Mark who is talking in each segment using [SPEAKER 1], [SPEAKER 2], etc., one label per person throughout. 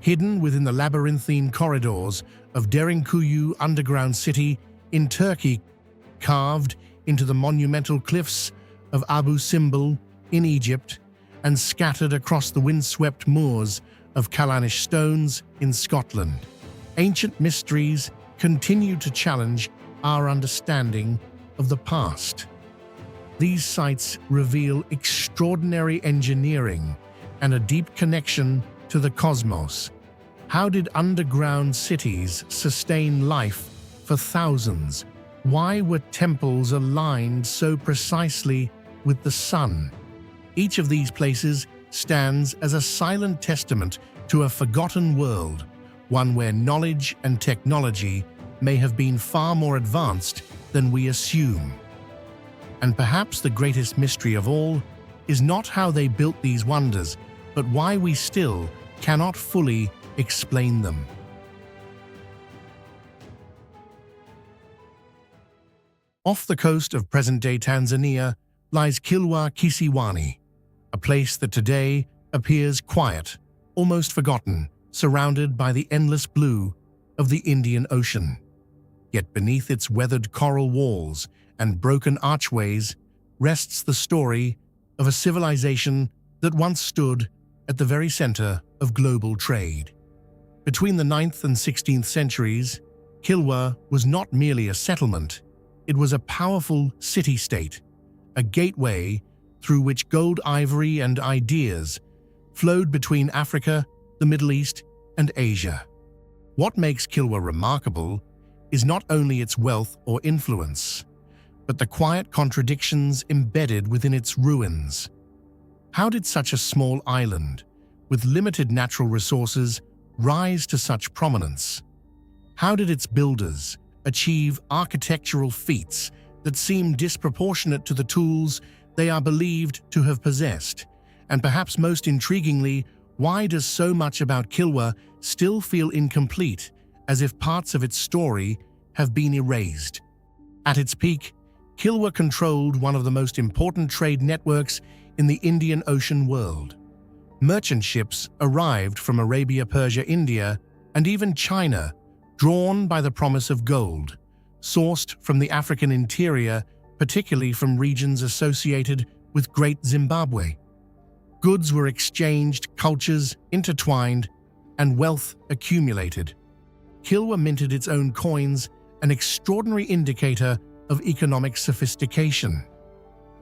[SPEAKER 1] hidden within the labyrinthine corridors of Derinkuyu underground city in Turkey, carved into the monumental cliffs of Abu Simbel in Egypt, and scattered across the windswept moors of Callanish stones in Scotland. Ancient mysteries continue to challenge our understanding of the past. These sites reveal extraordinary engineering and a deep connection to the cosmos. How did underground cities sustain life for thousands? Why were temples aligned so precisely with the sun? Each of these places stands as a silent testament to a forgotten world, one where knowledge and technology may have been far more advanced than we assume. And perhaps the greatest mystery of all is not how they built these wonders, but why we still cannot fully explain them. Off the coast of present-day Tanzania lies Kilwa Kisiwani, a place that today appears quiet, almost forgotten, surrounded by the endless blue of the Indian Ocean. Yet beneath its weathered coral walls and broken archways rests the story of a civilization that once stood at the very center of global trade. Between the 9th and 16th centuries, Kilwa was not merely a settlement, it was a powerful city-state, a gateway through which gold, ivory, and ideas flowed between Africa, the Middle East, and Asia. What makes Kilwa remarkable is not only its wealth or influence, but the quiet contradictions embedded within its ruins. How did such a small island, with limited natural resources, rise to such prominence? How did its builders achieve architectural feats that seem disproportionate to the tools they are believed to have possessed? And perhaps most intriguingly, why does so much about Kilwa still feel incomplete, as if parts of its story have been erased? At its peak, Kilwa controlled one of the most important trade networks in the Indian Ocean world. Merchant ships arrived from Arabia, Persia, India, and even China, drawn by the promise of gold, sourced from the African interior, particularly from regions associated with Great Zimbabwe. Goods were exchanged, cultures intertwined, and wealth accumulated. Kilwa minted its own coins, an extraordinary indicator of economic sophistication.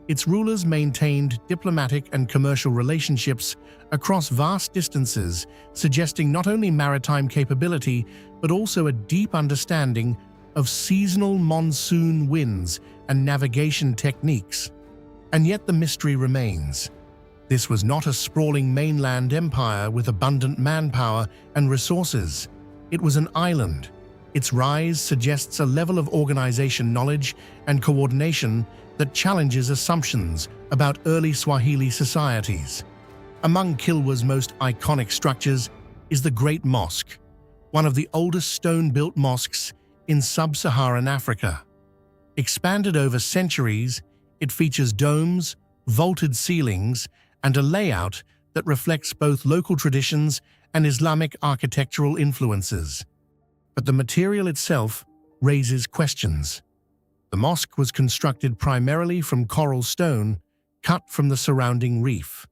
[SPEAKER 1] Its rulers maintained diplomatic and commercial relationships across vast distances, suggesting not only maritime capability, but also a deep understanding of seasonal monsoon winds and navigation techniques. And yet the mystery remains. This was not a sprawling mainland empire with abundant manpower and resources. It was an island. Its rise suggests a level of organization, knowledge, and coordination that challenges assumptions about early Swahili societies. Among Kilwa's most iconic structures is the Great Mosque, one of the oldest stone-built mosques in sub-Saharan Africa. Expanded over centuries, it features domes, vaulted ceilings, and a layout that reflects both local traditions and Islamic architectural influences. But the material itself raises questions. The mosque was constructed primarily from coral stone cut from the surrounding reef.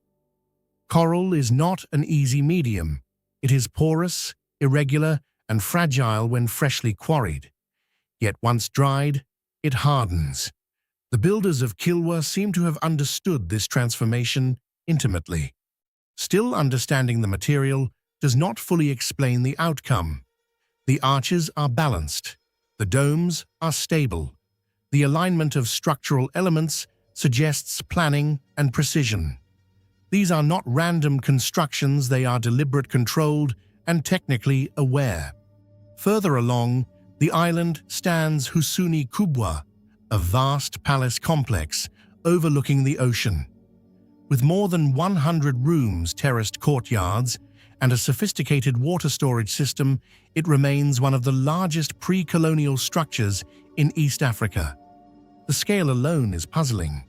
[SPEAKER 1] Coral is not an easy medium. It is porous, irregular, and fragile when freshly quarried. Yet once dried, it hardens. The builders of Kilwa seem to have understood this transformation intimately. Still, understanding the material does not fully explain the outcome. The arches are balanced. The domes are stable. The alignment of structural elements suggests planning and precision. These are not random constructions, they are deliberate, controlled, and technically aware. Further along, the island stands Husuni Kubwa, a vast palace complex overlooking the ocean. With more than 100 rooms, terraced courtyards, and a sophisticated water storage system, it remains one of the largest pre-colonial structures in East Africa. The scale alone is puzzling.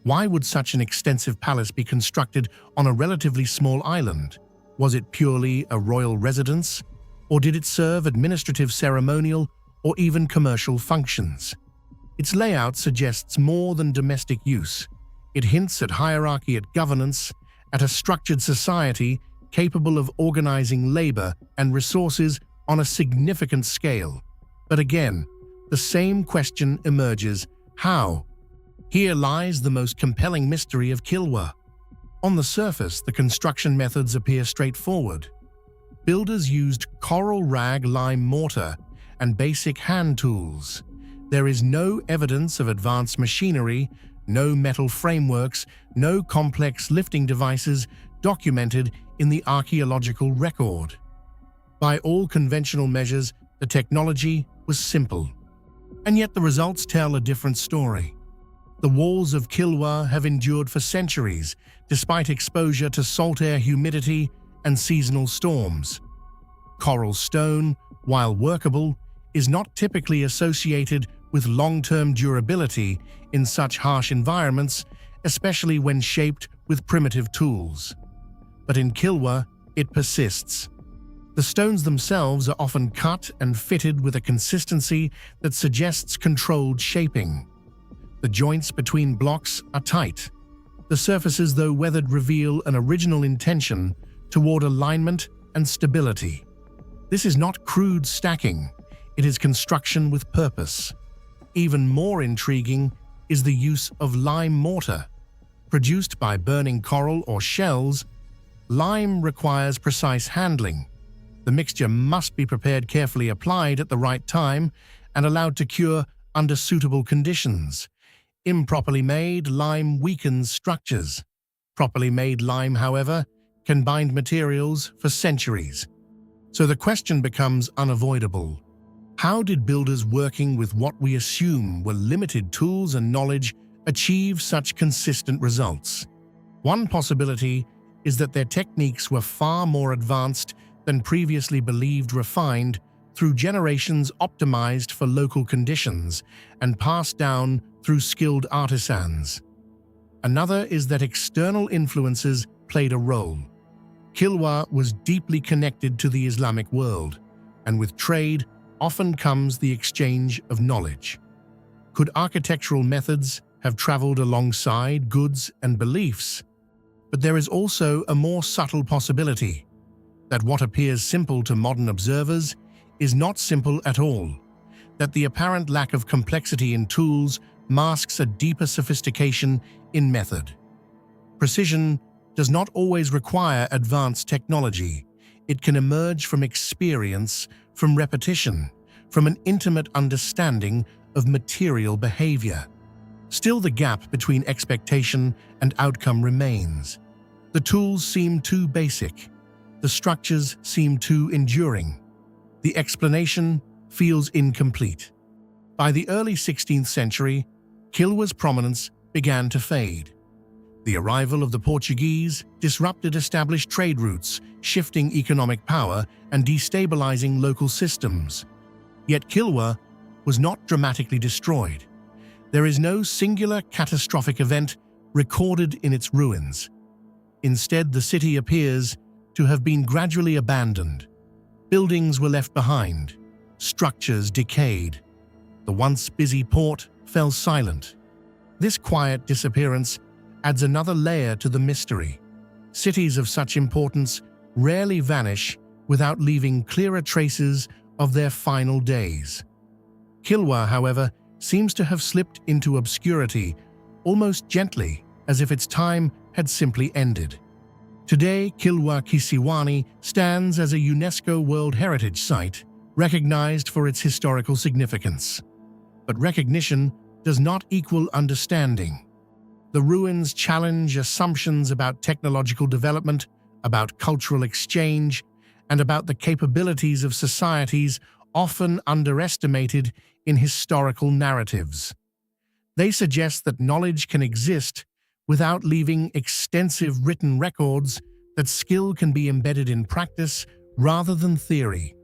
[SPEAKER 1] Why would such an extensive palace be constructed on a relatively small island? Was it purely a royal residence, or did it serve administrative, ceremonial, or even commercial functions? Its layout suggests more than domestic use. It hints at hierarchy, at governance, at a structured society capable of organizing labor and resources on a significant scale. But again, the same question emerges: how? Here lies the most compelling mystery of Kilwa. On the surface, the construction methods appear straightforward. Builders used coral rag lime mortar and basic hand tools. There is no evidence of advanced machinery, no metal frameworks, no complex lifting devices documented in the archaeological record. By all conventional measures, the technology was simple. And yet the results tell a different story. The walls of Kilwa have endured for centuries, despite exposure to salt air, humidity, and seasonal storms. Coral stone, while workable, is not typically associated with long-term durability in such harsh environments, especially when shaped with primitive tools. But in Kilwa, it persists. The stones themselves are often cut and fitted with a consistency that suggests controlled shaping. The joints between blocks are tight. The surfaces, though weathered, reveal an original intention toward alignment and stability. This is not crude stacking, it is construction with purpose. Even more intriguing is the use of lime mortar. Produced by burning coral or shells, lime requires precise handling. The mixture must be prepared, carefully applied at the right time, and allowed to cure under suitable conditions. Improperly made lime weakens structures. Properly made lime, however, can bind materials for centuries. So the question becomes unavoidable. How did builders working with what we assume were limited tools and knowledge achieve such consistent results? One possibility is that their techniques were far more advanced than previously believed, refined through generations, optimized for local conditions, and passed down through skilled artisans. Another is that external influences played a role. Kilwa was deeply connected to the Islamic world, and with trade often comes the exchange of knowledge. Could architectural methods have traveled alongside goods and beliefs? But there is also a more subtle possibility, that what appears simple to modern observers is not simple at all, that the apparent lack of complexity in tools masks a deeper sophistication in method. Precision does not always require advanced technology. It can emerge from experience, from repetition, from an intimate understanding of material behavior. Still, the gap between expectation and outcome remains. The tools seem too basic. The structures seem too enduring. The explanation feels incomplete. By the early 16th century, Kilwa's prominence began to fade. The arrival of the Portuguese disrupted established trade routes, shifting economic power and destabilizing local systems. Yet Kilwa was not dramatically destroyed. There is no singular catastrophic event recorded in its ruins. Instead, the city appears to have been gradually abandoned. Buildings were left behind, structures decayed. The once busy port fell silent. This quiet disappearance adds another layer to the mystery. Cities of such importance rarely vanish without leaving clearer traces of their final days. Kilwa, however, seems to have slipped into obscurity, almost gently, as if its time had simply ended. Today, Kilwa Kisiwani stands as a UNESCO World Heritage Site, recognized for its historical significance. But recognition does not equal understanding. The ruins challenge assumptions about technological development, about cultural exchange, and about the capabilities of societies often underestimated in historical narratives. They suggest that knowledge can exist without leaving extensive written records, that skill can be embedded in practice rather than theory.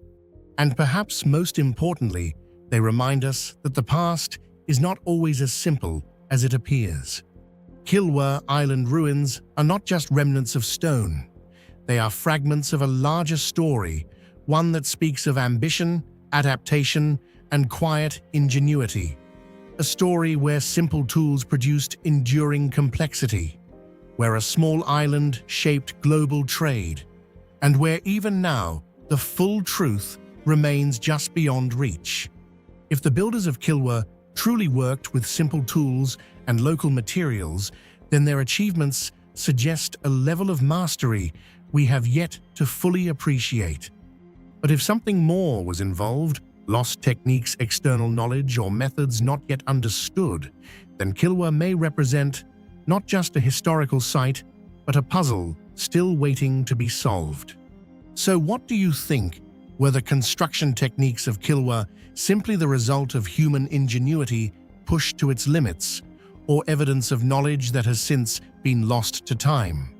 [SPEAKER 1] And perhaps most importantly, they remind us that the past is not always as simple as it appears. Kilwa Island ruins are not just remnants of stone. They are fragments of a larger story, one that speaks of ambition, adaptation, and quiet ingenuity. A story where simple tools produced enduring complexity, where a small island shaped global trade, and where even now the full truth remains just beyond reach. If the builders of Kilwa truly worked with simple tools and local materials, then their achievements suggest a level of mastery we have yet to fully appreciate. But if something more was involved, lost techniques, external knowledge, or methods not yet understood, then Kilwa may represent not just a historical site, but a puzzle still waiting to be solved. So what do you think? Were the construction techniques of Kilwa simply the result of human ingenuity pushed to its limits, or evidence of knowledge that has since been lost to time?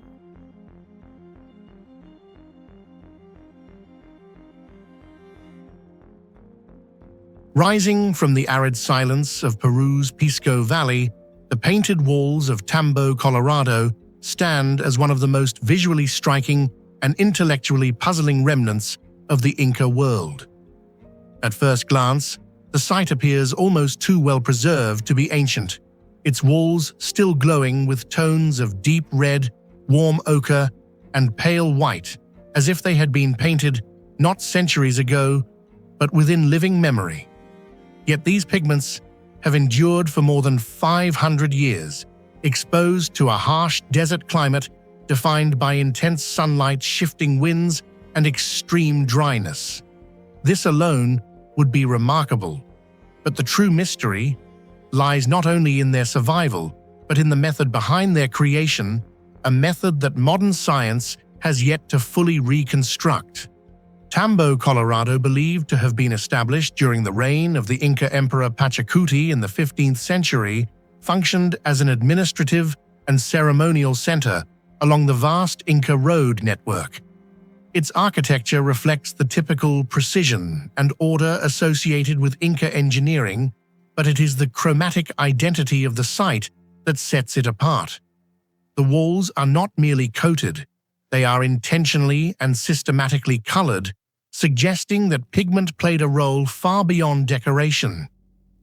[SPEAKER 1] Rising from the arid silence of Peru's Pisco Valley, the painted walls of Tambo, Colorado, stand as one of the most visually striking and intellectually puzzling remnants of the Inca world. At first glance, the site appears almost too well preserved to be ancient, its walls still glowing with tones of deep red, warm ochre, and pale white, as if they had been painted not centuries ago, but within living memory. Yet these pigments have endured for more than 500 years, exposed to a harsh desert climate defined by intense sunlight, shifting winds, and extreme dryness. This alone would be remarkable, but the true mystery lies not only in their survival, but in the method behind their creation, a method that modern science has yet to fully reconstruct. Tambo, Colorado, believed to have been established during the reign of the Inca Emperor Pachacuti in the 15th century, functioned as an administrative and ceremonial center along the vast Inca road network. Its architecture reflects the typical precision and order associated with Inca engineering, but it is the chromatic identity of the site that sets it apart. The walls are not merely coated, they are intentionally and systematically colored, suggesting that pigment played a role far beyond decoration.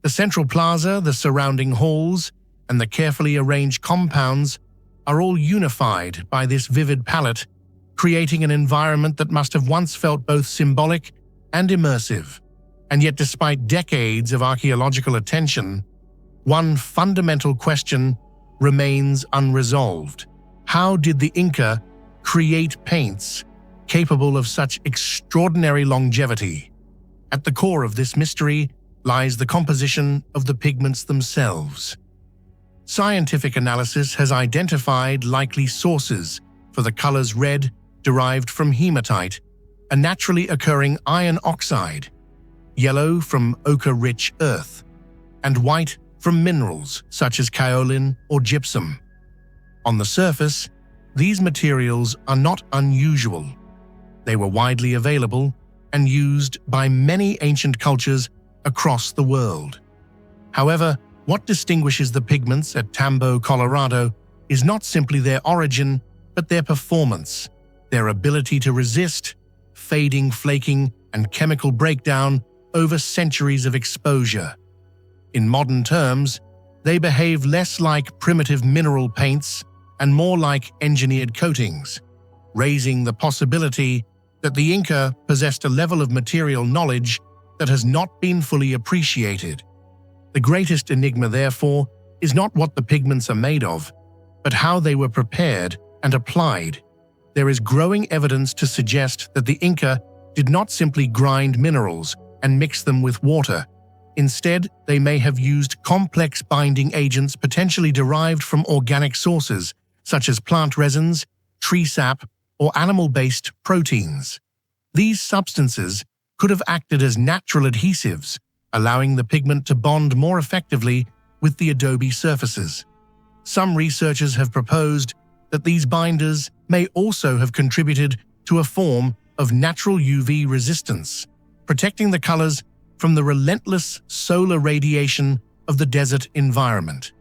[SPEAKER 1] The central plaza, the surrounding halls, and the carefully arranged compounds are all unified by this vivid palette, creating an environment that must have once felt both symbolic and immersive. And yet, despite decades of archaeological attention, one fundamental question remains unresolved. How did the Inca create paints capable of such extraordinary longevity? At the core of this mystery lies the composition of the pigments themselves. Scientific analysis has identified likely sources for the colors: red, derived from hematite, a naturally occurring iron oxide, yellow from ochre-rich earth, and white from minerals such as kaolin or gypsum. On the surface, these materials are not unusual. They were widely available and used by many ancient cultures across the world. However, what distinguishes the pigments at Tambo, Colorado, is not simply their origin, but their performance, their ability to resist fading, flaking, and chemical breakdown over centuries of exposure. In modern terms, they behave less like primitive mineral paints and more like engineered coatings, raising the possibility that the Inca possessed a level of material knowledge that has not been fully appreciated. The greatest enigma, therefore, is not what the pigments are made of, but how they were prepared and applied. There is growing evidence to suggest that the Inca did not simply grind minerals and mix them with water. Instead, they may have used complex binding agents potentially derived from organic sources, such as plant resins, tree sap, or animal-based proteins. These substances could have acted as natural adhesives, allowing the pigment to bond more effectively with the adobe surfaces. Some researchers have proposed that these binders may also have contributed to a form of natural UV resistance, protecting the colors from the relentless solar radiation of the desert environment.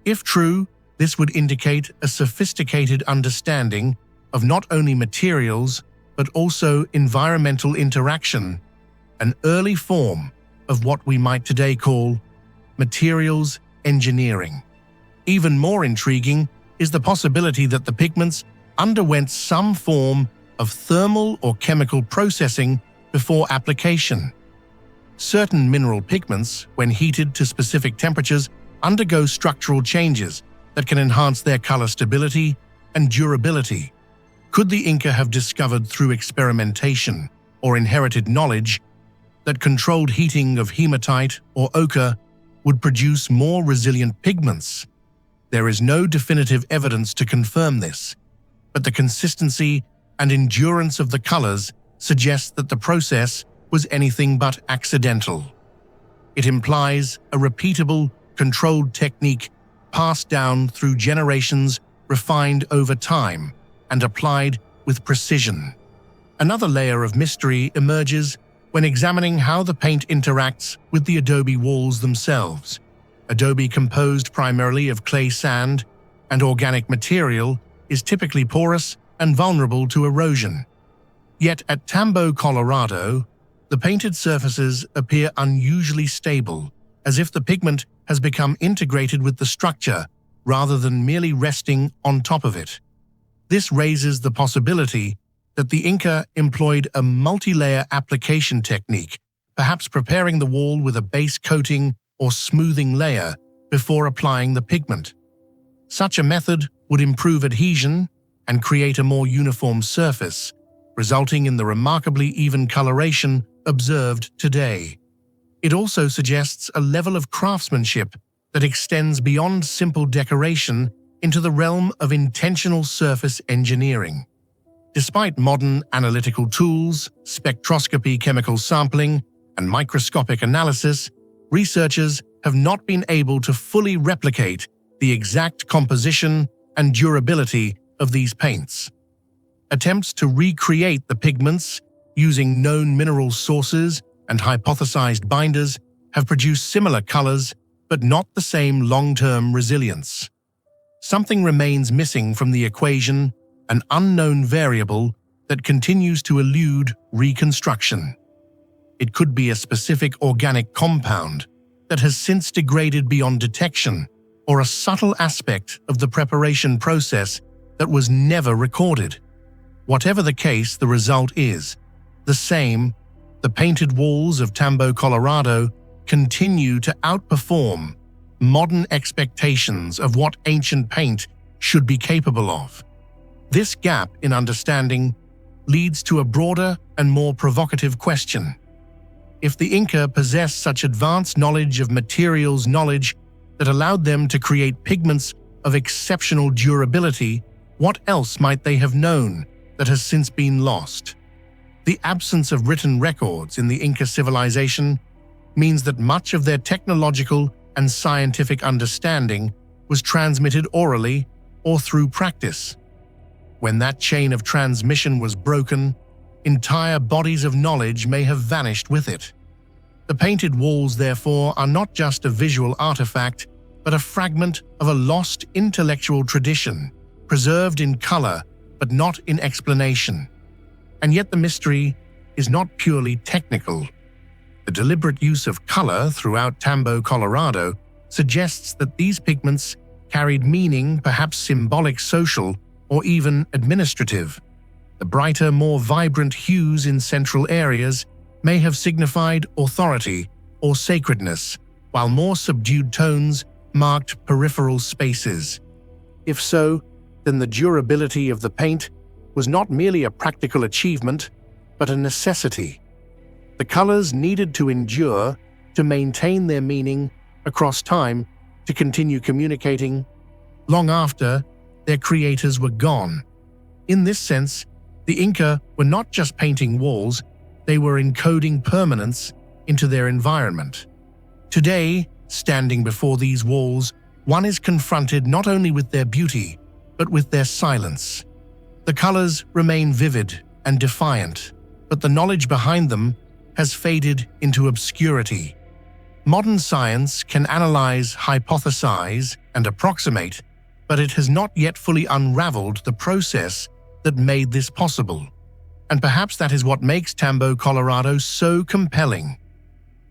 [SPEAKER 1] If true, this would indicate a sophisticated understanding of not only materials but also environmental interaction, an early form of what we might today call materials engineering. Even more intriguing is the possibility that the pigments underwent some form of thermal or chemical processing before application. Certain mineral pigments, when heated to specific temperatures, undergo structural changes that can enhance their color stability and durability. Could the Inca have discovered through experimentation or inherited knowledge that controlled heating of hematite or ochre would produce more resilient pigments? There is no definitive evidence to confirm this, but the consistency and endurance of the colors suggests that the process was anything but accidental. It implies a repeatable, controlled technique passed down through generations, refined over time, and applied with precision. Another layer of mystery emerges when examining how the paint interacts with the adobe walls themselves. Adobe, composed primarily of clay sand and organic material, is typically porous and vulnerable to erosion. Yet at Tambo, Colorado, the painted surfaces appear unusually stable, as if the pigment has become integrated with the structure rather than merely resting on top of it. This raises the possibility that the Inca employed a multi-layer application technique, perhaps preparing the wall with a base coating or smoothing layer before applying the pigment. Such a method would improve adhesion and create a more uniform surface, resulting in the remarkably even coloration observed today. It also suggests a level of craftsmanship that extends beyond simple decoration into the realm of intentional surface engineering. Despite modern analytical tools, spectroscopy, chemical sampling, and microscopic analysis, researchers have not been able to fully replicate the exact composition and durability of these paints. Attempts to recreate the pigments using known mineral sources and hypothesized binders have produced similar colors, but not the same long-term resilience. Something remains missing from the equation, an unknown variable that continues to elude reconstruction. It could be a specific organic compound that has since degraded beyond detection, or a subtle aspect of the preparation process that was never recorded. Whatever the case, the result is the same. The painted walls of Tambo, Colorado continue to outperform modern expectations of what ancient paint should be capable of. This gap in understanding leads to a broader and more provocative question. If the Inca possessed such advanced knowledge of materials knowledge that allowed them to create pigments of exceptional durability, what else might they have known that has since been lost? The absence of written records in the Inca civilization means that much of their technological and scientific understanding was transmitted orally or through practice. When that chain of transmission was broken, entire bodies of knowledge may have vanished with it. The painted walls, therefore, are not just a visual artifact, but a fragment of a lost intellectual tradition, preserved in color but not in explanation. And yet the mystery is not purely technical. The deliberate use of color throughout Tambo, Colorado, suggests that these pigments carried meaning, perhaps symbolic, social, or even administrative. The brighter, more vibrant hues in central areas may have signified authority or sacredness, while more subdued tones marked peripheral spaces. If so, then the durability of the paint was not merely a practical achievement, but a necessity. The colors needed to endure, to maintain their meaning across time, to continue communicating long after their creators were gone. In this sense, the Inca were not just painting walls, they were encoding permanence into their environment. Today, standing before these walls, one is confronted not only with their beauty, but with their silence. The colors remain vivid and defiant, but the knowledge behind them has faded into obscurity. Modern science can analyze, hypothesize, and approximate, but it has not yet fully unraveled the process that made this possible. And perhaps that is what makes Tambo, Colorado so compelling.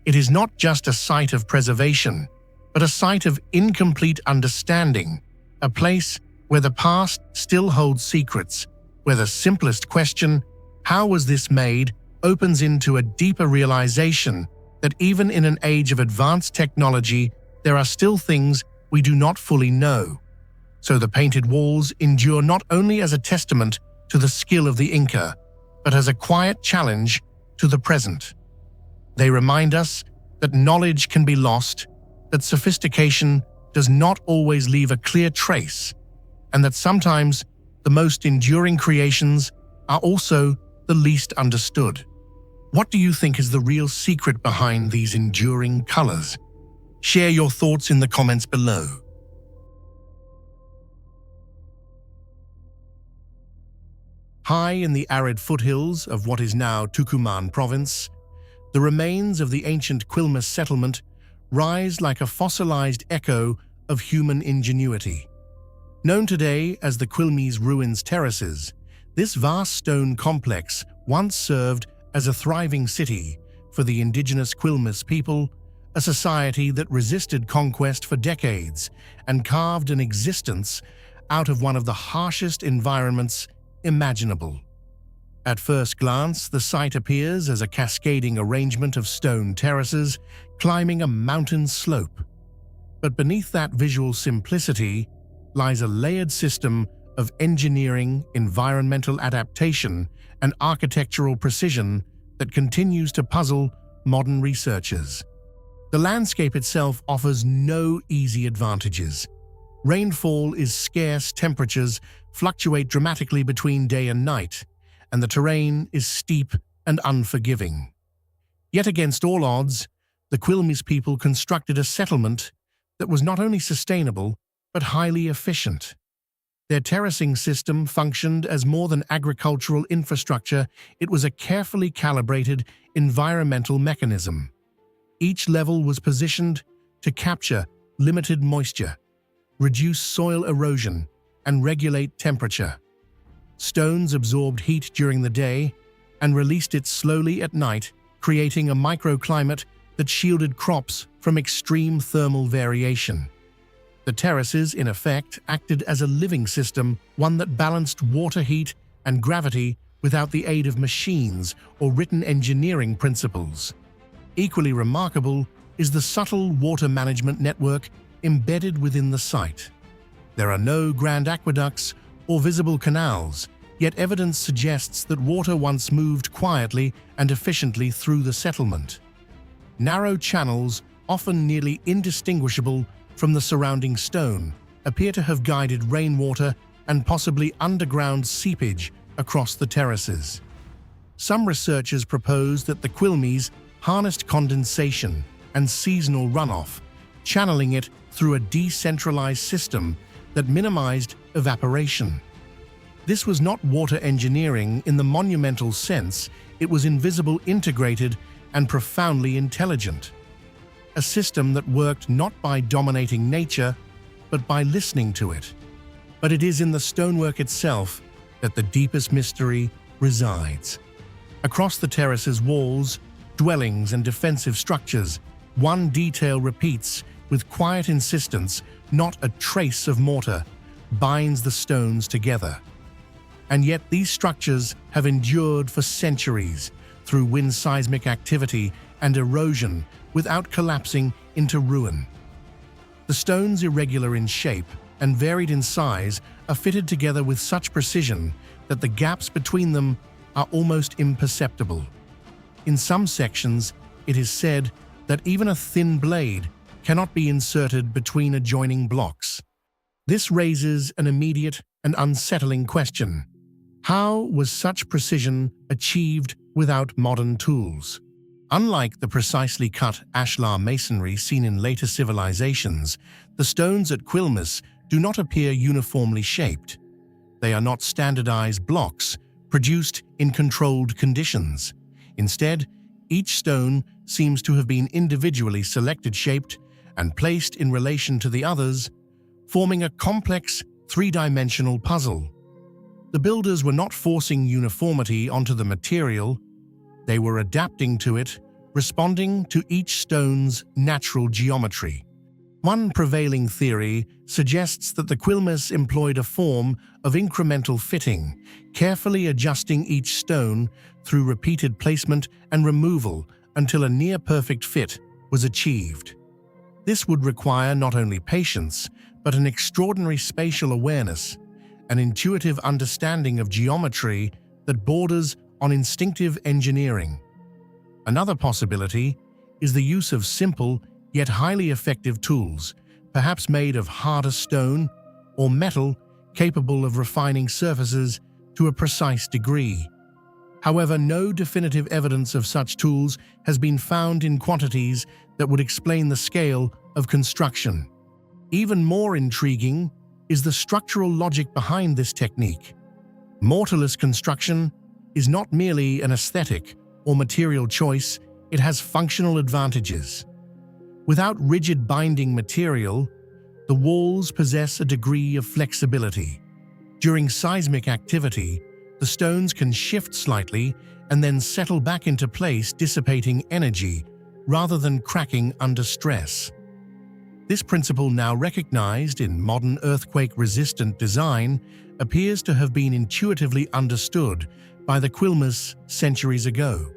[SPEAKER 1] It is not just a site of preservation, but a site of incomplete understanding, a place where the past still holds secrets, where the simplest question, "How was this made?" opens into a deeper realization that even in an age of advanced technology, there are still things we do not fully know. So the painted walls endure not only as a testament to the skill of the Inca, but as a quiet challenge to the present. They remind us that knowledge can be lost, that sophistication does not always leave a clear trace, and that sometimes the most enduring creations are also the least understood. What do you think is the real secret behind these enduring colors? Share your thoughts in the comments below. High in the arid foothills of what is now Tucume province, the remains of the ancient Quilmes settlement rise like a fossilized echo of human ingenuity. Known today as the Quilmes Ruins Terraces, this vast stone complex once served as a thriving city for the indigenous Quilmes people, a society that resisted conquest for decades and carved an existence out of one of the harshest environments imaginable. At first glance, the site appears as a cascading arrangement of stone terraces climbing a mountain slope. But beneath that visual simplicity lies a layered system of engineering, environmental adaptation, and architectural precision that continues to puzzle modern researchers. The landscape itself offers no easy advantages. Rainfall is scarce, temperatures fluctuate dramatically between day and night, and the terrain is steep and unforgiving. Yet against all odds, the Quilmes people constructed a settlement that was not only sustainable, but highly efficient. Their terracing system functioned as more than agricultural infrastructure. It was a carefully calibrated environmental mechanism. Each level was positioned to capture limited moisture, reduce soil erosion, and regulate temperature. Stones absorbed heat during the day and released it slowly at night, creating a microclimate that shielded crops from extreme thermal variation. The terraces, in effect, acted as a living system, one that balanced water, heat, and gravity without the aid of machines or written engineering principles. Equally remarkable is the subtle water management network embedded within the site. There are no grand aqueducts or visible canals, yet evidence suggests that water once moved quietly and efficiently through the settlement. Narrow channels, often nearly indistinguishable from the surrounding stone, appear to have guided rainwater and possibly underground seepage across the terraces. Some researchers propose that the Quilmes harnessed condensation and seasonal runoff, channeling it through a decentralized system that minimized evaporation. This was not water engineering in the monumental sense, it was invisible, integrated, and profoundly intelligent. A system that worked not by dominating nature, but by listening to it. But it is in the stonework itself that the deepest mystery resides. Across the terrace's walls, dwellings, and defensive structures, one detail repeats with quiet insistence. Not a trace of mortar binds the stones together. And yet these structures have endured for centuries through wind, seismic activity, and erosion without collapsing into ruin. The stones, irregular in shape and varied in size, are fitted together with such precision that the gaps between them are almost imperceptible. In some sections, it is said that even a thin blade cannot be inserted between adjoining blocks. This raises an immediate and unsettling question. How was such precision achieved without modern tools? Unlike the precisely cut ashlar masonry seen in later civilizations, the stones at Quilmes do not appear uniformly shaped. They are not standardized blocks produced in controlled conditions. Instead, each stone seems to have been individually selected, shaped, and placed in relation to the others, forming a complex three-dimensional puzzle. The builders were not forcing uniformity onto the material, they were adapting to it, responding to each stone's natural geometry. One prevailing theory suggests that the Quilmes employed a form of incremental fitting, carefully adjusting each stone through repeated placement and removal until a near-perfect fit was achieved. This would require not only patience, but an extraordinary spatial awareness, an intuitive understanding of geometry that borders on instinctive engineering. Another possibility is the use of simple yet highly effective tools, perhaps made of harder stone or metal capable of refining surfaces to a precise degree. However, no definitive evidence of such tools has been found in quantities that would explain the scale of construction. Even more intriguing is the structural logic behind this technique. Mortarless construction is not merely an aesthetic or material choice, it has functional advantages. Without rigid binding material, the walls possess a degree of flexibility. During seismic activity, the stones can shift slightly and then settle back into place, dissipating energy rather than cracking under stress. This principle, now recognized in modern earthquake-resistant design, appears to have been intuitively understood by the Quilmes centuries ago.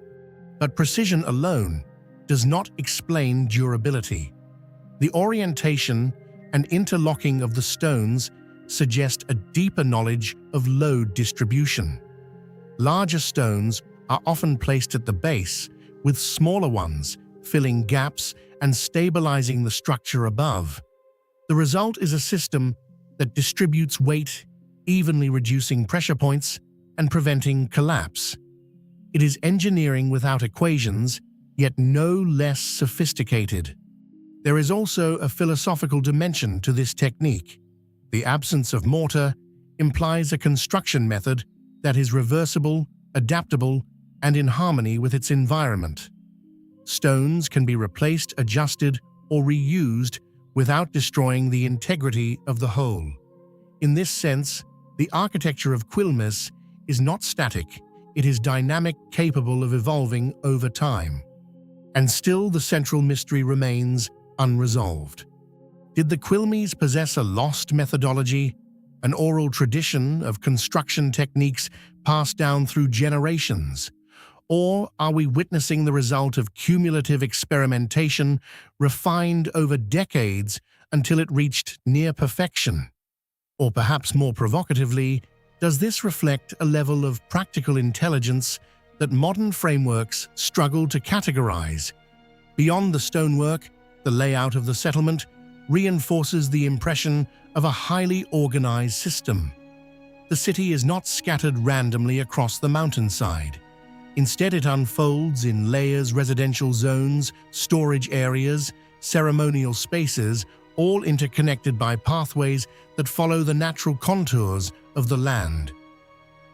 [SPEAKER 1] But precision alone does not explain durability. The orientation and interlocking of the stones suggest a deeper knowledge of load distribution. Larger stones are often placed at the base, with smaller ones filling gaps and stabilizing the structure above. The result is a system that distributes weight, evenly reducing pressure points and preventing collapse. It is engineering without equations, yet no less sophisticated. There is also a philosophical dimension to this technique. The absence of mortar implies a construction method that is reversible, adaptable, and in harmony with its environment. Stones can be replaced, adjusted, or reused without destroying the integrity of the whole. In this sense, the architecture of Quilmes is not static, it is dynamic, capable of evolving over time. And still the central mystery remains unresolved. Did the Quilmes possess a lost methodology, an oral tradition of construction techniques passed down through generations? Or are we witnessing the result of cumulative experimentation refined over decades until it reached near perfection? Or perhaps more provocatively, does this reflect a level of practical intelligence that modern frameworks struggle to categorize? Beyond the stonework, the layout of the settlement reinforces the impression of a highly organized system. The city is not scattered randomly across the mountainside. Instead, it unfolds in layers: residential zones, storage areas, ceremonial spaces, all interconnected by pathways that follow the natural contours of the land.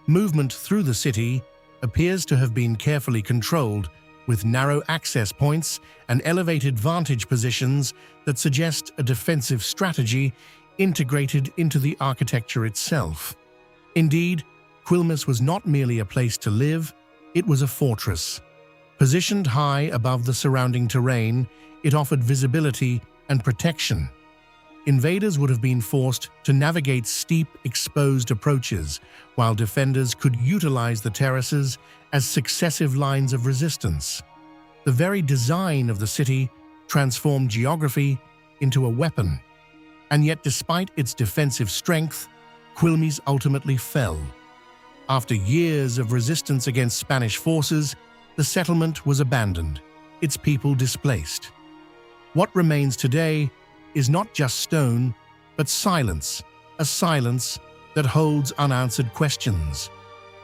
[SPEAKER 1] Movement through the city appears to have been carefully controlled, with narrow access points and elevated vantage positions that suggest a defensive strategy integrated into the architecture itself. Indeed, Quilmes was not merely a place to live, it was a fortress. Positioned high above the surrounding terrain, it offered visibility and protection. Invaders would have been forced to navigate steep, exposed approaches, while defenders could utilize the terraces as successive lines of resistance. The very design of the city transformed geography into a weapon. And yet, despite its defensive strength, Quilmes ultimately fell. After years of resistance against Spanish forces, the settlement was abandoned, its people displaced. What remains today is not just stone, but silence, a silence that holds unanswered questions.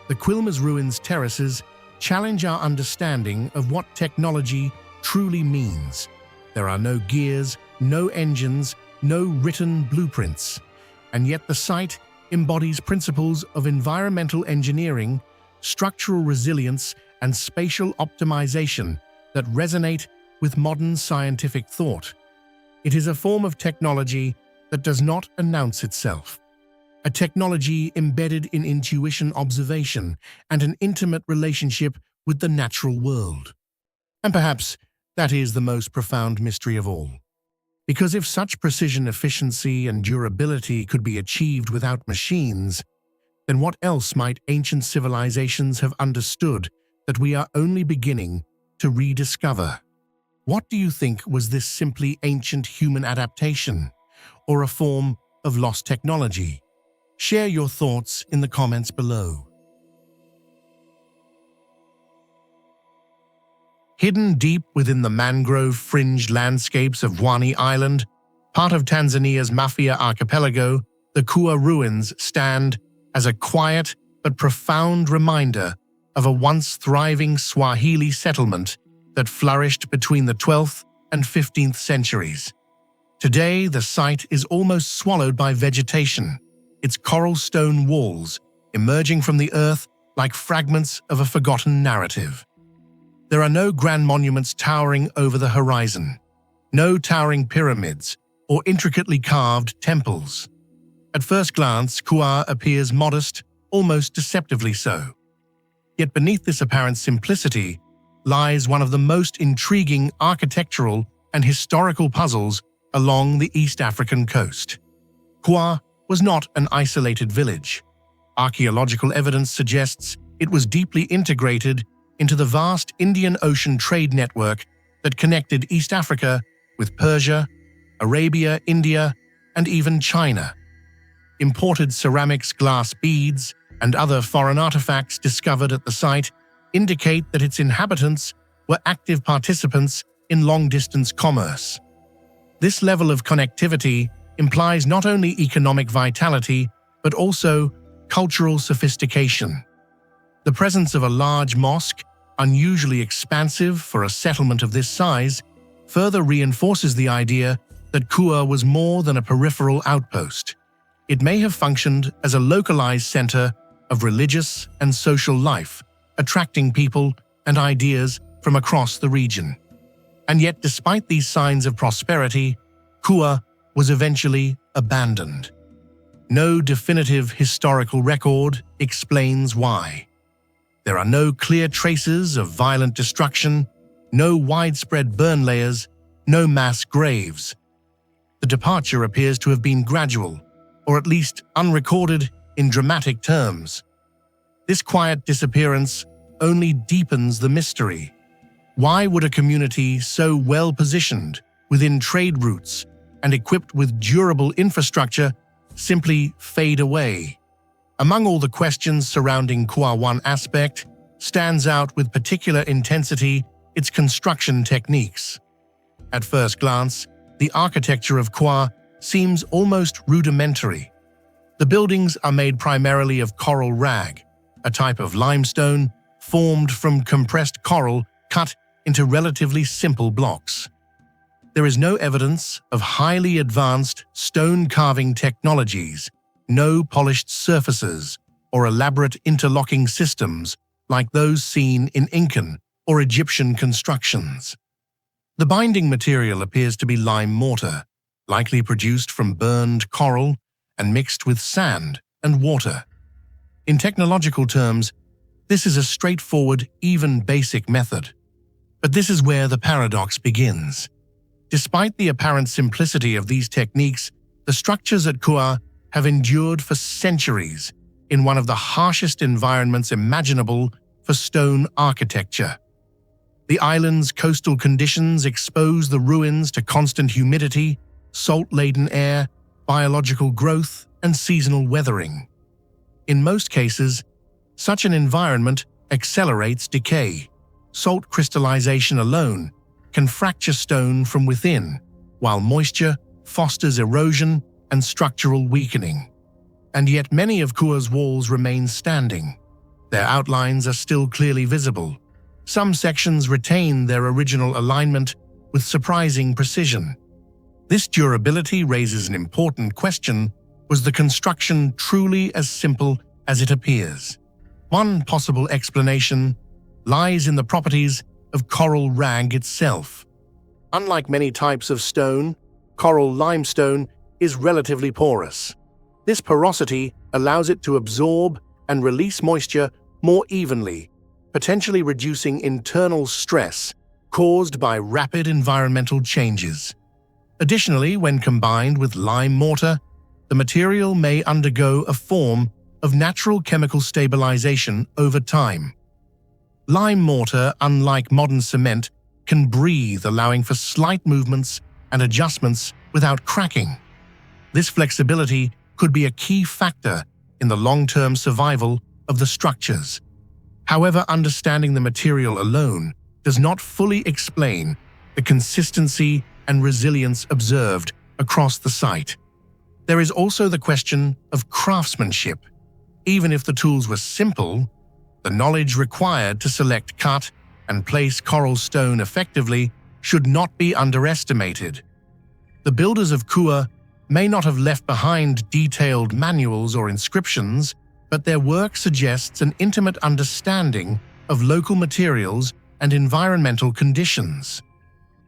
[SPEAKER 1] The Quilmes ruins terraces challenge our understanding of what technology truly means. There are no gears, no engines, no written blueprints, and yet the site embodies principles of environmental engineering, structural resilience, and spatial optimization that resonate with modern scientific thought. It is a form of technology that does not announce itself. a technology embedded in intuition, observation, and an intimate relationship with the natural world. And perhaps that is the most profound mystery of all. Because if such precision, efficiency, and durability could be achieved without machines, then what else might ancient civilizations have understood that we are only beginning to rediscover? What do you think, was this simply ancient human adaptation, or a form of lost technology? Share your thoughts in the comments below. Hidden deep within the mangrove-fringed landscapes of Wari Island, part of Tanzania's Mafia archipelago, the Kua ruins stand as a quiet but profound reminder of a once thriving Swahili settlement that flourished between the 12th and 15th centuries. Today, the site is almost swallowed by vegetation, its coral stone walls emerging from the earth like fragments of a forgotten narrative. There are no grand monuments towering over the horizon, no towering pyramids or intricately carved temples. At first glance, Kua appears modest, almost deceptively so. Yet beneath this apparent simplicity lies one of the most intriguing architectural and historical puzzles along the East African coast. Kua was not an isolated village. Archaeological evidence suggests it was deeply integrated into the vast Indian Ocean trade network that connected East Africa with Persia, Arabia, India, and even China. Imported ceramics, glass beads, and other foreign artifacts discovered at the site indicate that its inhabitants were active participants in long-distance commerce. This level of connectivity implies not only economic vitality, but also cultural sophistication. The presence of a large mosque, unusually expansive for a settlement of this size, further reinforces the idea that Kua was more than a peripheral outpost. It may have functioned as a localized center of religious and social life, attracting people and ideas from across the region. And yet, despite these signs of prosperity, Kua was eventually abandoned. No definitive historical record explains why. There are no clear traces of violent destruction, no widespread burn layers, no mass graves. The departure appears to have been gradual, or at least unrecorded in dramatic terms. This quiet disappearance only deepens the mystery. Why would a community so well positioned within trade routes and equipped with durable infrastructure simply fade away? Among all the questions surrounding Kua, one aspect stands out with particular intensity: its construction techniques. At first glance, the architecture of Kua seems almost rudimentary. The buildings are made primarily of coral rag, a type of limestone formed from compressed coral cut into relatively simple blocks. There is no evidence of highly advanced stone carving technologies, no polished surfaces, or elaborate interlocking systems like those seen in Incan or Egyptian constructions. The binding material appears to be lime mortar, likely produced from burned coral and mixed with sand and water. In technological terms, this is a straightforward, even basic method. But this is where the paradox begins. Despite the apparent simplicity of these techniques, the structures at Kua have endured for centuries in one of the harshest environments imaginable for stone architecture. The island's coastal conditions expose the ruins to constant humidity, salt-laden air, biological growth, and seasonal weathering. In most cases, such an environment accelerates decay. Salt crystallization alone can fracture stone from within, while moisture fosters erosion and structural weakening. And yet many of Kua's walls remain standing. Their outlines are still clearly visible. Some sections retain their original alignment with surprising precision. This durability raises an important question: was the construction truly as simple as it appears? One possible explanation lies in the properties of coral rag itself. Unlike many types of stone, coral limestone is relatively porous. This porosity allows it to absorb and release moisture more evenly, potentially reducing internal stress caused by rapid environmental changes. Additionally, when combined with lime mortar, the material may undergo a form of natural chemical stabilization over time. Lime mortar, unlike modern cement, can breathe, allowing for slight movements and adjustments without cracking. This flexibility could be a key factor in the long-term survival of the structures. However, understanding the material alone does not fully explain the consistency and resilience observed across the site. There is also the question of craftsmanship. Even if the tools were simple, the knowledge required to select, cut, and place coral stone effectively should not be underestimated. The builders of Kua may not have left behind detailed manuals or inscriptions, but their work suggests an intimate understanding of local materials and environmental conditions.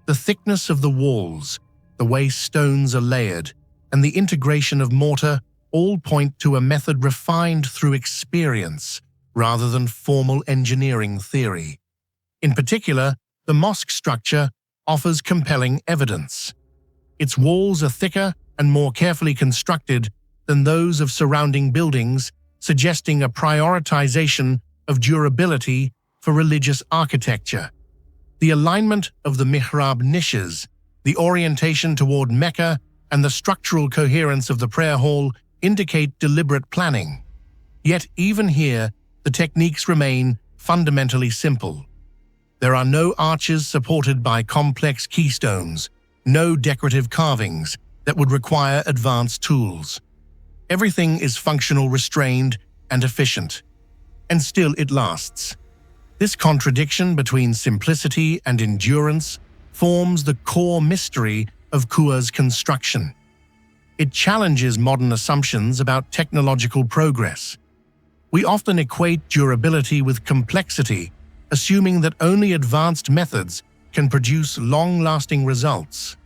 [SPEAKER 1] The thickness of the walls, the way stones are layered, and the integration of mortar all point to a method refined through experience rather than formal engineering theory. In particular, the mosque structure offers compelling evidence. Its walls are thicker and more carefully constructed than those of surrounding buildings, suggesting a prioritization of durability for religious architecture. The alignment of the mihrab niches, the orientation toward Mecca, and the structural coherence of the prayer hall indicate deliberate planning. Yet even here, the techniques remain fundamentally simple. There are no arches supported by complex keystones, no decorative carvings that would require advanced tools. Everything is functional, restrained, and efficient, and still it lasts. This contradiction between simplicity and endurance forms the core mystery of Kua's construction. It challenges modern assumptions about technological progress. We often equate durability with complexity, assuming that only advanced methods can produce long-lasting results.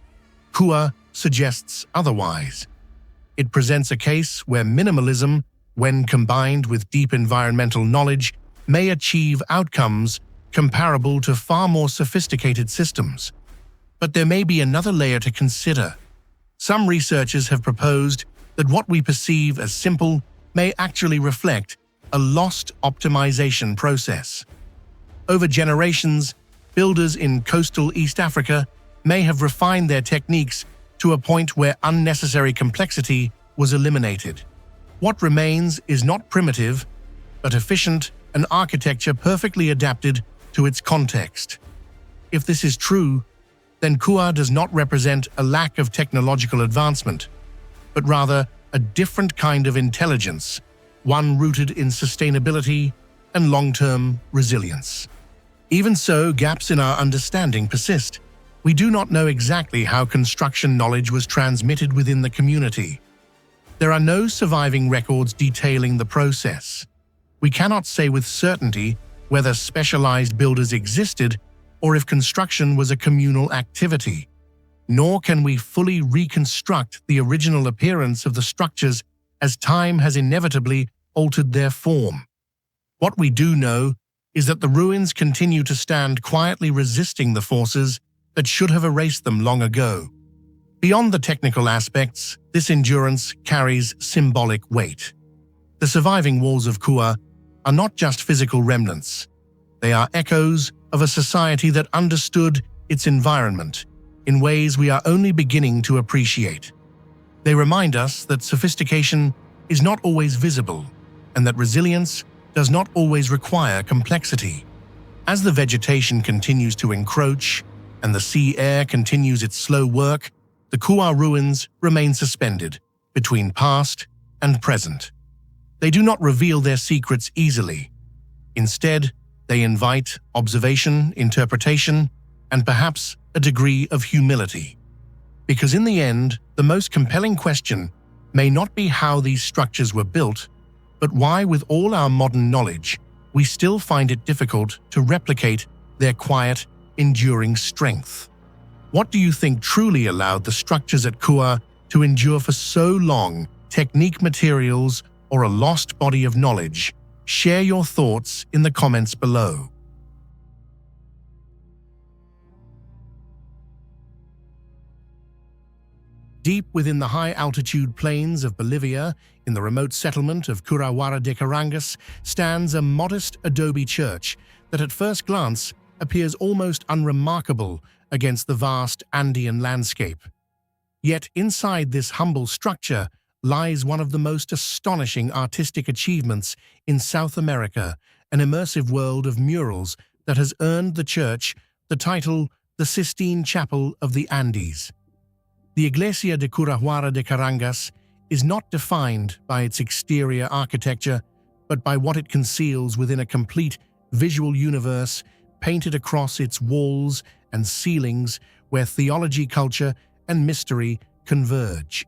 [SPEAKER 1] Kua suggests otherwise. It presents a case where minimalism, when combined with deep environmental knowledge, may achieve outcomes comparable to far more sophisticated systems. But there may be another layer to consider. Some researchers have proposed that what we perceive as simple may actually reflect a lost optimization process. Over generations, builders in coastal East Africa may have refined their techniques to a point where unnecessary complexity was eliminated. What remains is not primitive, but efficient, an architecture perfectly adapted to its context. If this is true, then Kua does not represent a lack of technological advancement, but rather a different kind of intelligence, one rooted in sustainability and long-term resilience. Even so, gaps in our understanding persist. We do not know exactly how construction knowledge was transmitted within the community. There are no surviving records detailing the process. We cannot say with certainty whether specialized builders existed or if construction was a communal activity. Nor can we fully reconstruct the original appearance of the structures as time has inevitably altered their form. What we do know is that the ruins continue to stand quietly resisting the forces that should have erased them long ago. Beyond the technical aspects, this endurance carries symbolic weight. The surviving walls of Kua are not just physical remnants. They are echoes of a society that understood its environment in ways we are only beginning to appreciate. They remind us that sophistication is not always visible and that resilience does not always require complexity. As the vegetation continues to encroach and the sea air continues its slow work, the Kua ruins remain suspended between past and present. They do not reveal their secrets easily. Instead, they invite observation, interpretation, and perhaps a degree of humility. Because in the end, the most compelling question may not be how these structures were built, but why, with all our modern knowledge, we still find it difficult to replicate their quiet, enduring strength. What do you think truly allowed the structures at Kua to endure for so long? Technique, materials, or a lost body of knowledge? Share your thoughts in the comments below. Deep within the high-altitude plains of Bolivia, in the remote settlement of Curahuara de Carangas, stands a modest adobe church that at first glance appears almost unremarkable against the vast Andean landscape. Yet inside this humble structure lies one of the most astonishing artistic achievements in South America, an immersive world of murals that has earned the church the title the Sistine Chapel of the Andes. The Iglesia de Curahuara de Carangas is not defined by its exterior architecture, but by what it conceals within a complete visual universe painted across its walls and ceilings where theology, culture, and mystery converge.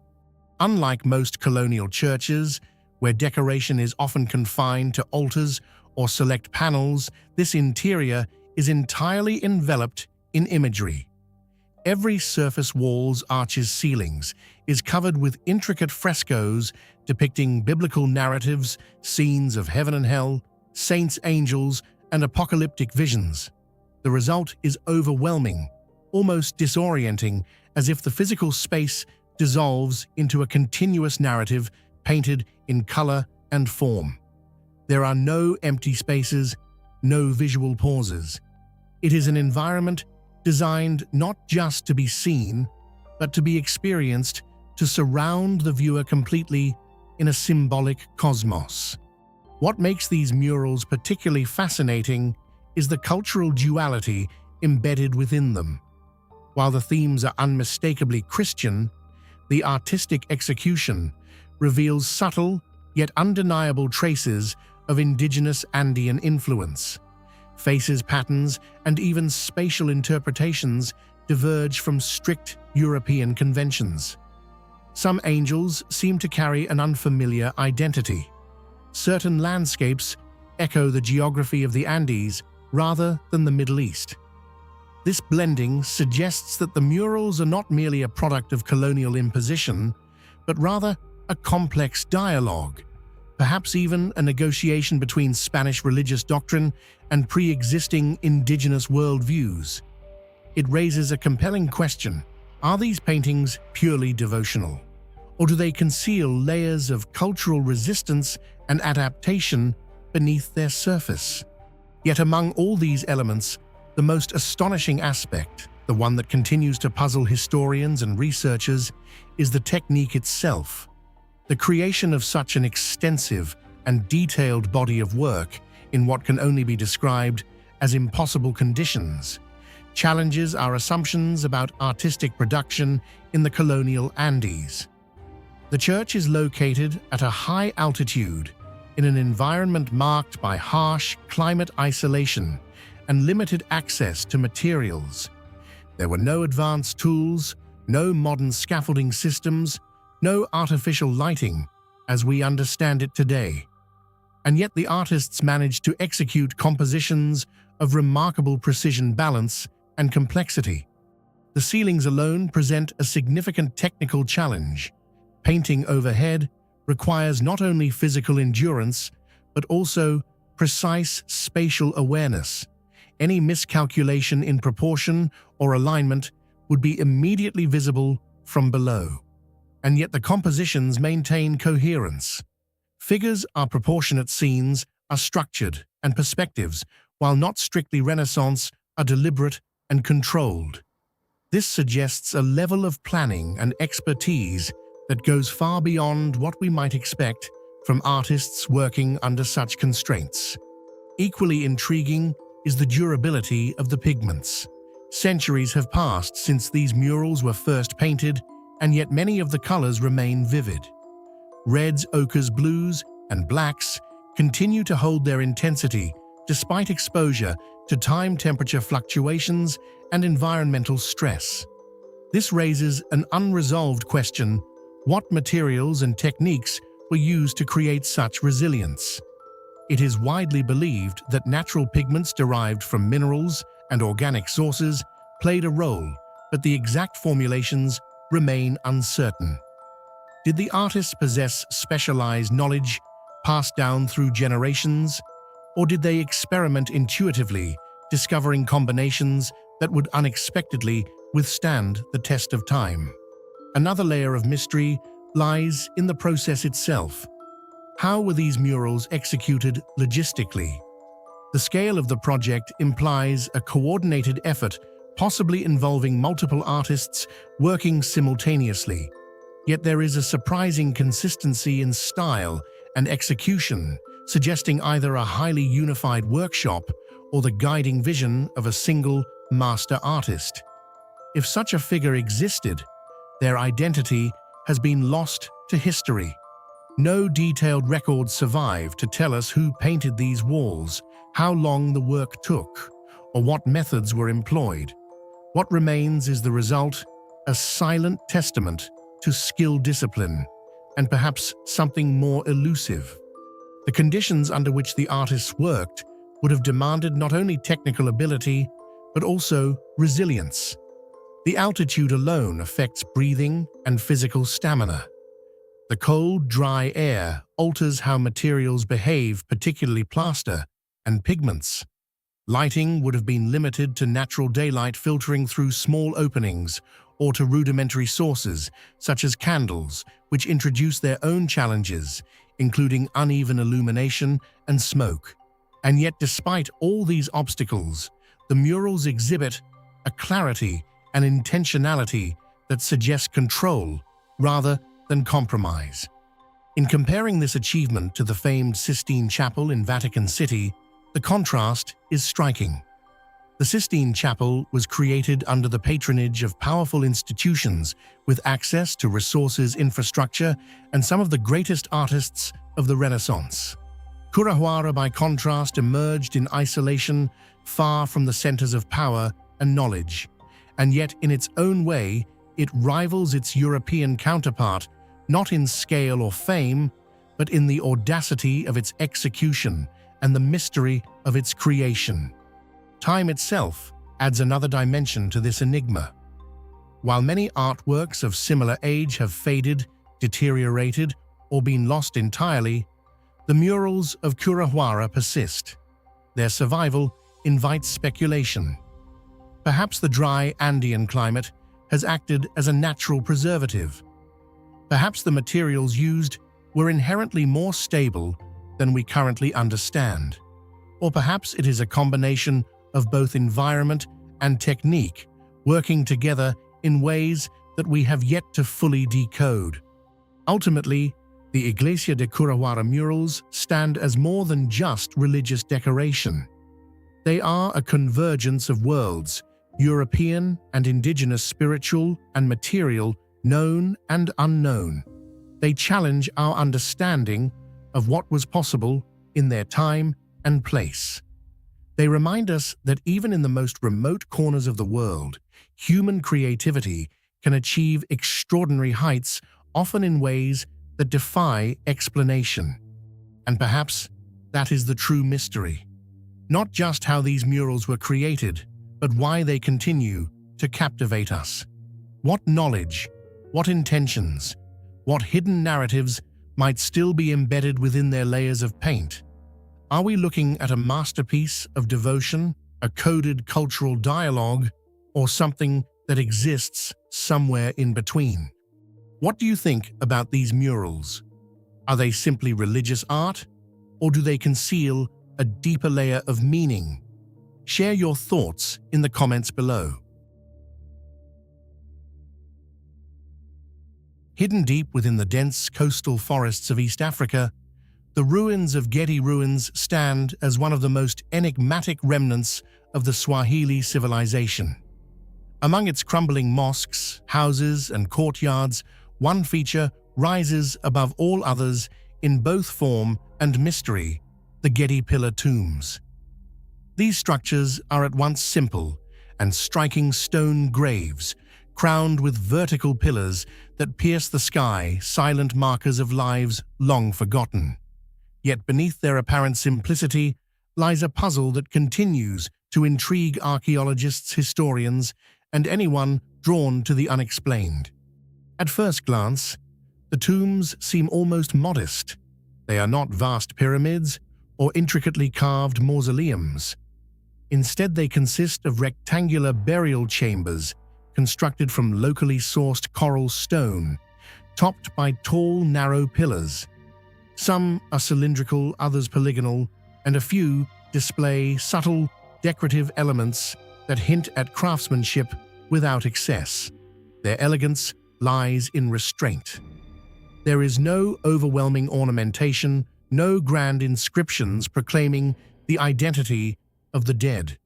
[SPEAKER 1] Unlike most colonial churches, where decoration is often confined to altars or select panels, this interior is entirely enveloped in imagery. Every surface, walls, arches, ceilings is covered with intricate frescoes depicting biblical narratives, scenes of heaven and hell, saints, angels, and apocalyptic visions. The result is overwhelming, almost disorienting, as if the physical space dissolves into a continuous narrative painted in color and form. There are no empty spaces, no visual pauses. It is an environment designed not just to be seen, but to be experienced, to surround the viewer completely in a symbolic cosmos. What makes these murals particularly fascinating is the cultural duality embedded within them. While the themes are unmistakably Christian, the artistic execution reveals subtle yet undeniable traces of indigenous Andean influence. Faces, patterns, and even spatial interpretations diverge from strict European conventions. Some angels seem to carry an unfamiliar identity. Certain landscapes echo the geography of the Andes rather than the Middle East. This blending suggests that the murals are not merely a product of colonial imposition, but rather a complex dialogue, perhaps even a negotiation between Spanish religious doctrine and pre-existing indigenous worldviews. It raises a compelling question: are these paintings purely devotional, or do they conceal layers of cultural resistance and adaptation beneath their surface? Yet among all these elements, the most astonishing aspect, the one that continues to puzzle historians and researchers, is the technique itself. The creation of such an extensive and detailed body of work in what can only be described as impossible conditions challenges our assumptions about artistic production in the colonial Andes. The church is located at a high altitude in an environment marked by harsh climate isolation and limited access to materials. There were no advanced tools, no modern scaffolding systems, no artificial lighting as we understand it today. And yet the artists managed to execute compositions of remarkable precision, balance, and complexity. The ceilings alone present a significant technical challenge. Painting overhead requires not only physical endurance, but also precise spatial awareness. Any miscalculation in proportion or alignment would be immediately visible from below. And yet the compositions maintain coherence. Figures are proportionate, scenes are structured, and perspectives, while not strictly Renaissance, are deliberate and controlled. This suggests a level of planning and expertise that goes far beyond what we might expect from artists working under such constraints. Equally intriguing is the durability of the pigments. Centuries have passed since these murals were first painted, and yet many of the colors remain vivid. Reds, ochres, blues, and blacks continue to hold their intensity despite exposure to time, temperature fluctuations, and environmental stress. This raises an unresolved question: what materials and techniques were used to create such resilience? It is widely believed that natural pigments derived from minerals and organic sources played a role, but the exact formulations remain uncertain. Did the artists possess specialized knowledge passed down through generations? Or did they experiment intuitively, discovering combinations that would unexpectedly withstand the test of time? Another layer of mystery lies in the process itself. How were these murals executed logistically? The scale of the project implies a coordinated effort, possibly involving multiple artists working simultaneously. Yet there is a surprising consistency in style and execution, suggesting either a highly unified workshop or the guiding vision of a single master artist. If such a figure existed, their identity has been lost to history. No detailed records survive to tell us who painted these walls, how long the work took, or what methods were employed. What remains is the result, a silent testament to skill, discipline, and perhaps something more elusive. The conditions under which the artists worked would have demanded not only technical ability, but also resilience. The altitude alone affects breathing and physical stamina. The cold, dry air alters how materials behave, particularly plaster and pigments. Lighting would have been limited to natural daylight filtering through small openings or to rudimentary sources, such as candles, which introduce their own challenges, including uneven illumination and smoke. And yet, despite all these obstacles, the murals exhibit a clarity and intentionality that suggests control rather than compromise. In comparing this achievement to the famed Sistine Chapel in Vatican City, the contrast is striking. The Sistine Chapel was created under the patronage of powerful institutions with access to resources, infrastructure, and some of the greatest artists of the Renaissance. Kura, by contrast, emerged in isolation, far from the centers of power and knowledge. And yet, in its own way, it rivals its European counterpart, not in scale or fame, but in the audacity of its execution and the mystery of its creation. Time itself adds another dimension to this enigma. While many artworks of similar age have faded, deteriorated, or been lost entirely, the murals of Kura persist. Their survival invites speculation. Perhaps the dry Andean climate has acted as a natural preservative. Perhaps the materials used were inherently more stable than we currently understand. Or perhaps it is a combination of both environment and technique working together in ways that we have yet to fully decode. Ultimately, the Iglesia de Kura murals stand as more than just religious decoration. They are a convergence of worlds, European and indigenous, spiritual and material, known and unknown. They challenge our understanding of what was possible in their time and place. They remind us that even in the most remote corners of the world, human creativity can achieve extraordinary heights, often in ways that defy explanation. And perhaps that is the true mystery. Not just how these murals were created, but why they continue to captivate us. What knowledge, what intentions, what hidden narratives might still be embedded within their layers of paint? Are we looking at a masterpiece of devotion, a coded cultural dialogue, or something that exists somewhere in between? What do you think about these murals? Are they simply religious art, or do they conceal a deeper layer of meaning? Share your thoughts in the comments below. Hidden deep within the dense coastal forests of East Africa, the ruins of Gedi ruins stand as one of the most enigmatic remnants of the Swahili civilization. Among its crumbling mosques, houses, and courtyards, one feature rises above all others in both form and mystery: the Gedi pillar tombs. These structures are at once simple and striking stone graves, crowned with vertical pillars that pierce the sky, silent markers of lives long forgotten. Yet beneath their apparent simplicity lies a puzzle that continues to intrigue archaeologists, historians, and anyone drawn to the unexplained. At first glance, the tombs seem almost modest. They are not vast pyramids or intricately carved mausoleums. Instead, they consist of rectangular burial chambers constructed from locally sourced coral stone, topped by tall, narrow pillars. Some are cylindrical, others polygonal, and a few display subtle, decorative elements that hint at craftsmanship without excess. Their elegance lies in restraint. There is no overwhelming ornamentation, no grand inscriptions proclaiming the identity of the dead.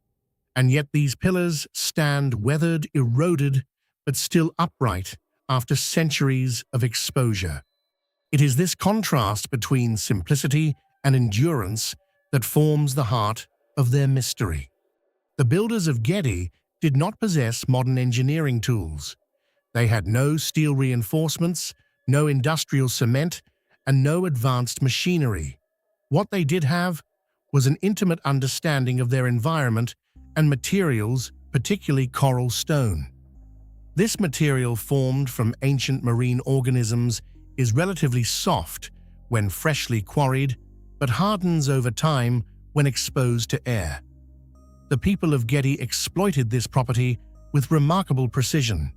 [SPEAKER 1] And yet these pillars stand weathered, eroded, but still upright after centuries of exposure. It is this contrast between simplicity and endurance that forms the heart of their mystery. The builders of Gedi did not possess modern engineering tools. They had no steel reinforcements, no industrial cement, and no advanced machinery. What they did have was an intimate understanding of their environment and materials, particularly coral stone. This material, formed from ancient marine organisms, is relatively soft when freshly quarried, but hardens over time when exposed to air. The people of Gedi exploited this property with remarkable precision.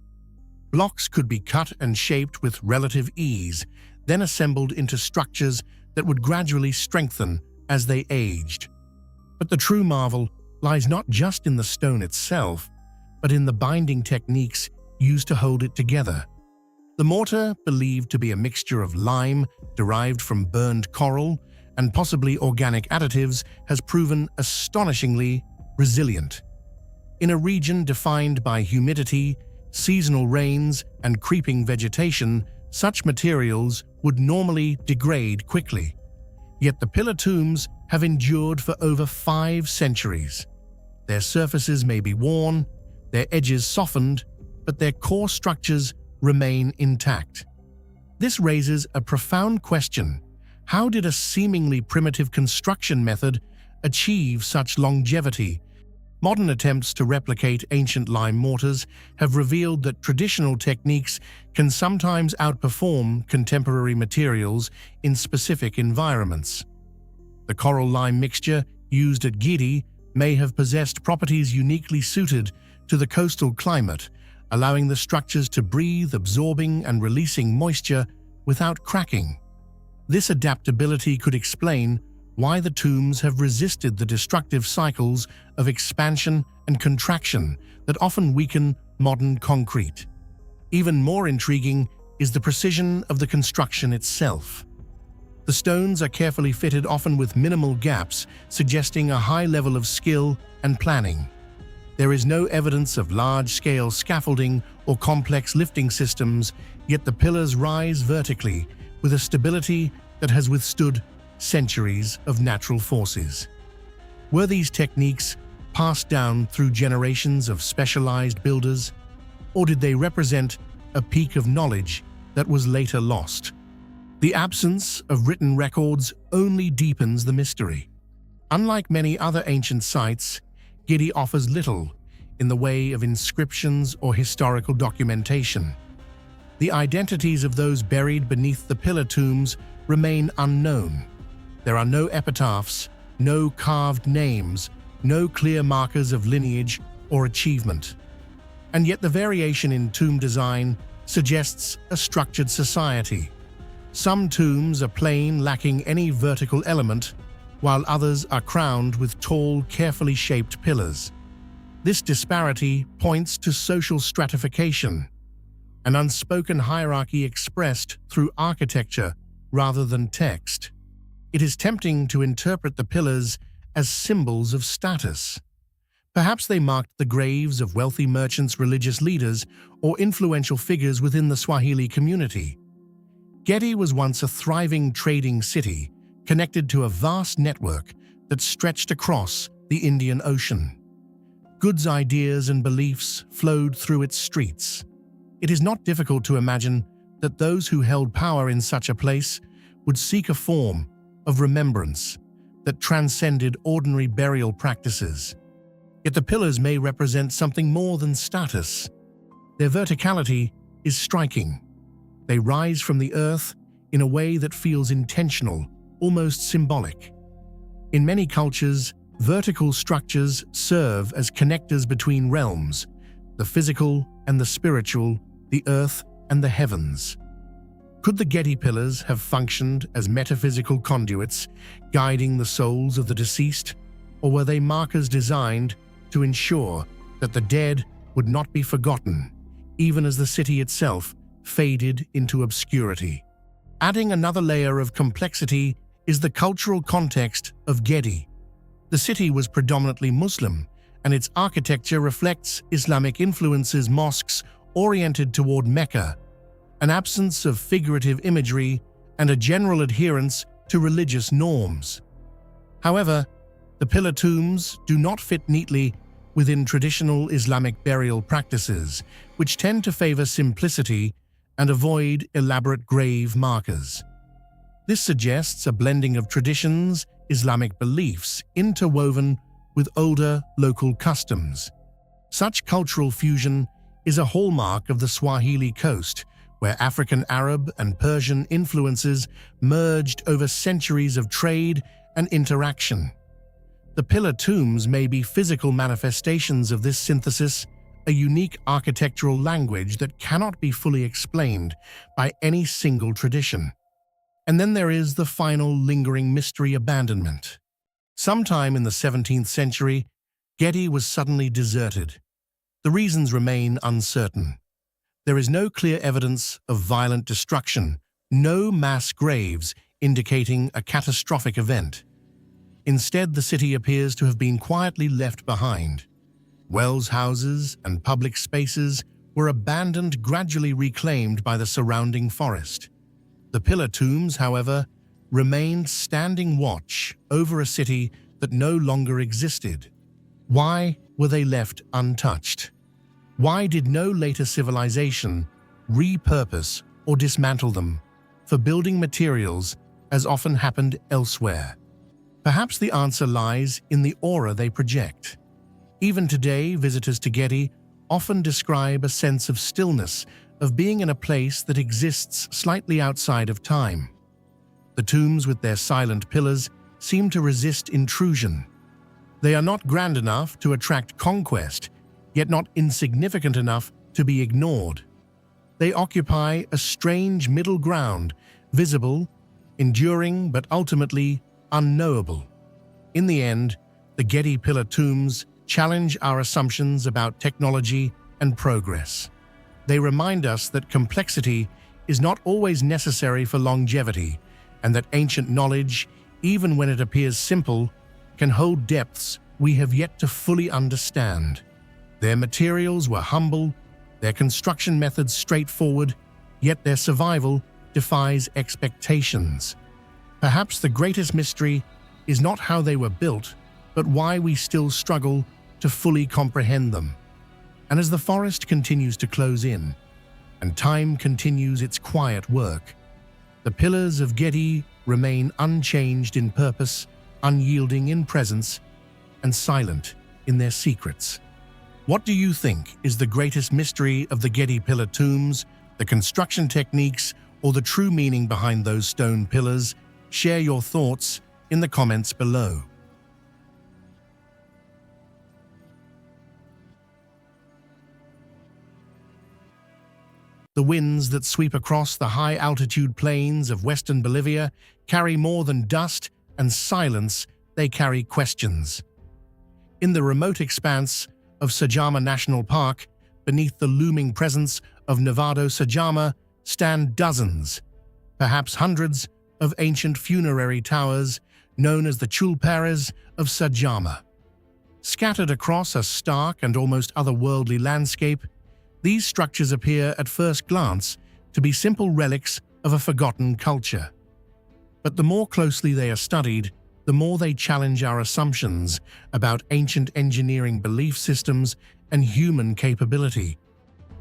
[SPEAKER 1] Blocks could be cut and shaped with relative ease, then assembled into structures that would gradually strengthen as they aged. But the true marvel lies not just in the stone itself, but in the binding techniques used to hold it together. The mortar, believed to be a mixture of lime derived from burned coral and possibly organic additives, has proven astonishingly resilient. In a region defined by humidity, seasonal rains, and creeping vegetation, such materials would normally degrade quickly. Yet the pillar tombs have endured for over 5 centuries. Their surfaces may be worn, their edges softened, but their core structures remain intact. This raises a profound question. How did a seemingly primitive construction method achieve such longevity? Modern attempts to replicate ancient lime mortars have revealed that traditional techniques can sometimes outperform contemporary materials in specific environments. The coral lime mixture used at Gedi may have possessed properties uniquely suited to the coastal climate, allowing the structures to breathe, absorbing and releasing moisture without cracking. This adaptability could explain why the tombs have resisted the destructive cycles of expansion and contraction that often weaken modern concrete. Even more intriguing is the precision of the construction itself. The stones are carefully fitted, often with minimal gaps, suggesting a high level of skill and planning. There is no evidence of large-scale scaffolding or complex lifting systems, yet the pillars rise vertically with a stability that has withstood centuries of natural forces. Were these techniques passed down through generations of specialized builders, or did they represent a peak of knowledge that was later lost? The absence of written records only deepens the mystery. Unlike many other ancient sites, Gedi offers little in the way of inscriptions or historical documentation. The identities of those buried beneath the pillar tombs remain unknown. There are no epitaphs, no carved names, no clear markers of lineage or achievement. And yet the variation in tomb design suggests a structured society. Some tombs are plain, lacking any vertical element, while others are crowned with tall, carefully shaped pillars. This disparity points to social stratification, an unspoken hierarchy expressed through architecture rather than text. It is tempting to interpret the pillars as symbols of status. Perhaps they marked the graves of wealthy merchants, religious leaders, or influential figures within the Swahili community. Gedi was once a thriving trading city, connected to a vast network that stretched across the Indian Ocean. Goods, ideas, and beliefs flowed through its streets. It is not difficult to imagine that those who held power in such a place would seek a form of remembrance that transcended ordinary burial practices. Yet the pillars may represent something more than status. Their verticality is striking. They rise from the earth in a way that feels intentional, almost symbolic. In many cultures, vertical structures serve as connectors between realms, the physical and the spiritual, the earth and the heavens. Could the Gedi pillars have functioned as metaphysical conduits, guiding the souls of the deceased, or were they markers designed to ensure that the dead would not be forgotten, even as the city itself faded into obscurity? Adding another layer of complexity is the cultural context of Gedi. The city was predominantly Muslim, and its architecture reflects Islamic influences, mosques oriented toward Mecca, an absence of figurative imagery, and a general adherence to religious norms. However, the pillar tombs do not fit neatly within traditional Islamic burial practices, which tend to favor simplicity and avoid elaborate grave markers. This suggests a blending of traditions, Islamic beliefs, interwoven with older local customs. Such cultural fusion is a hallmark of the Swahili coast, where African, Arab, and Persian influences merged over centuries of trade and interaction. The pillar tombs may be physical manifestations of this synthesis, a unique architectural language that cannot be fully explained by any single tradition. And then there is the final lingering mystery: abandonment. Sometime in the 17th century, Gedi was suddenly deserted. The reasons remain uncertain. There is no clear evidence of violent destruction, no mass graves indicating a catastrophic event. Instead, the city appears to have been quietly left behind. Wells houses and public spaces were abandoned, gradually reclaimed by the surrounding forest. The pillar tombs, however, remained standing watch over a city that no longer existed. Why were they left untouched? Why did no later civilization repurpose or dismantle them for building materials, as often happened elsewhere? Perhaps the answer lies in the aura they project. Even today, visitors to Gedi often describe a sense of stillness, of being in a place that exists slightly outside of time. The tombs with their silent pillars seem to resist intrusion. They are not grand enough to attract conquest, yet not insignificant enough to be ignored. They occupy a strange middle ground, visible, enduring, but ultimately unknowable. In the end, the Gedi pillar tombs challenge our assumptions about technology and progress. They remind us that complexity is not always necessary for longevity, and that ancient knowledge, even when it appears simple, can hold depths we have yet to fully understand. Their materials were humble, their construction methods straightforward, yet their survival defies expectations. Perhaps the greatest mystery is not how they were built, but why we still struggle to fully comprehend them. And as the forest continues to close in, and time continues its quiet work, the pillars of Gedi remain unchanged in purpose, unyielding in presence, and silent in their secrets. What do you think is the greatest mystery of the Gedi pillar tombs, the construction techniques, or the true meaning behind those stone pillars? Share your thoughts in the comments below. The winds that sweep across the high-altitude plains of western Bolivia carry more than dust and silence, they carry questions. In the remote expanse of Sajama National Park, beneath the looming presence of Nevado Sajama, stand dozens, perhaps hundreds, of ancient funerary towers known as the chulpares of Sajama. Scattered across a stark and almost otherworldly landscape, these structures appear at first glance to be simple relics of a forgotten culture. But the more closely they are studied, the more they challenge our assumptions about ancient engineering belief systems and human capability.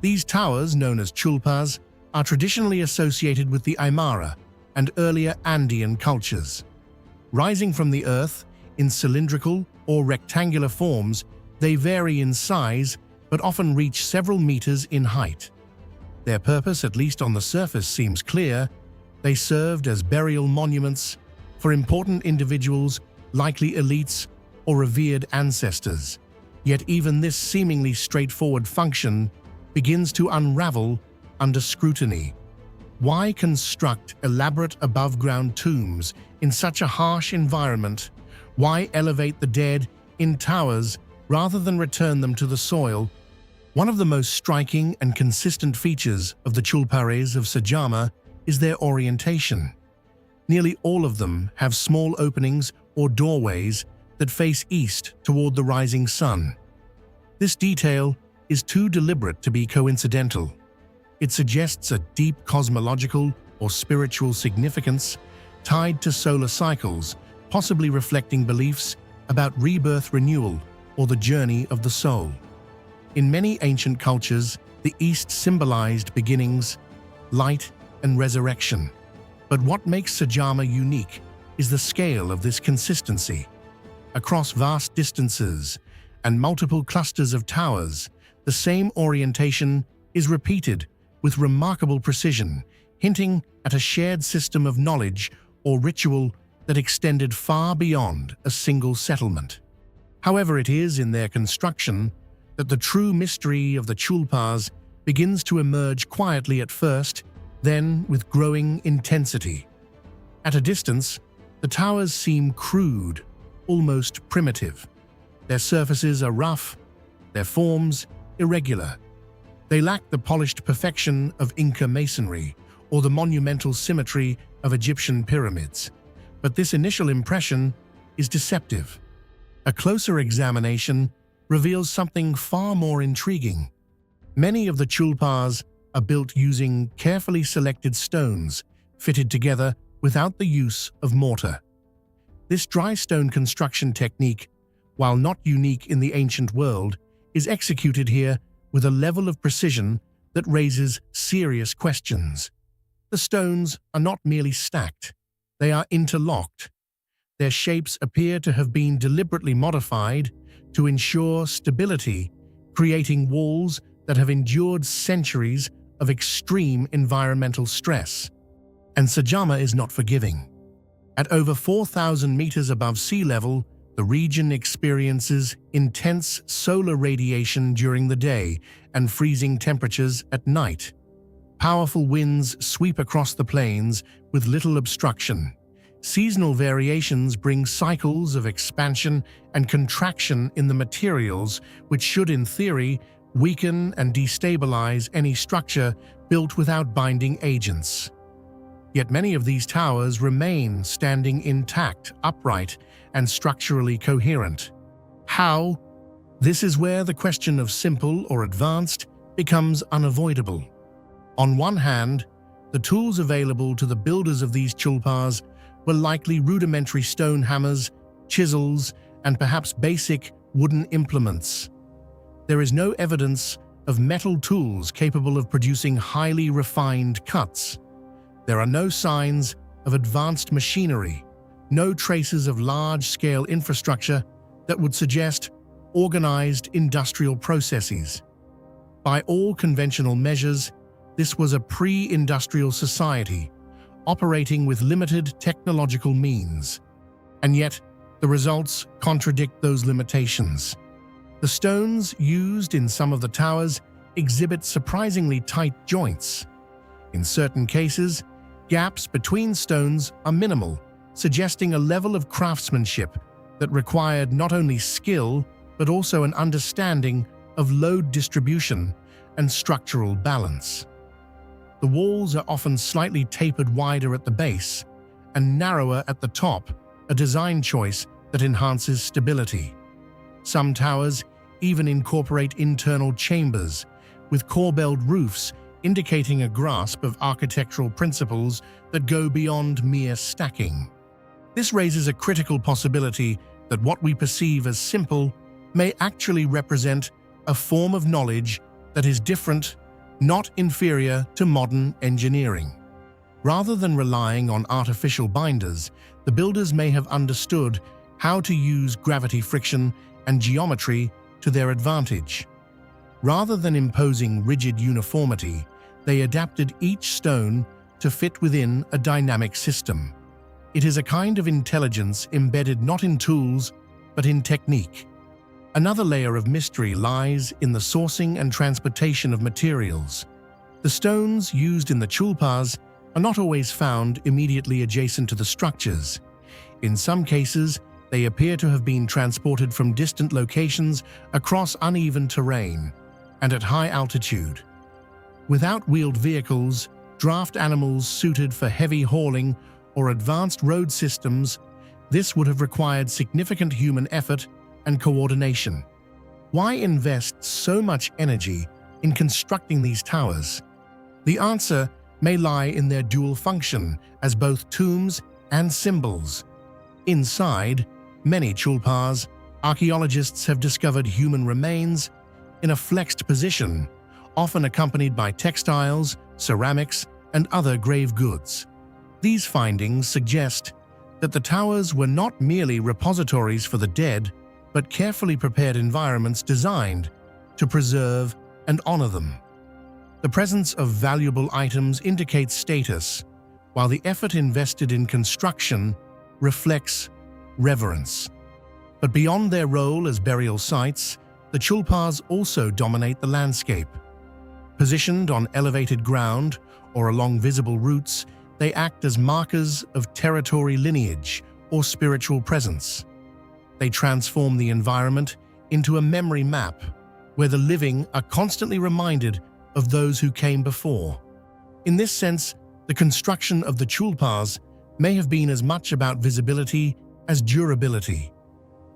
[SPEAKER 1] These towers, known as chulpas, are traditionally associated with the Aymara and earlier Andean cultures. Rising from the earth in cylindrical or rectangular forms, they vary in size but often reach several meters in height. Their purpose, at least on the surface, seems clear. They served as burial monuments, for important individuals, likely elites or revered ancestors. Yet even this seemingly straightforward function begins to unravel under scrutiny. Why construct elaborate above-ground tombs in such a harsh environment? Why elevate the dead in towers rather than return them to the soil? One of the most striking and consistent features of the chulpares of Sajama is their orientation. Nearly all of them have small openings or doorways that face east toward the rising sun. This detail is too deliberate to be coincidental. It suggests a deep cosmological or spiritual significance tied to solar cycles, possibly reflecting beliefs about rebirth, renewal, or the journey of the soul. In many ancient cultures, the East symbolized beginnings, light, and resurrection. But what makes Sajama unique is the scale of this consistency. Across vast distances and multiple clusters of towers, the same orientation is repeated with remarkable precision, hinting at a shared system of knowledge or ritual that extended far beyond a single settlement. However, it is in their construction that the true mystery of the chulpas begins to emerge quietly at first, then with growing intensity. At a distance, the towers seem crude, almost primitive. Their surfaces are rough, their forms irregular. They lack the polished perfection of Inca masonry or the monumental symmetry of Egyptian pyramids. But this initial impression is deceptive. A closer examination reveals something far more intriguing. Many of the chulpas are built using carefully selected stones, fitted together without the use of mortar. This dry stone construction technique, while not unique in the ancient world, is executed here with a level of precision that raises serious questions. The stones are not merely stacked, they are interlocked. Their shapes appear to have been deliberately modified to ensure stability, creating walls that have endured centuries of extreme environmental stress. And Sajama is not forgiving. At over 4,000 meters above sea level, the region experiences intense solar radiation during the day and freezing temperatures at night. Powerful winds sweep across the plains with little obstruction. Seasonal variations bring cycles of expansion and contraction in the materials, which should, in theory, weaken and destabilize any structure built without binding agents. Yet many of these towers remain standing intact, upright, and structurally coherent. How? This is where the question of simple or advanced becomes unavoidable. On one hand, the tools available to the builders of these chulpas were likely rudimentary stone hammers, chisels, and perhaps basic wooden implements. There is no evidence of metal tools capable of producing highly refined cuts. There are no signs of advanced machinery, no traces of large-scale infrastructure that would suggest organized industrial processes. By all conventional measures, this was a pre-industrial society, operating with limited technological means. And yet, the results contradict those limitations. The stones used in some of the towers exhibit surprisingly tight joints. In certain cases, gaps between stones are minimal, suggesting a level of craftsmanship that required not only skill but also an understanding of load distribution and structural balance. The walls are often slightly tapered wider at the base and narrower at the top, a design choice that enhances stability. Some towers even incorporate internal chambers, with corbelled roofs indicating a grasp of architectural principles that go beyond mere stacking. This raises a critical possibility that what we perceive as simple may actually represent a form of knowledge that is different, not inferior to modern engineering. Rather than relying on artificial binders, the builders may have understood how to use gravity friction and geometry to their advantage. Rather than imposing rigid uniformity, they adapted each stone to fit within a dynamic system. It is a kind of intelligence embedded not in tools, but in technique. Another layer of mystery lies in the sourcing and transportation of materials. The stones used in the chulpas are not always found immediately adjacent to the structures. In some cases, they appear to have been transported from distant locations across uneven terrain and at high altitude. Without wheeled vehicles, draft animals suited for heavy hauling, or advanced road systems, this would have required significant human effort and coordination. Why invest so much energy in constructing these towers? The answer may lie in their dual function as both tombs and symbols. Inside many chulpas, archaeologists have discovered human remains in a flexed position, often accompanied by textiles, ceramics, and other grave goods. These findings suggest that the towers were not merely repositories for the dead, but carefully prepared environments designed to preserve and honor them. The presence of valuable items indicates status, while the effort invested in construction reflects reverence. But beyond their role as burial sites, the chulpas also dominate the landscape. Positioned on elevated ground or along visible routes, they act as markers of territory lineage or spiritual presence. They transform the environment into a memory map, where the living are constantly reminded of those who came before. In this sense, the construction of the chulpas may have been as much about visibility as durability.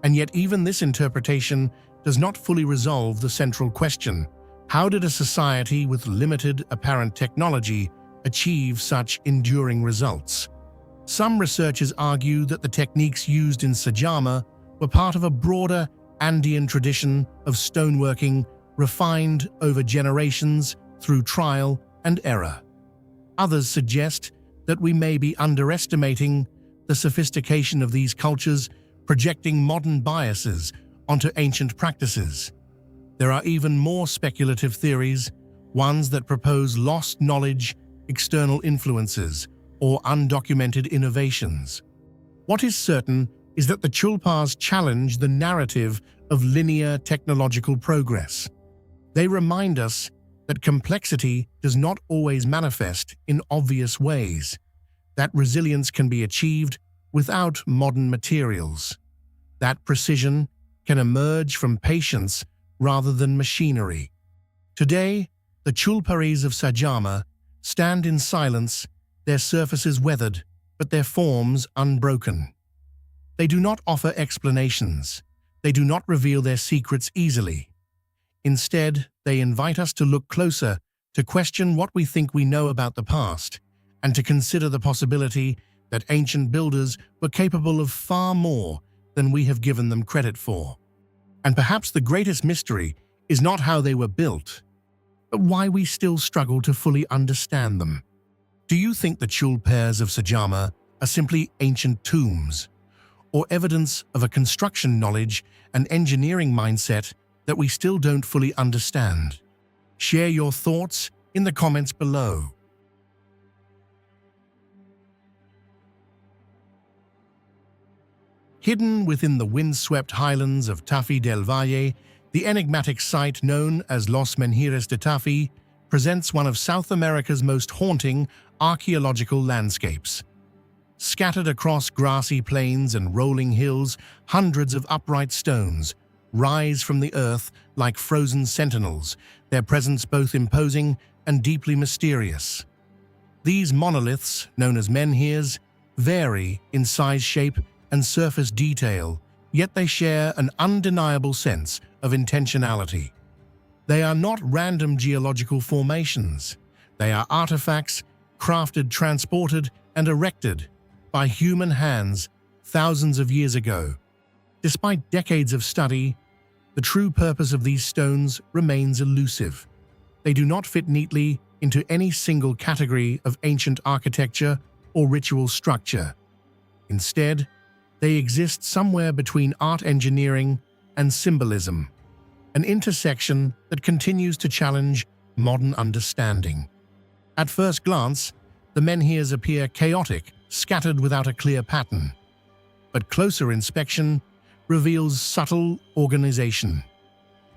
[SPEAKER 1] And yet even this interpretation does not fully resolve the central question: how did a society with limited apparent technology achieve such enduring results? Some researchers argue that the techniques used in Sajama were part of a broader Andean tradition of stoneworking refined over generations through trial and error. Others suggest that we may be underestimating the sophistication of these cultures, projecting modern biases onto ancient practices. There are even more speculative theories, ones that propose lost knowledge, external influences, or undocumented innovations. What is certain is that the chulpas challenge the narrative of linear technological progress. They remind us that complexity does not always manifest in obvious ways, that resilience can be achieved without modern materials, that precision can emerge from patience rather than machinery. Today, the chulparis of Sajama stand in silence, their surfaces weathered, but their forms unbroken. They do not offer explanations. They do not reveal their secrets easily. Instead, they invite us to look closer, to question what we think we know about the past, and to consider the possibility that ancient builders were capable of far more than we have given them credit for. And perhaps the greatest mystery is not how they were built, but why we still struggle to fully understand them. Do you think the chulpas of Sajama are simply ancient tombs, or evidence of a construction knowledge and engineering mindset that we still don't fully understand? Share your thoughts in the comments below. Hidden within the windswept highlands of Tafi del Valle, the enigmatic site known as Los Menhires de Tafi presents one of South America's most haunting archaeological landscapes. Scattered across grassy plains and rolling hills, hundreds of upright stones rise from the earth like frozen sentinels, their presence both imposing and deeply mysterious. These monoliths, known as menhirs, vary in size, shape, and surface detail, yet they share an undeniable sense of intentionality. They are not random geological formations. They are artifacts crafted, transported, and erected by human hands thousands of years ago. Despite decades of study, the true purpose of these stones remains elusive. They do not fit neatly into any single category of ancient architecture or ritual structure. Instead, they exist somewhere between art engineering and symbolism, an intersection that continues to challenge modern understanding. At first glance, the menhirs appear chaotic, scattered without a clear pattern. But closer inspection reveals subtle organization.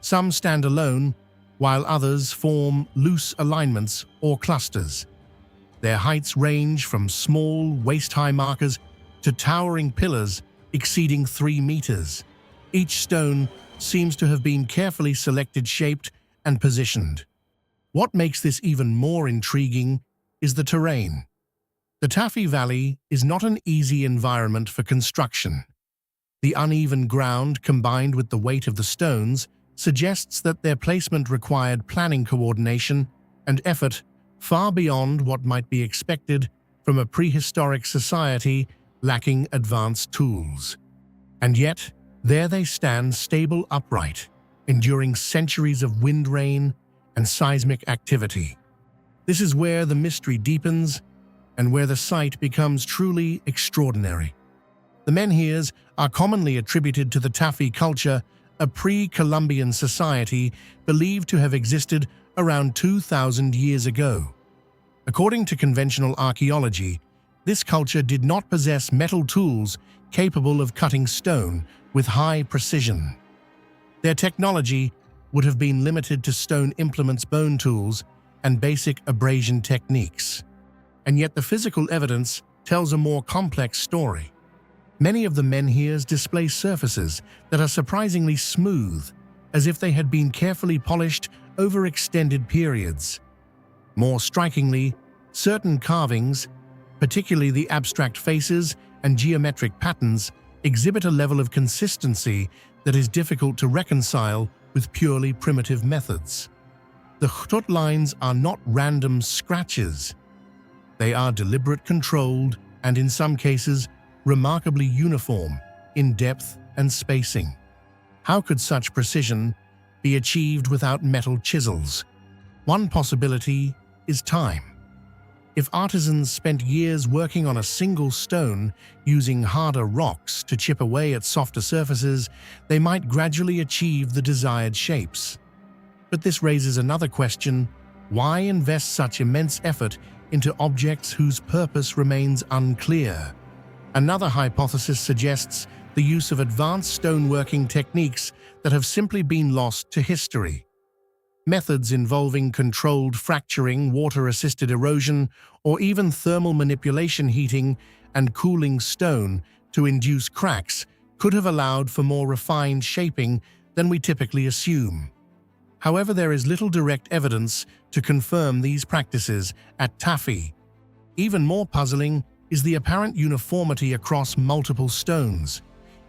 [SPEAKER 1] Some stand alone, while others form loose alignments or clusters. Their heights range from small, waist-high markers to towering pillars exceeding 3 meters. Each stone seems to have been carefully selected, shaped, and positioned. What makes this even more intriguing is the terrain. The Tafi Valley is not an easy environment for construction. The uneven ground, combined with the weight of the stones, suggests that their placement required planning, coordination, and effort far beyond what might be expected from a prehistoric society lacking advanced tools. And yet, there they stand, stable, upright, enduring centuries of wind, rain, and seismic activity. This is where the mystery deepens and where the sight becomes truly extraordinary. The menhirs are commonly attributed to the Tafi culture, a pre-Columbian society believed to have existed around 2,000 years ago. According to conventional archaeology, this culture did not possess metal tools capable of cutting stone with high precision. Their technology would have been limited to stone implements, bone tools, and basic abrasion techniques. And yet the physical evidence tells a more complex story. Many of the menhirs display surfaces that are surprisingly smooth, as if they had been carefully polished over extended periods. More strikingly, certain carvings, particularly the abstract faces and geometric patterns, exhibit a level of consistency that is difficult to reconcile with purely primitive methods. The khutut lines are not random scratches. They are deliberate, controlled, and in some cases, remarkably uniform in depth and spacing. How could such precision be achieved without metal chisels? One possibility is time. If artisans spent years working on a single stone, using harder rocks to chip away at softer surfaces, they might gradually achieve the desired shapes. But this raises another question: why invest such immense effort into objects whose purpose remains unclear? Another hypothesis suggests the use of advanced stoneworking techniques that have simply been lost to history. Methods involving controlled fracturing, water-assisted erosion, or even thermal manipulation, heating and cooling stone to induce cracks could have allowed for more refined shaping than we typically assume. However, there is little direct evidence to confirm these practices at Tafi. Even more puzzling is the apparent uniformity across multiple stones.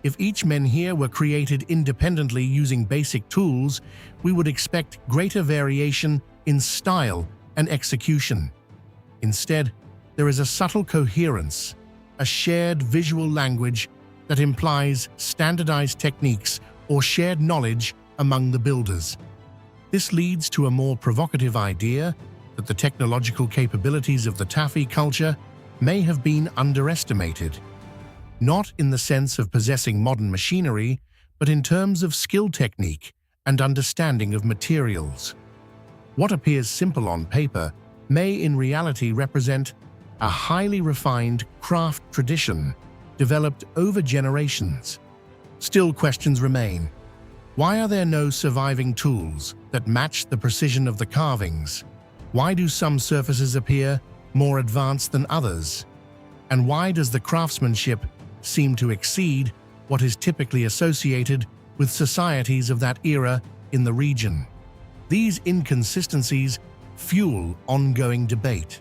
[SPEAKER 1] If each menhir were created independently using basic tools, we would expect greater variation in style and execution. Instead, there is a subtle coherence, a shared visual language that implies standardized techniques or shared knowledge among the builders. This leads to a more provocative idea that the technological capabilities of the Tafi culture may have been underestimated, not in the sense of possessing modern machinery, but in terms of skill, technique, and understanding of materials. What appears simple on paper may in reality represent a highly refined craft tradition developed over generations. Still, questions remain. Why are there no surviving tools that match the precision of the carvings? Why do some surfaces appear more advanced than others? And why does the craftsmanship seem to exceed what is typically associated with societies of that era in the region? These inconsistencies fuel ongoing debate.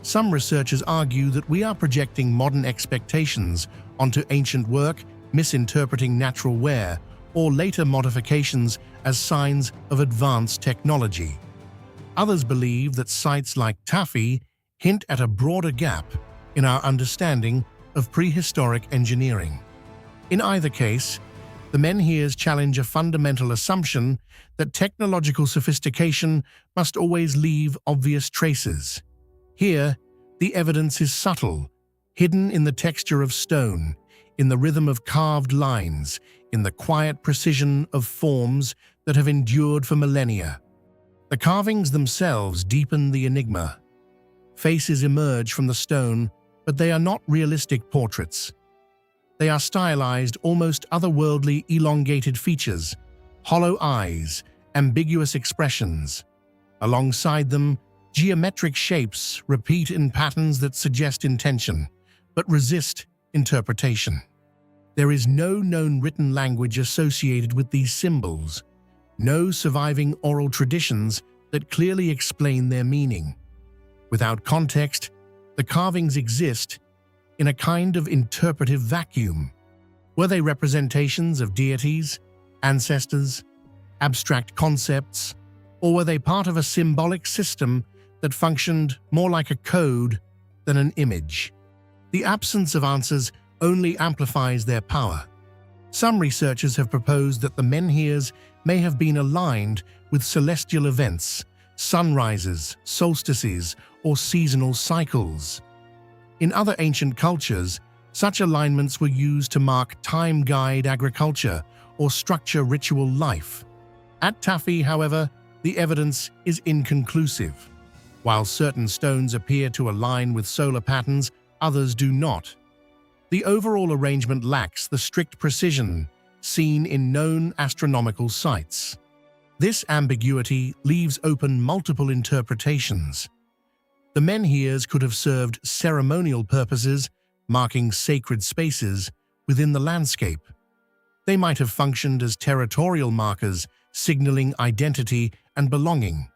[SPEAKER 1] Some researchers argue that we are projecting modern expectations onto ancient work, misinterpreting natural wear or later modifications as signs of advanced technology. Others believe that sites like Tafi hint at a broader gap in our understanding of prehistoric engineering. In either case, the menhirs challenge a fundamental assumption that technological sophistication must always leave obvious traces. Here, the evidence is subtle, hidden in the texture of stone, in the rhythm of carved lines, in the quiet precision of forms that have endured for millennia. The carvings themselves deepen the enigma. Faces emerge from the stone, but they are not realistic portraits. They are stylized, almost otherworldly elongated features, hollow eyes, ambiguous expressions. Alongside them, geometric shapes repeat in patterns that suggest intention, but resist interpretation. There is no known written language associated with these symbols, no surviving oral traditions that clearly explain their meaning. Without context, the carvings exist in a kind of interpretive vacuum. Were they representations of deities, ancestors, abstract concepts, or were they part of a symbolic system that functioned more like a code than an image? The absence of answers only amplifies their power. Some researchers have proposed that the menhirs may have been aligned with celestial events, sunrises, solstices, or seasonal cycles. In other ancient cultures, such alignments were used to mark time-guide agriculture or structure ritual life. At Tafi, however, the evidence is inconclusive. While certain stones appear to align with solar patterns, others do not. The overall arrangement lacks the strict precision seen in known astronomical sites. This ambiguity leaves open multiple interpretations. The menhirs could have served ceremonial purposes, marking sacred spaces within the landscape. They might have functioned as territorial markers, signaling identity and belonging.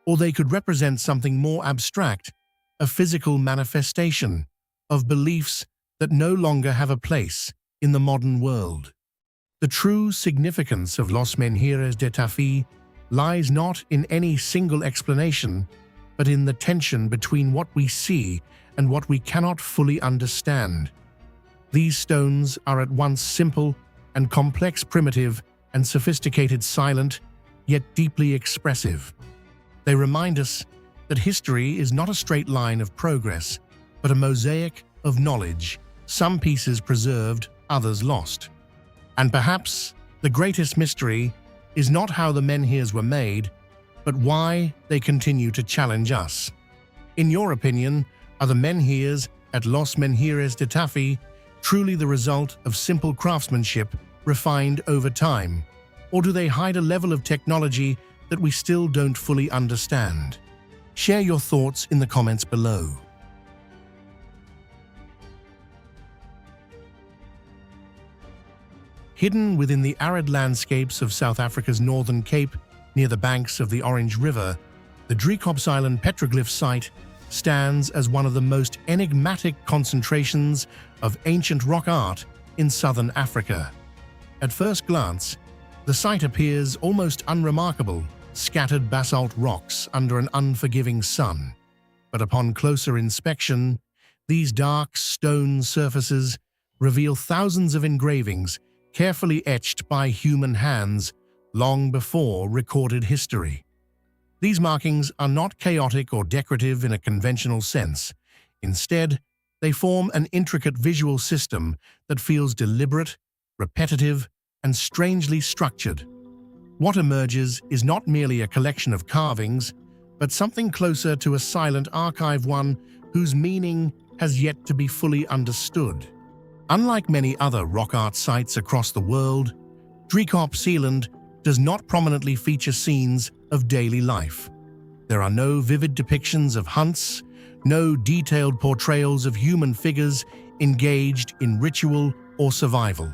[SPEAKER 1] Or they could represent something more abstract, a physical manifestation of beliefs that no longer have a place in the modern world. The true significance of Los Menhires de Tafi lies not in any single explanation, but in the tension between what we see and what we cannot fully understand. These stones are at once simple and complex, primitive and sophisticated, silent, yet deeply expressive. They remind us that history is not a straight line of progress, but a mosaic of knowledge, some pieces preserved, others lost. And perhaps the greatest mystery is not how the menhirs were made, but why they continue to challenge us. In your opinion, are the menhirs at Los Menhires de Tafi truly the result of simple craftsmanship refined over time, or do they hide a level of technology that we still don't fully understand? Share your thoughts in the comments below. Hidden within the arid landscapes of South Africa's northern Cape, near the banks of the Orange River, the Driop Island petroglyph site stands as one of the most enigmatic concentrations of ancient rock art in southern Africa. At first glance, the site appears almost unremarkable, scattered basalt rocks under an unforgiving sun. But upon closer inspection, these dark stone surfaces reveal thousands of engravings carefully etched by human hands long before recorded history. These markings are not chaotic or decorative in a conventional sense. Instead, they form an intricate visual system that feels deliberate, repetitive, and strangely structured. What emerges is not merely a collection of carvings, but something closer to a silent archive, one whose meaning has yet to be fully understood. Unlike many other rock art sites across the world, Driop Island does not prominently feature scenes of daily life. There are no vivid depictions of hunts, no detailed portrayals of human figures engaged in ritual or survival.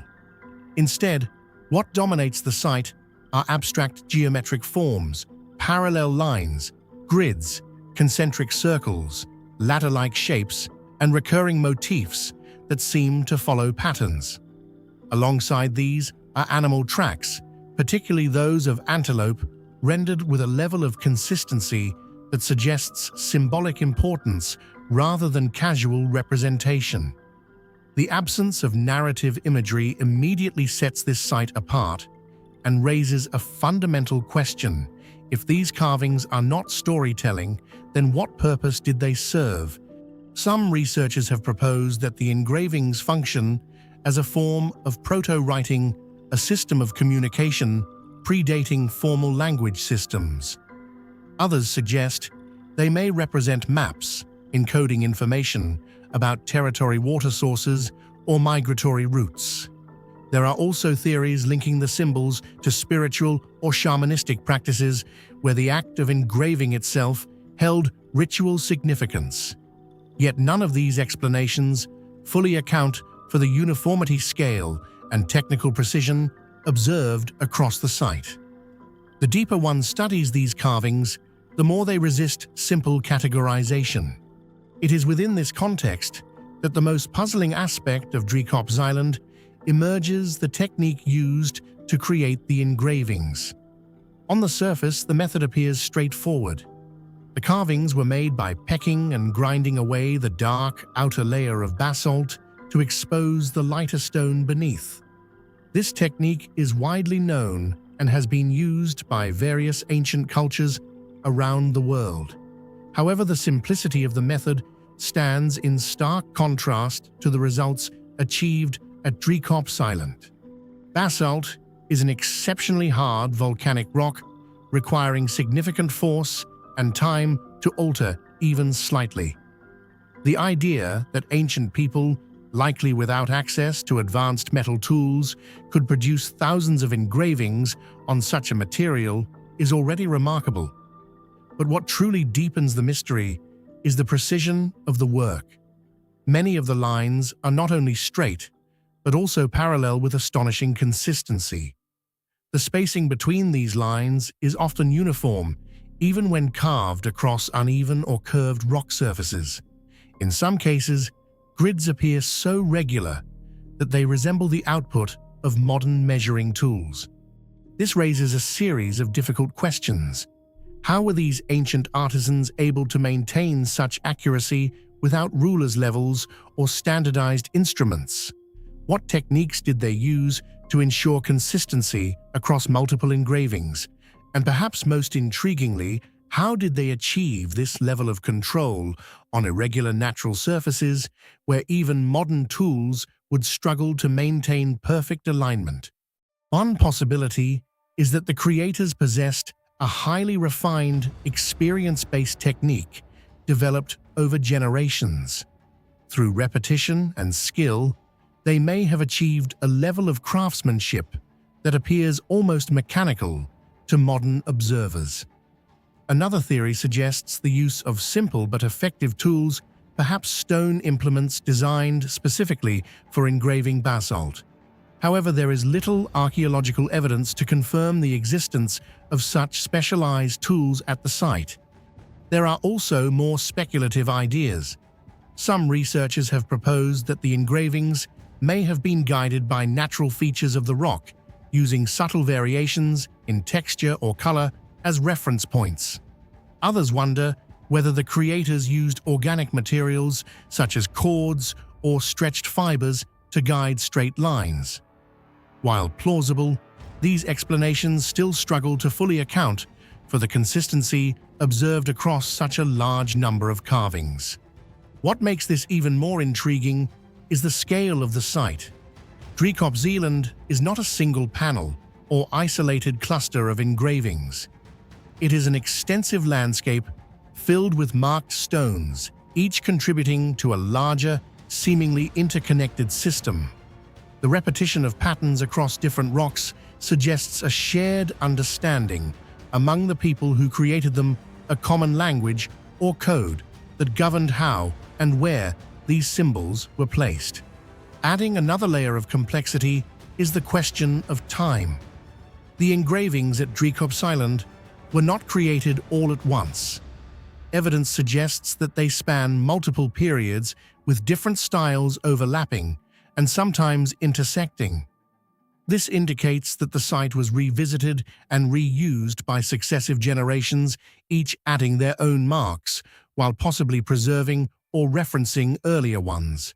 [SPEAKER 1] Instead, what dominates the site are abstract geometric forms, parallel lines, grids, concentric circles, ladder-like shapes, and recurring motifs that seem to follow patterns. Alongside these are animal tracks, particularly those of antelope, rendered with a level of consistency that suggests symbolic importance rather than casual representation. The absence of narrative imagery immediately sets this site apart and raises a fundamental question. If these carvings are not storytelling, then what purpose did they serve? Some researchers have proposed that the engravings function as a form of proto-writing, a system of communication predating formal language systems. Others suggest they may represent maps, encoding information about territory water sources or migratory routes. There are also theories linking the symbols to spiritual or shamanistic practices where the act of engraving itself held ritual significance. Yet none of these explanations fully account for the uniformity, scale, and technical precision observed across the site. The deeper one studies these carvings, the more they resist simple categorization. It is within this context that the most puzzling aspect of Driop Island emerges: the technique used to create the engravings. On the surface, the method appears straightforward. The carvings were made by pecking and grinding away the dark outer layer of basalt to expose the lighter stone beneath. This technique is widely known and has been used by various ancient cultures around the world. However, the simplicity of the method stands in stark contrast to the results achieved at Driop Island. Basalt is an exceptionally hard volcanic rock, requiring significant force and time to alter even slightly. The idea that ancient people, likely without access to advanced metal tools, could produce thousands of engravings on such a material is already remarkable. But what truly deepens the mystery is the precision of the work. Many of the lines are not only straight, but also parallel with astonishing consistency. The spacing between these lines is often uniform, even when carved across uneven or curved rock surfaces. In some cases, grids appear so regular that they resemble the output of modern measuring tools. This raises a series of difficult questions. How were these ancient artisans able to maintain such accuracy without rulers' levels or standardized instruments? What techniques did they use to ensure consistency across multiple engravings? And perhaps most intriguingly, how did they achieve this level of control on irregular natural surfaces where even modern tools would struggle to maintain perfect alignment? One possibility is that the creators possessed a highly refined, experience-based technique developed over generations. Through repetition and skill, they may have achieved a level of craftsmanship that appears almost mechanical to modern observers. Another theory suggests the use of simple but effective tools, perhaps stone implements designed specifically for engraving basalt. However, there is little archaeological evidence to confirm the existence of such specialized tools at the site. There are also more speculative ideas. Some researchers have proposed that the engravings may have been guided by natural features of the rock, using subtle variations in texture or color as reference points. Others wonder whether the creators used organic materials such as cords or stretched fibers to guide straight lines. While plausible, these explanations still struggle to fully account for the consistency observed across such a large number of carvings. What makes this even more intriguing is the scale of the site. Driop Island is not a single panel or isolated cluster of engravings. It is an extensive landscape filled with marked stones, each contributing to a larger, seemingly interconnected system. The repetition of patterns across different rocks suggests a shared understanding among the people who created them, a common language or code that governed how and where these symbols were placed. Adding another layer of complexity is the question of time. The engravings at Driop Island were not created all at once. Evidence suggests that they span multiple periods with different styles overlapping and sometimes intersecting. This indicates that the site was revisited and reused by successive generations, each adding their own marks, while possibly preserving or referencing earlier ones.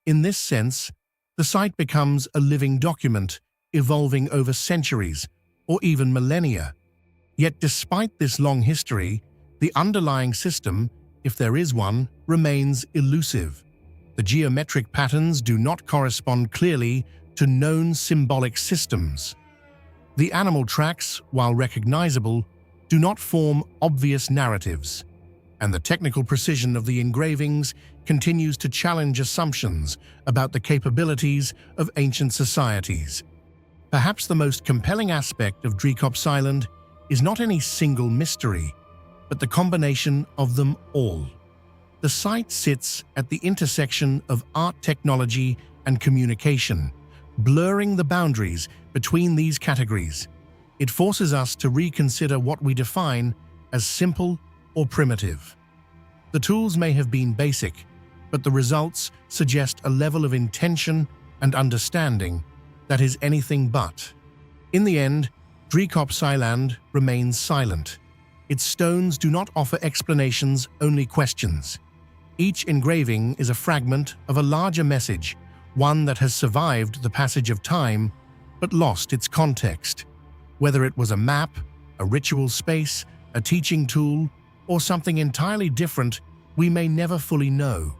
[SPEAKER 1] In this sense, the site becomes a living document, evolving over centuries or even millennia. Yet despite this long history, the underlying system, if there is one, remains elusive. The geometric patterns do not correspond clearly to known symbolic systems. The animal tracks, while recognizable, do not form obvious narratives. and the technical precision of the engravings continues to challenge assumptions about the capabilities of ancient societies. Perhaps the most compelling aspect of Driop Island is not any single mystery, but the combination of them all. The site sits at the intersection of art technology and communication, blurring the boundaries between these categories. It forces us to reconsider what we define as simple or primitive. The tools may have been basic, but the results suggest a level of intention and understanding that is anything but. In the end, Driop Island remains silent. Its stones do not offer explanations, only questions. Each engraving is a fragment of a larger message, one that has survived the passage of time but lost its context. Whether it was a map, a ritual space, a teaching tool, or something entirely different, we may never fully know.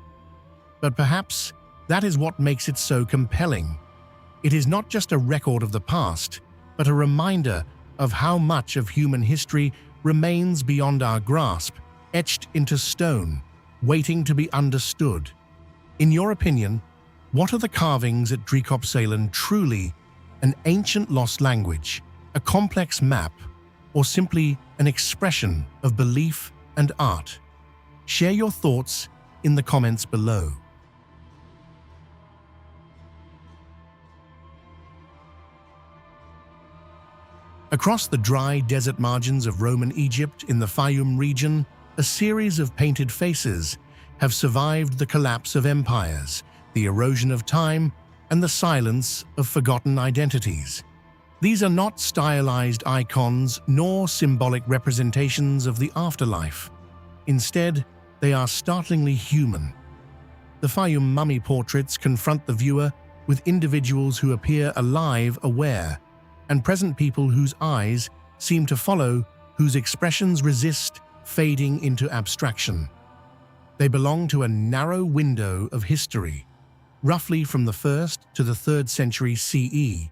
[SPEAKER 1] But perhaps that is what makes it so compelling. It is not just a record of the past, but a reminder of how much of human history remains beyond our grasp, etched into stone, waiting to be understood. In your opinion, what are the carvings at Driop Island truly an ancient lost language, a complex map, or simply an expression of belief and art? Share your thoughts in the comments below. Across the dry desert margins of Roman Egypt in the Fayum region, a series of painted faces have survived the collapse of empires, the erosion of time, and the silence of forgotten identities. These are not stylized icons nor symbolic representations of the afterlife. Instead, they are startlingly human. The Fayum mummy portraits confront the viewer with individuals who appear alive, aware, and present people whose eyes seem to follow, whose expressions resist fading into abstraction. They belong to a narrow window of history, roughly from the 1st to the 3rd century CE,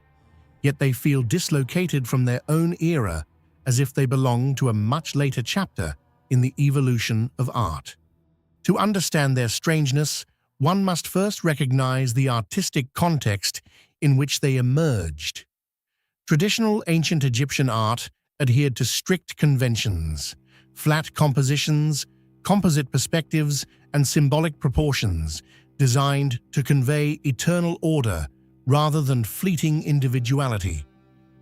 [SPEAKER 1] yet they feel dislocated from their own era, as if they belong to a much later chapter in the evolution of art. To understand their strangeness, one must first recognize the artistic context in which they emerged. Traditional ancient Egyptian art adhered to strict conventions, flat compositions, composite perspectives, and symbolic proportions designed to convey eternal order rather than fleeting individuality.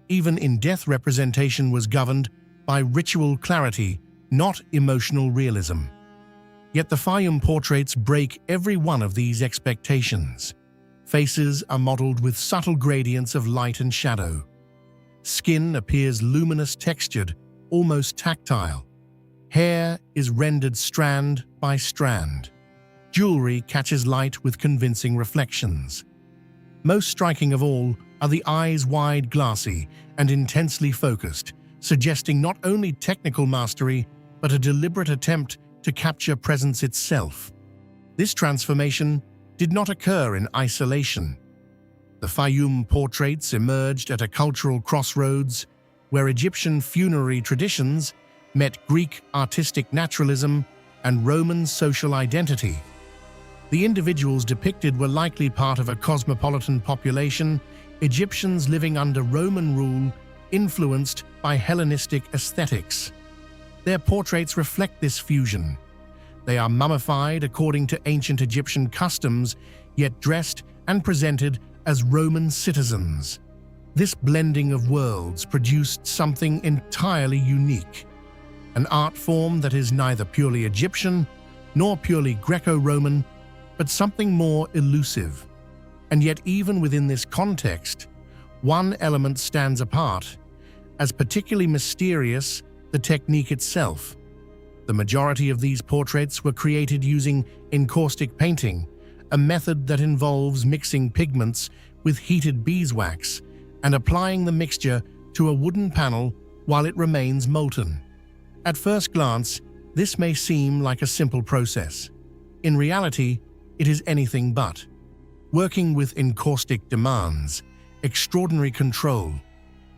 [SPEAKER 1] Even in-death representation was governed by ritual clarity, not emotional realism. Yet the Fayum portraits break every one of these expectations. Faces are modeled with subtle gradients of light and shadow. Skin appears luminous, textured, almost tactile. Hair is rendered strand by strand. Jewelry catches light with convincing reflections. Most striking of all are the eyes, wide, glassy, and intensely focused, suggesting not only technical mastery, but a deliberate attempt to capture presence itself. This transformation did not occur in isolation. The Fayum portraits emerged at a cultural crossroads where Egyptian funerary traditions met Greek artistic naturalism and Roman social identity. The individuals depicted were likely part of a cosmopolitan population, Egyptians living under Roman rule, influenced by Hellenistic aesthetics. Their portraits reflect this fusion. They are mummified according to ancient Egyptian customs, yet dressed and presented as Roman citizens. This blending of worlds produced something entirely unique, an art form that is neither purely Egyptian nor purely Greco-Roman, but something more elusive. And yet even within this context, one element stands apart. As particularly mysterious, the technique itself. The majority of these portraits were created using encaustic painting, a method that involves mixing pigments with heated beeswax and applying the mixture to a wooden panel while it remains molten. At first glance, this may seem like a simple process. In reality, it is anything but. Working with encaustic demands extraordinary control.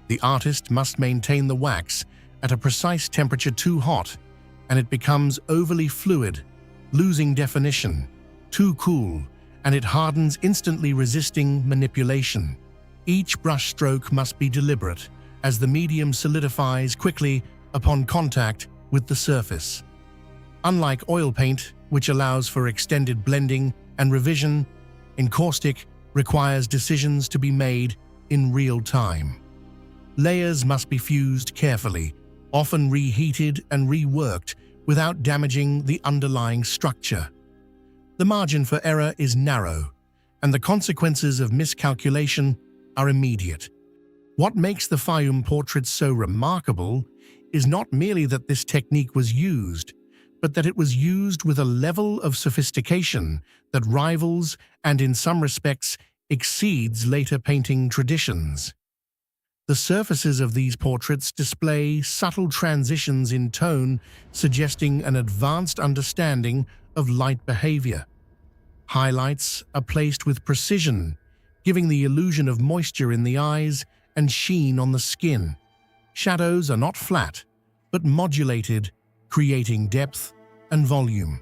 [SPEAKER 1] The artist must maintain the wax at a precise temperature too hot, and it becomes overly fluid, losing definition, too cool, and it hardens instantly, resisting manipulation. Each brush stroke must be deliberate, as the medium solidifies quickly upon contact with the surface. Unlike oil paint, which allows for extended blending and revision, encaustic requires decisions to be made in real time. Layers must be fused carefully, often reheated and reworked without damaging the underlying structure. The margin for error is narrow, and the consequences of miscalculation are immediate. What makes the Fayum portraits so remarkable is not merely that this technique was used, but that it was used with a level of sophistication that rivals and in some respects exceeds later painting traditions. The surfaces of these portraits display subtle transitions in tone, suggesting an advanced understanding of light behavior. Highlights are placed with precision, giving the illusion of moisture in the eyes and sheen on the skin. Shadows are not flat, but modulated, creating depth and volume.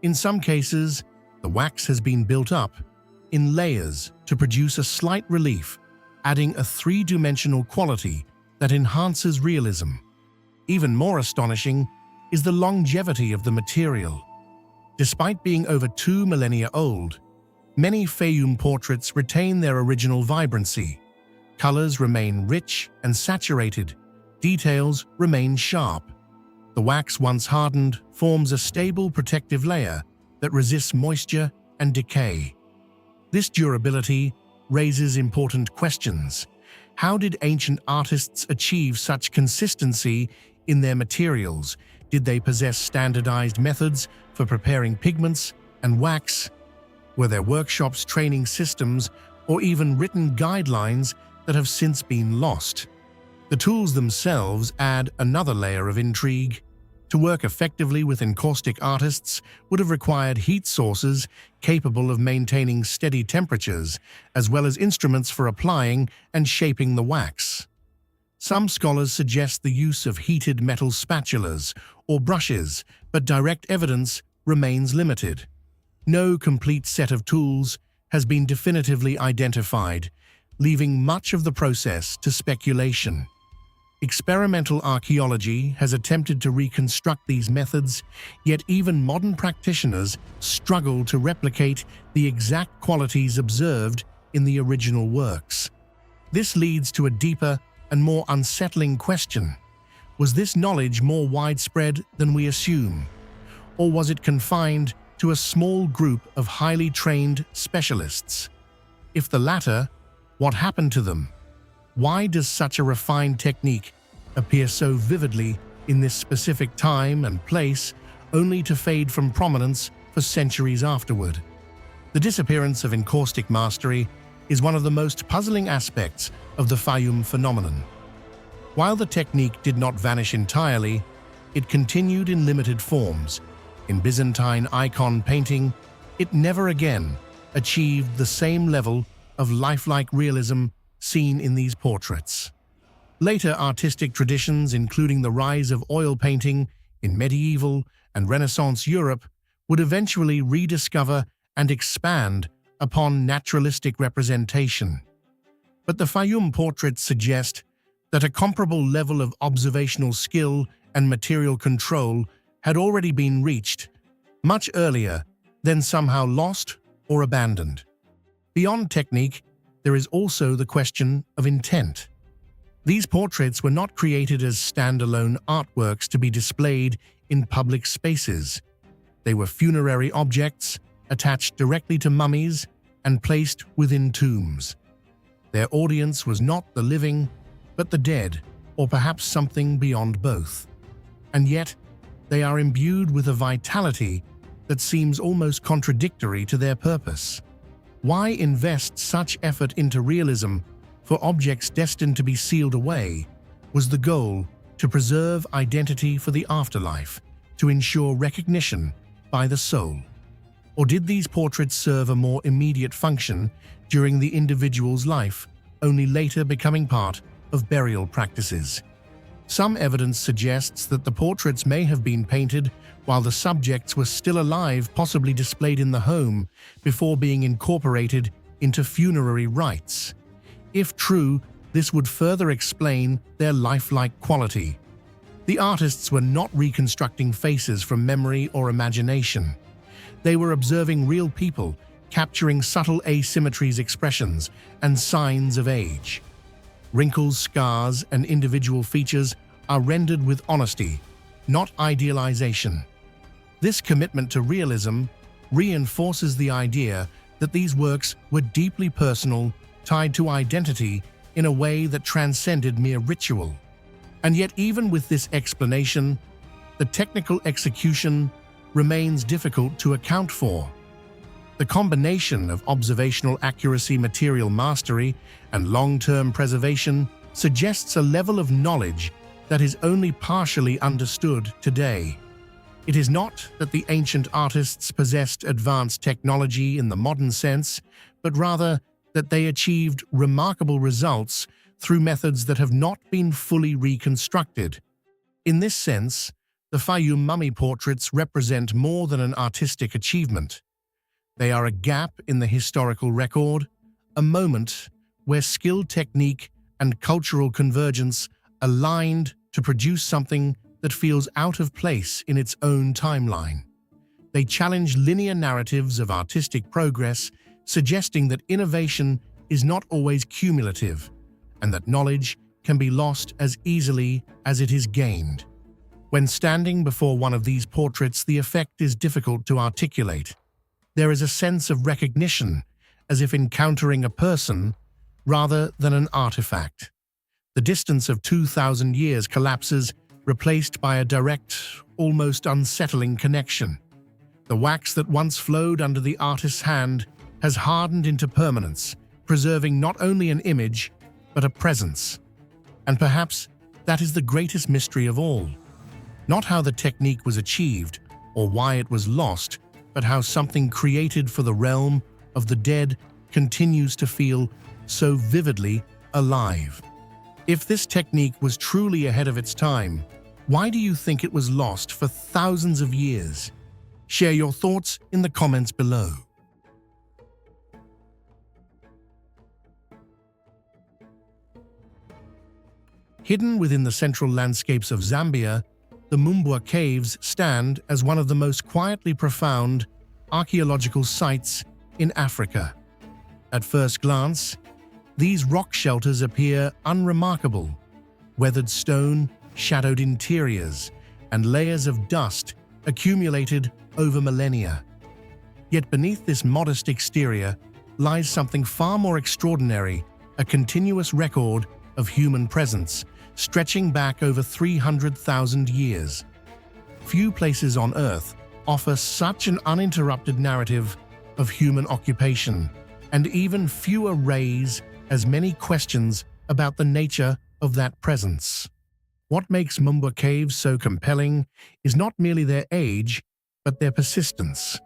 [SPEAKER 1] In some cases, the wax has been built up in layers to produce a slight relief, adding a three-dimensional quality that enhances realism. Even more astonishing is the longevity of the material. Despite being over 2 millennia old, many Fayum portraits retain their original vibrancy. Colors remain rich and saturated, details remain sharp. The wax, once hardened, forms a stable protective layer that resists moisture and decay. This durability raises important questions. How did ancient artists achieve such consistency in their materials? Did they possess standardized methods for preparing pigments and wax? Were there workshops, training systems, or even written guidelines that have since been lost? The tools themselves add another layer of intrigue. To work effectively with encaustic artists would have required heat sources capable of maintaining steady temperatures, as well as instruments for applying and shaping the wax. Some scholars suggest the use of heated metal spatulas or brushes, but direct evidence remains limited. No complete set of tools has been definitively identified, leaving much of the process to speculation. Experimental archaeology has attempted to reconstruct these methods, yet even modern practitioners struggle to replicate the exact qualities observed in the original works. This leads to a deeper and more unsettling question. Was this knowledge more widespread than we assume? Or was it confined to a small group of highly trained specialists? If the latter, what happened to them? Why does such a refined technique appear so vividly in this specific time and place, only to fade from prominence for centuries afterward? The disappearance of encaustic mastery is one of the most puzzling aspects of the Fayum phenomenon. While the technique did not vanish entirely, it continued in limited forms. In Byzantine icon painting, it never again achieved the same level of lifelike realism seen in these portraits. Later artistic traditions, including the rise of oil painting in medieval and Renaissance Europe, would eventually rediscover and expand upon naturalistic representation. But the Fayum portraits suggest that a comparable level of observational skill and material control had already been reached much earlier, then somehow lost or abandoned. Beyond technique, there is also the question of intent. These portraits were not created as standalone artworks to be displayed in public spaces. They were funerary objects attached directly to mummies and placed within tombs. Their audience was not the living, but the dead, or perhaps something beyond both. And yet, they are imbued with a vitality that seems almost contradictory to their purpose. Why invest such effort into realism for objects destined to be sealed away? Was the goal to preserve identity for the afterlife, to ensure recognition by the soul? Or did these portraits serve a more immediate function during the individual's life, only later becoming part of burial practices? Some evidence suggests that the portraits may have been painted while the subjects were still alive, possibly displayed in the home, before being incorporated into funerary rites. If true, this would further explain their lifelike quality. The artists were not reconstructing faces from memory or imagination. They were observing real people, capturing subtle asymmetries, expressions, and signs of age. Wrinkles, scars, and individual features are rendered with honesty, not idealization. This commitment to realism reinforces the idea that these works were deeply personal, tied to identity in a way that transcended mere ritual. And yet, even with this explanation, the technical execution remains difficult to account for. The combination of observational accuracy, material mastery, and long-term preservation suggests a level of knowledge that is only partially understood today. It is not that the ancient artists possessed advanced technology in the modern sense, but rather that they achieved remarkable results through methods that have not been fully reconstructed. In this sense, the Fayum mummy portraits represent more than an artistic achievement. They are a gap in the historical record, a moment where skill, technique, and cultural convergence aligned to produce something that feels out of place in its own timeline. They challenge linear narratives of artistic progress, suggesting that innovation is not always cumulative, and that knowledge can be lost as easily as it is gained. When standing before one of these portraits, the effect is difficult to articulate. There is a sense of recognition, as if encountering a person rather than an artifact. The distance of 2,000 years collapses, replaced by a direct, almost unsettling connection. The wax that once flowed under the artist's hand has hardened into permanence, preserving not only an image, but a presence. And perhaps that is the greatest mystery of all. Not how the technique was achieved or why it was lost, but how something created for the realm of the dead continues to feel so vividly alive. If this technique was truly ahead of its time, why do you think it was lost for thousands of years? Share your thoughts in the comments below. Hidden within the central landscapes of Zambia, the Mumba caves stand as one of the most quietly profound archaeological sites in Africa. At first glance, these rock shelters appear unremarkable: weathered stone, shadowed interiors, and layers of dust accumulated over millennia. Yet beneath this modest exterior lies something far more extraordinary, a continuous record of human presence, stretching back over 300,000 years. Few places on Earth offer such an uninterrupted narrative of human occupation, and even fewer raise as many questions about the nature of that presence. What makes Mumba caves so compelling is not merely their age, but their persistence.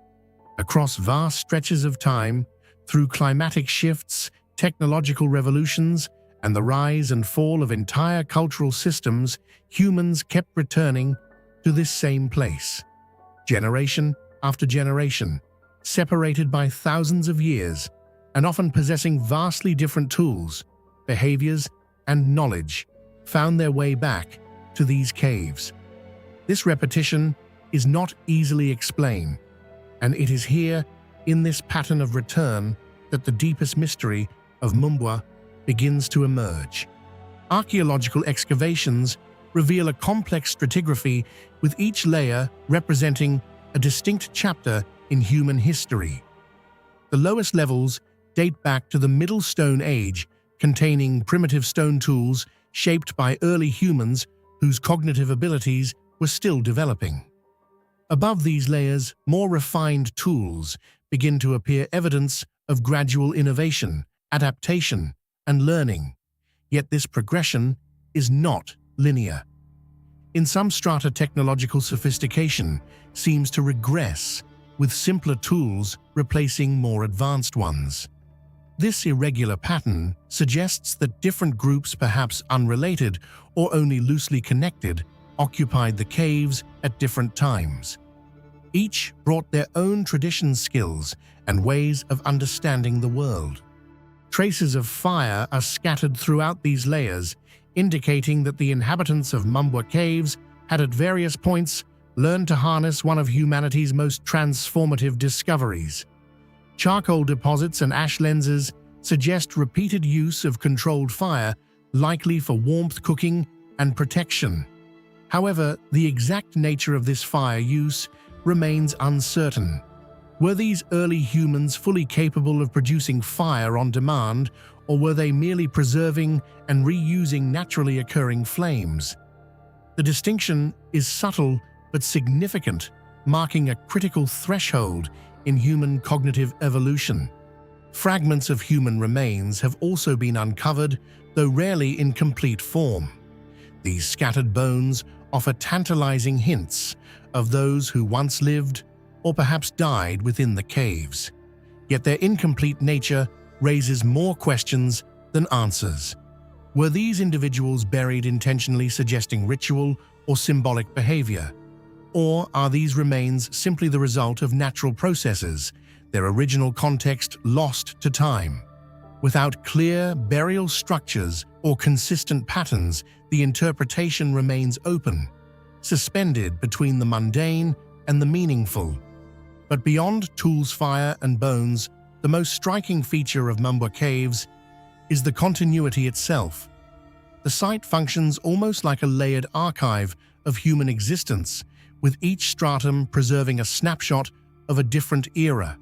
[SPEAKER 1] Across vast stretches of time, through climatic shifts, technological revolutions, and the rise and fall of entire cultural systems, humans kept returning to this same place. Generation after generation, separated by thousands of years, and often possessing vastly different tools, behaviors, and knowledge, found their way back to these caves. This repetition is not easily explained, and it is here, in this pattern of return, that the deepest mystery of Mumba begins to emerge. Archaeological excavations reveal a complex stratigraphy, with each layer representing a distinct chapter in human history. The lowest levels date back to the Middle Stone Age, containing primitive stone tools shaped by early humans whose cognitive abilities were still developing. Above these layers, more refined tools begin to appear, evidence of gradual innovation, adaptation, and learning. Yet this progression is not linear. In some strata, technological sophistication seems to regress, with simpler tools replacing more advanced ones. This irregular pattern suggests that different groups, perhaps unrelated or only loosely connected, occupied the caves at different times. Each brought their own traditions, skills, and ways of understanding the world. Traces of fire are scattered throughout these layers, indicating that the inhabitants of Mumba caves had at various points learned to harness one of humanity's most transformative discoveries. Charcoal deposits and ash lenses suggest repeated use of controlled fire, likely for warmth, cooking, and protection. However, the exact nature of this fire use remains uncertain. Were these early humans fully capable of producing fire on demand, or were they merely preserving and reusing naturally occurring flames? The distinction is subtle but significant, marking a critical threshold in human cognitive evolution. Fragments of human remains have also been uncovered, though rarely in complete form. These scattered bones offer tantalizing hints of those who once lived or perhaps died within the caves. Yet their incomplete nature raises more questions than answers. Were these individuals buried intentionally, suggesting ritual or symbolic behavior? Or are these remains simply the result of natural processes, their original context lost to time? Without clear burial structures or consistent patterns, the interpretation remains open, suspended between the mundane and the meaningful. But beyond tools, fire, and bones, the most striking feature of Mumba caves is the continuity itself. The site functions almost like a layered archive of human existence, with each stratum preserving a snapshot of a different era.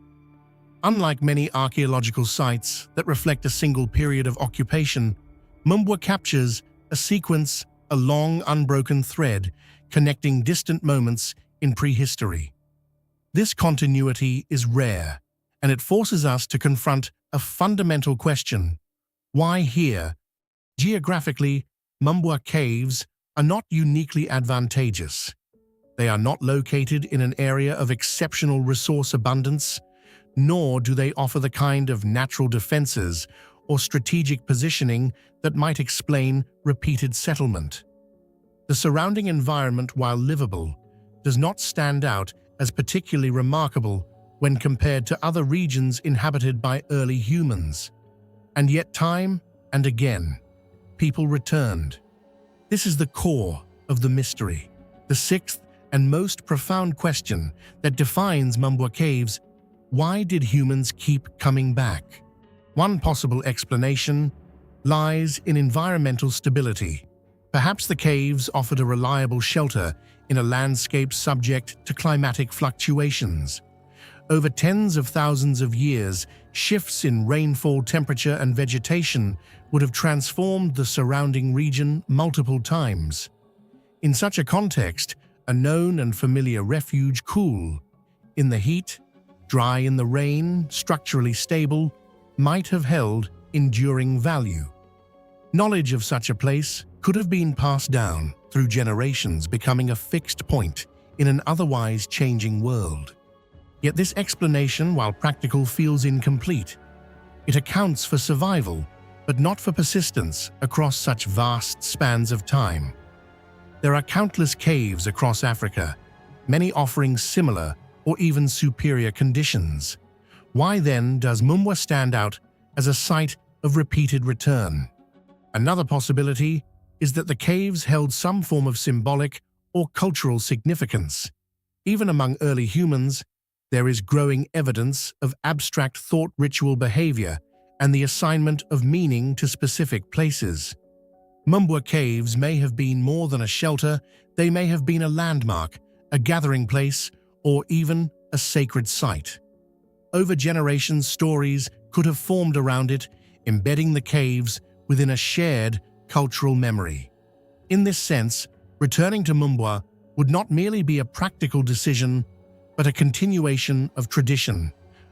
[SPEAKER 1] Unlike many archaeological sites that reflect a single period of occupation, Mumba captures a sequence, a long, unbroken thread connecting distant moments in prehistory. This continuity is rare, and it forces us to confront a fundamental question: why here? Geographically, Mumba caves are not uniquely advantageous. They are not located in an area of exceptional resource abundance, nor do they offer the kind of natural defenses or strategic positioning that might explain repeated settlement. The surrounding environment, while livable, does not stand out as particularly remarkable when compared to other regions inhabited by early humans. And yet time and again, people returned. This is the core of the mystery, the sixth and most profound question that defines Mumba caves: why did humans keep coming back? One possible explanation lies in environmental stability. Perhaps the caves offered a reliable shelter in a landscape subject to climatic fluctuations. Over tens of thousands of years, shifts in rainfall, temperature, and vegetation would have transformed the surrounding region multiple times. In such a context, a known and familiar refuge, cool in the heat, dry in the rain, structurally stable, might have held enduring value. Knowledge of such a place could have been passed down through generations, becoming a fixed point in an otherwise changing world. Yet this explanation, while practical, feels incomplete. It accounts for survival, but not for persistence across such vast spans of time. There are countless caves across Africa, many offering similar or even superior conditions. Why then does Mumba stand out as a site of repeated return? Another possibility is that the caves held some form of symbolic or cultural significance. Even among early humans, there is growing evidence of abstract thought, ritual behavior, and the assignment of meaning to specific places. Mumba caves may have been more than a shelter. They may have been a landmark, a gathering place, or even a sacred site. Over generations, stories could have formed around it, embedding the caves within a shared cultural memory. In this sense, returning to Mumba would not merely be a practical decision, but a continuation of tradition,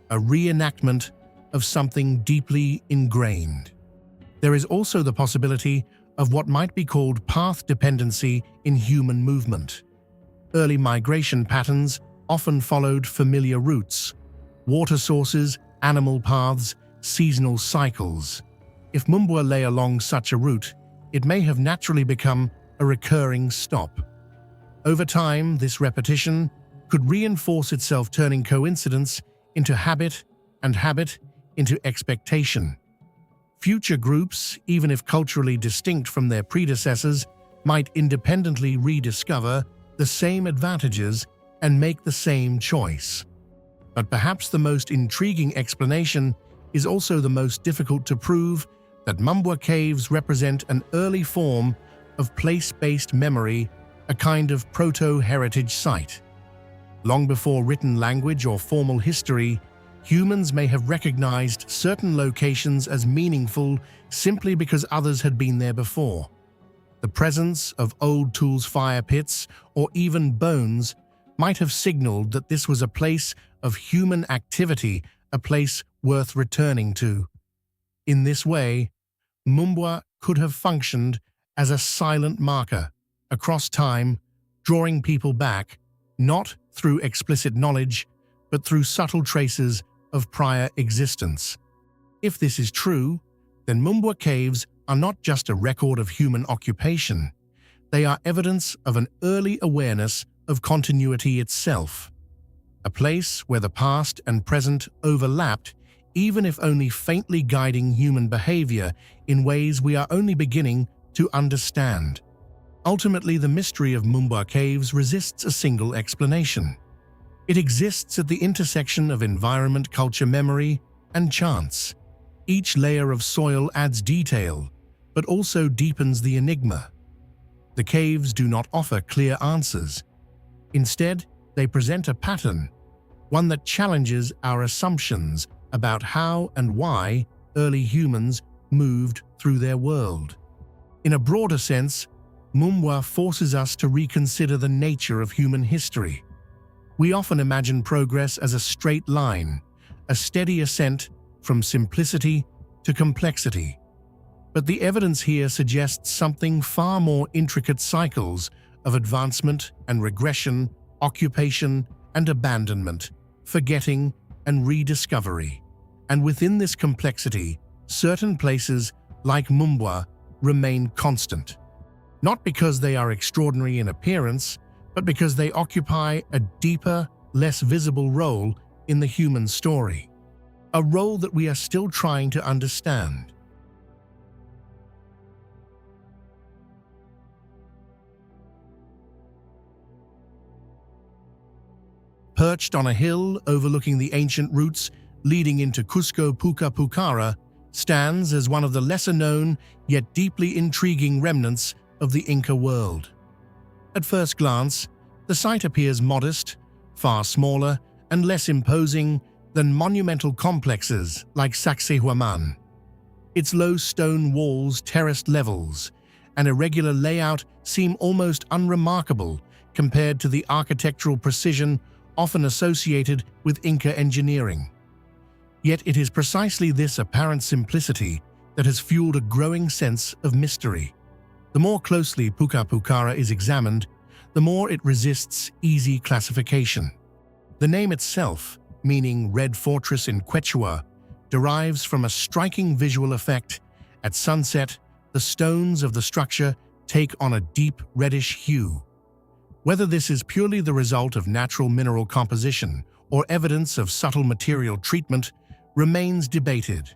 [SPEAKER 1] a reenactment of something deeply ingrained. There is also the possibility of what might be called path dependency in human movement. Early migration patterns often followed familiar routes. Water sources, animal paths, seasonal cycles. If Mumba lay along such a route, it may have naturally become a recurring stop. Over time, this repetition could reinforce itself, turning coincidence into habit and habit into expectation. Future groups, even if culturally distinct from their predecessors, might independently rediscover the same advantages and make the same choice. But perhaps the most intriguing explanation is also the most difficult to prove, that Mumba caves represent an early form of place-based memory, a kind of proto-heritage site. Long before written language or formal history, humans may have recognized certain locations as meaningful simply because others had been there before. The presence of old tools, fire pits, or even bones might have signaled that this was a place of human activity, a place worth returning to. In this way, Mumba could have functioned as a silent marker across time, drawing people back, not through explicit knowledge, but through subtle traces of prior existence. If this is true, then Mumba caves are not just a record of human occupation, they are evidence of an early awareness of continuity itself. A place where the past and present overlapped, even if only faintly guiding human behavior in ways we are only beginning to understand. Ultimately, the mystery of Mumba caves resists a single explanation. It exists at the intersection of environment, culture, memory, and chance. Each layer of soil adds detail, but also deepens the enigma. The caves do not offer clear answers. Instead, they present a pattern, one that challenges our assumptions about how and why early humans moved through their world. In a broader sense, Mumba forces us to reconsider the nature of human history. We often imagine progress as a straight line, a steady ascent from simplicity to complexity. But the evidence here suggests something far more intricate: cycles of advancement and regression, occupation and abandonment, forgetting and rediscovery. And within this complexity, certain places, like Mumba, remain constant. Not because they are extraordinary in appearance, but because they occupy a deeper, less visible role in the human story. A role that we are still trying to understand. Perched on a hill overlooking the ancient routes leading into Cusco, Puka Pukara stands as one of the lesser-known yet deeply intriguing remnants of the Inca world. At first glance, the site appears modest, far smaller and less imposing than monumental complexes like Sacsayhuaman. Its low stone walls, terraced levels, and irregular layout seem almost unremarkable compared to the architectural precision often associated with Inca engineering. Yet it is precisely this apparent simplicity that has fueled a growing sense of mystery. The more closely Puka Pukara is examined, the more it resists easy classification. The name itself, meaning Red Fortress in Quechua, derives from a striking visual effect. At sunset, the stones of the structure take on a deep reddish hue. Whether this is purely the result of natural mineral composition or evidence of subtle material treatment remains debated.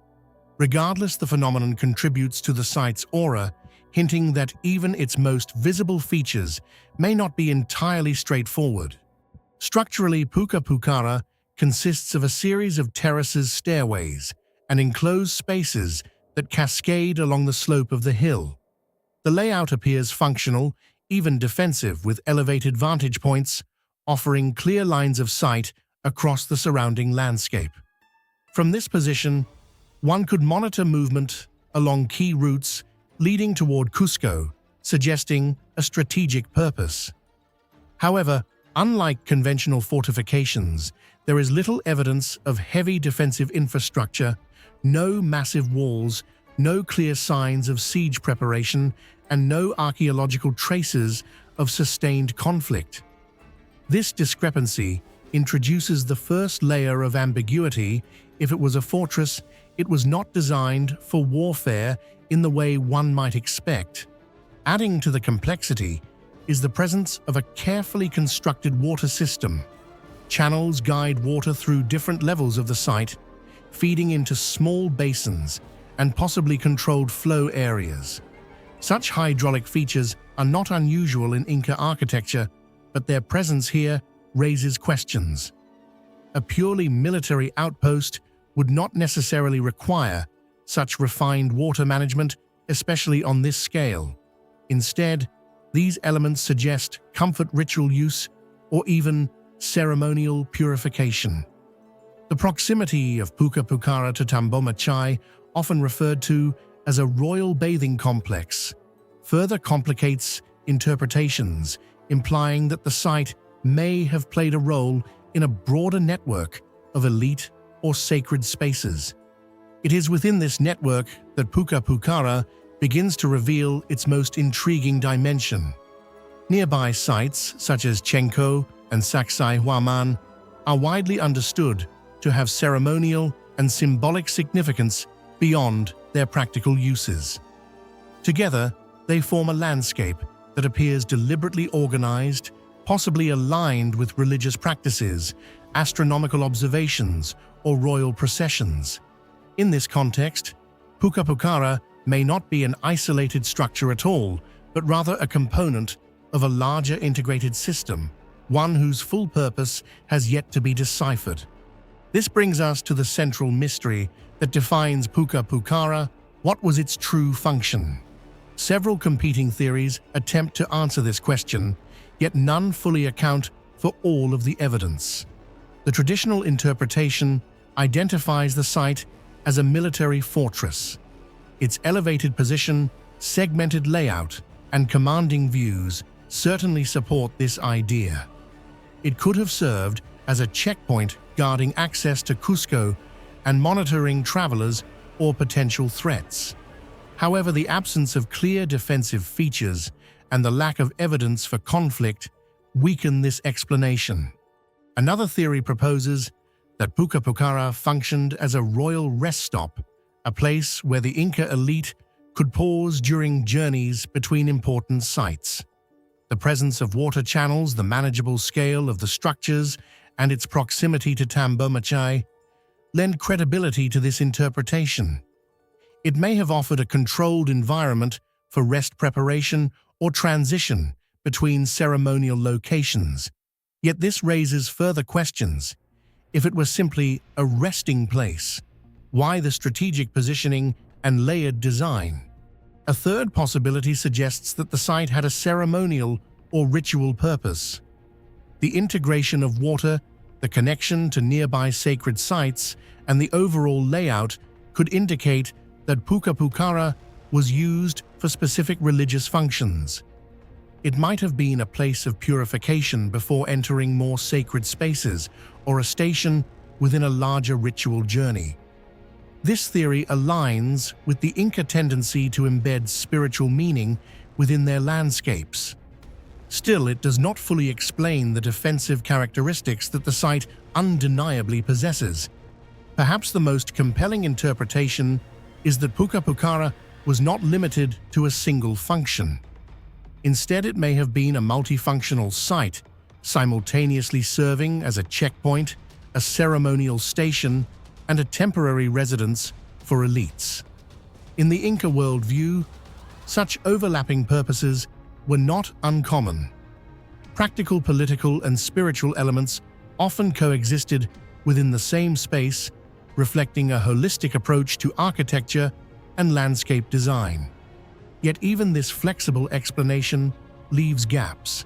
[SPEAKER 1] Regardless, the phenomenon contributes to the site's aura, hinting that even its most visible features may not be entirely straightforward. Structurally, Puka Pukara consists of a series of terraces, stairways, and enclosed spaces that cascade along the slope of the hill. The layout appears functional, even defensive, with elevated vantage points, offering clear lines of sight across the surrounding landscape. From this position, one could monitor movement along key routes leading toward Cusco, suggesting a strategic purpose. However, unlike conventional fortifications, there is little evidence of heavy defensive infrastructure, no massive walls, no clear signs of siege preparation, and no archaeological traces of sustained conflict. This discrepancy introduces the first layer of ambiguity. If it was a fortress, it was not designed for warfare in the way one might expect. Adding to the complexity is the presence of a carefully constructed water system. Channels guide water through different levels of the site, feeding into small basins and possibly controlled flow areas. Such hydraulic features are not unusual in Inca architecture, but their presence here raises questions. A purely military outpost would not necessarily require such refined water management, especially on this scale. Instead, these elements suggest comfort ritual use or even ceremonial purification. The proximity of Puka Pukara to Tambomachai, often referred to as a royal bathing complex, further complicates interpretations, implying that the site may have played a role in a broader network of elite or sacred spaces. It is within this network that Puka Pukara begins to reveal its most intriguing dimension. Nearby sites, such as Chenko and Saksai Huaman, are widely understood to have ceremonial and symbolic significance beyond their practical uses. Together, they form a landscape that appears deliberately organized, possibly aligned with religious practices, astronomical observations, or royal processions. In this context, Puka Pukara may not be an isolated structure at all, but rather a component of a larger integrated system, one whose full purpose has yet to be deciphered. This brings us to the central mystery that defines Puka Pukara. What was its true function? Several competing theories attempt to answer this question, yet none fully account for all of the evidence. The traditional interpretation identifies the site as a military fortress. Its elevated position, segmented layout, and commanding views certainly support this idea. It could have served as a checkpoint guarding access to Cusco and monitoring travelers or potential threats. However, the absence of clear defensive features and the lack of evidence for conflict weaken this explanation. Another theory proposes that Puka Pukara functioned as a royal rest stop, a place where the Inca elite could pause during journeys between important sites. The presence of water channels, the manageable scale of the structures, and its proximity to Tambomachai lend credibility to this interpretation. It may have offered a controlled environment for rest preparation or transition between ceremonial locations. Yet this raises further questions. If it was simply a resting place, why the strategic positioning and layered design? A third possibility suggests that the site had a ceremonial or ritual purpose. The integration of water, the connection to nearby sacred sites, and the overall layout could indicate that Puka Pukara was used for specific religious functions. It might have been a place of purification before entering more sacred spaces, or a station within a larger ritual journey. This theory aligns with the Inca tendency to embed spiritual meaning within their landscapes. Still, it does not fully explain the defensive characteristics that the site undeniably possesses. Perhaps the most compelling interpretation is that Puka Pukara was not limited to a single function. Instead, it may have been a multifunctional site, simultaneously serving as a checkpoint, a ceremonial station, and a temporary residence for elites. In the Inca worldview, such overlapping purposes were not uncommon. Practical, political, and spiritual elements often coexisted within the same space, reflecting a holistic approach to architecture and landscape design. Yet even this flexible explanation leaves gaps.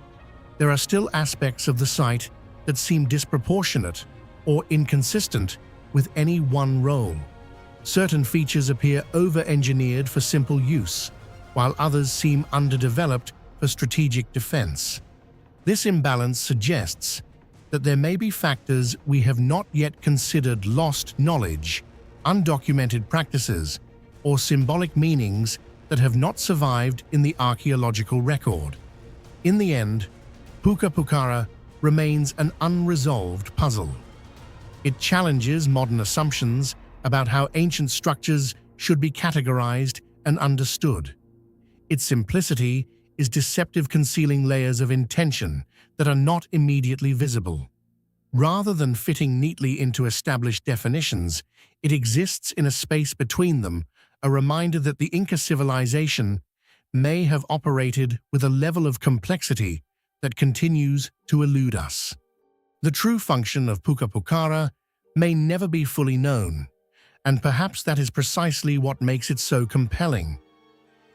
[SPEAKER 1] There are still aspects of the site that seem disproportionate or inconsistent with any one role. Certain features appear over-engineered for simple use, while others seem underdeveloped for strategic defense. This imbalance suggests that there may be factors we have not yet considered: lost knowledge, undocumented practices, or symbolic meanings that have not survived in the archaeological record. In the end, Puka Pukara remains an unresolved puzzle. It challenges modern assumptions about how ancient structures should be categorized and understood. Its simplicity is deceptive, concealing layers of intention that are not immediately visible. Rather than fitting neatly into established definitions, it exists in a space between them, a reminder that the Inca civilization may have operated with a level of complexity that continues to elude us. The true function of Puka Pukara may never be fully known, and perhaps that is precisely what makes it so compelling.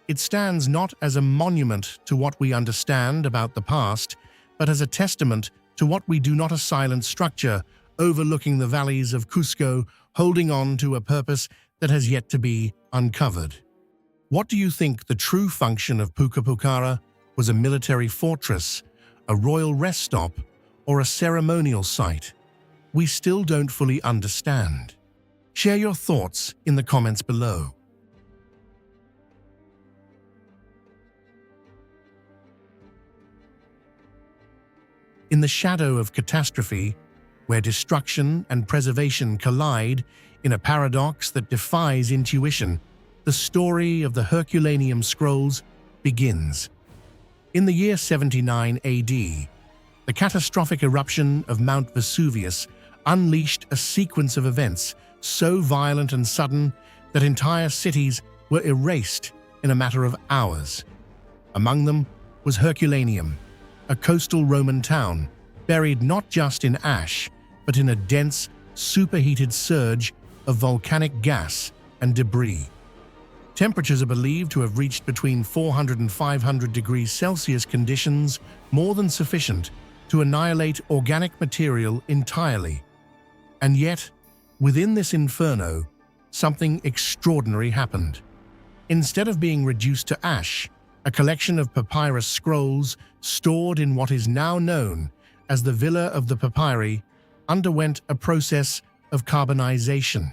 [SPEAKER 1] It stands not as a monument to what we understand about the past, but as a testament to what we do not, a silent structure overlooking the valleys of Cusco, holding on to a purpose that has yet to be uncovered. What do you think the true function of Puka Pukara was? A military fortress, a royal rest stop, or a ceremonial site? We still don't fully understand. Share your thoughts in the comments below. In the shadow of catastrophe, where destruction and preservation collide in a paradox that defies intuition, the story of the Herculaneum scrolls begins. In the year 79 AD, the catastrophic eruption of Mount Vesuvius unleashed a sequence of events so violent and sudden that entire cities were erased in a matter of hours. Among them was Herculaneum, a coastal Roman town, buried not just in ash, but in a dense, superheated surge of volcanic gas and debris. Temperatures are believed to have reached between 400 and 500 degrees Celsius, conditions more than sufficient to annihilate organic material entirely. And yet, within this inferno, something extraordinary happened. Instead of being reduced to ash, a collection of papyrus scrolls stored in what is now known as the Villa of the Papyri underwent a process of carbonization.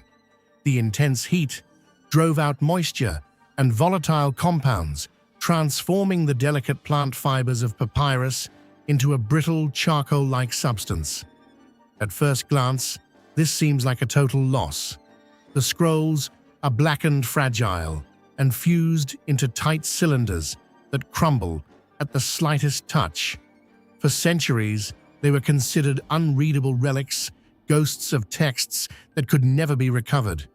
[SPEAKER 1] The intense heat drove out moisture and volatile compounds, transforming the delicate plant fibers of papyrus into a brittle charcoal-like substance. At first glance, this seems like a total loss. The scrolls are blackened, fragile, and fused into tight cylinders that crumble at the slightest touch. For centuries, they were considered unreadable relics, ghosts of texts that could never be recovered.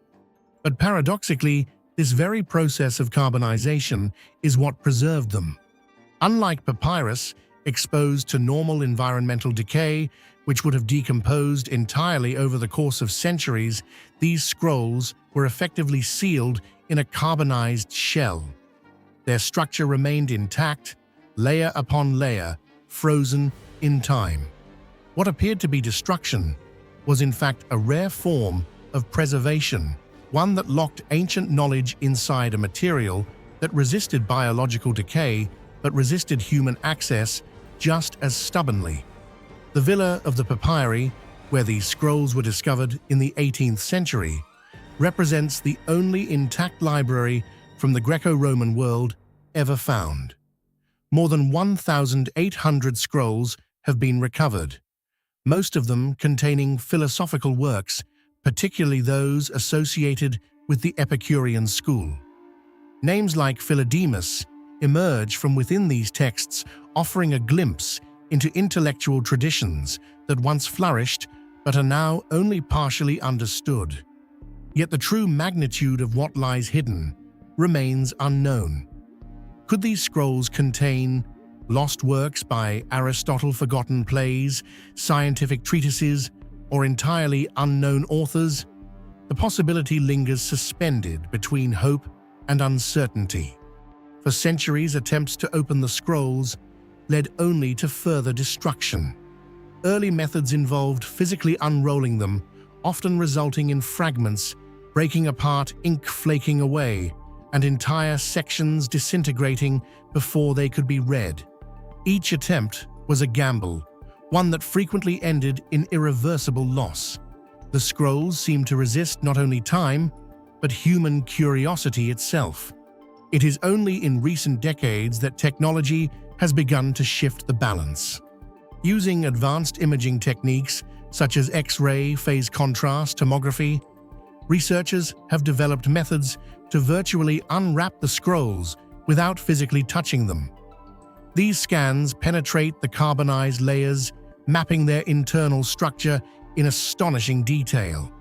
[SPEAKER 1] But paradoxically, this very process of carbonization is what preserved them. Unlike papyrus, exposed to normal environmental decay, which would have decomposed entirely over the course of centuries, these scrolls were effectively sealed in a carbonized shell. Their structure remained intact, layer upon layer, frozen in time. What appeared to be destruction was in fact a rare form of preservation, one that locked ancient knowledge inside a material that resisted biological decay but resisted human access just as stubbornly. The Villa of the Papyri, where these scrolls were discovered in the 18th century, represents the only intact library from the Greco-Roman world ever found. More than 1,800 scrolls have been recovered, most of them containing philosophical works, particularly those associated with the Epicurean school. Names like Philodemus emerge from within these texts, offering a glimpse into intellectual traditions that once flourished but are now only partially understood. Yet the true magnitude of what lies hidden remains unknown. Could these scrolls contain lost works by Aristotle, forgotten plays, scientific treatises, or entirely unknown authors? The possibility lingers suspended between hope and uncertainty. For centuries, attempts to open the scrolls led only to further destruction. Early methods involved physically unrolling them, often resulting in fragments breaking apart, ink flaking away, and entire sections disintegrating before they could be read. Each attempt was a gamble, one that frequently ended in irreversible loss. The scrolls seemed to resist not only time, but human curiosity itself. It is only in recent decades that technology has begun to shift the balance. Using advanced imaging techniques such as X-ray, phase contrast, tomography, Researchers have developed methods to virtually unwrap the scrolls without physically touching them. These scans penetrate the carbonized layers, mapping their internal structure in astonishing detail.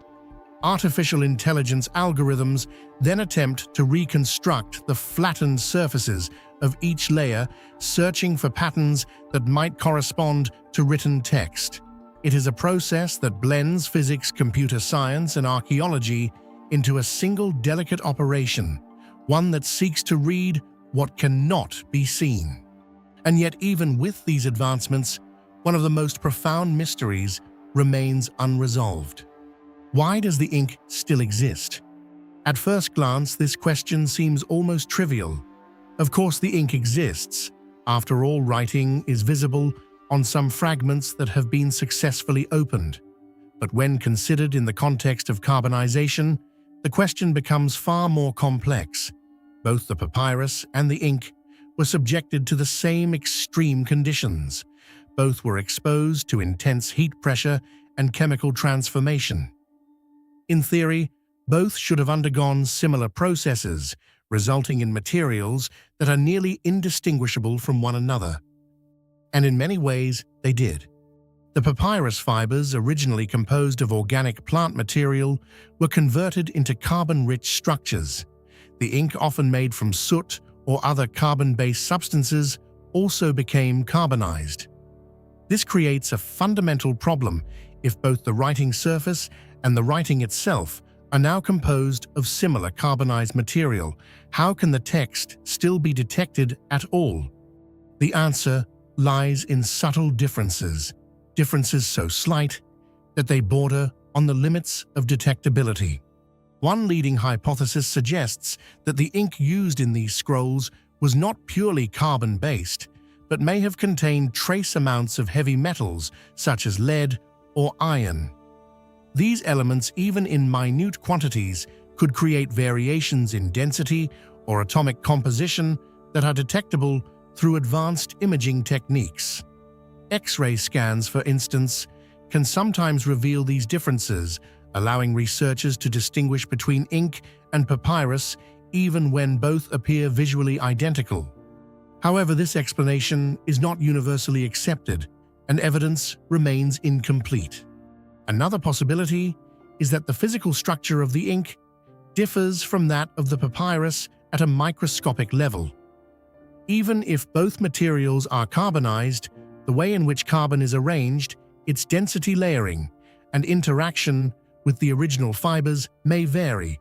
[SPEAKER 1] Artificial intelligence algorithms then attempt to reconstruct the flattened surfaces of each layer, searching for patterns that might correspond to written text. It is a process that blends physics, computer science, and archaeology into a single delicate operation, one that seeks to read what cannot be seen. And yet, even with these advancements, one of the most profound mysteries remains unresolved. Why does the ink still exist? At first glance, this question seems almost trivial. Of course, the ink exists. After all, writing is visible on some fragments that have been successfully opened. But when considered in the context of carbonization, the question becomes far more complex. Both the papyrus and the ink were subjected to the same extreme conditions. Both were exposed to intense heat pressure and chemical transformation. In theory, both should have undergone similar processes, resulting in materials that are nearly indistinguishable from one another. And in many ways, they did. The papyrus fibers, originally composed of organic plant material, were converted into carbon-rich structures. The ink, often made from soot or other carbon-based substances, also became carbonized. This creates a fundamental problem. If both the writing surface and the writing itself are now composed of similar carbonized material, how can the text still be detected at all? The answer lies in subtle differences so slight that they border on the limits of detectability. One leading hypothesis suggests that the ink used in these scrolls was not purely carbon-based, but may have contained trace amounts of heavy metals such as lead or iron. These elements, even in minute quantities, could create variations in density or atomic composition that are detectable through advanced imaging techniques. X-ray scans, for instance, can sometimes reveal these differences, allowing researchers to distinguish between ink and papyrus even when both appear visually identical. However, this explanation is not universally accepted, and evidence remains incomplete. Another possibility is that the physical structure of the ink differs from that of the papyrus at a microscopic level. Even if both materials are carbonized, the way in which carbon is arranged, its density layering, and interaction with the original fibers may vary.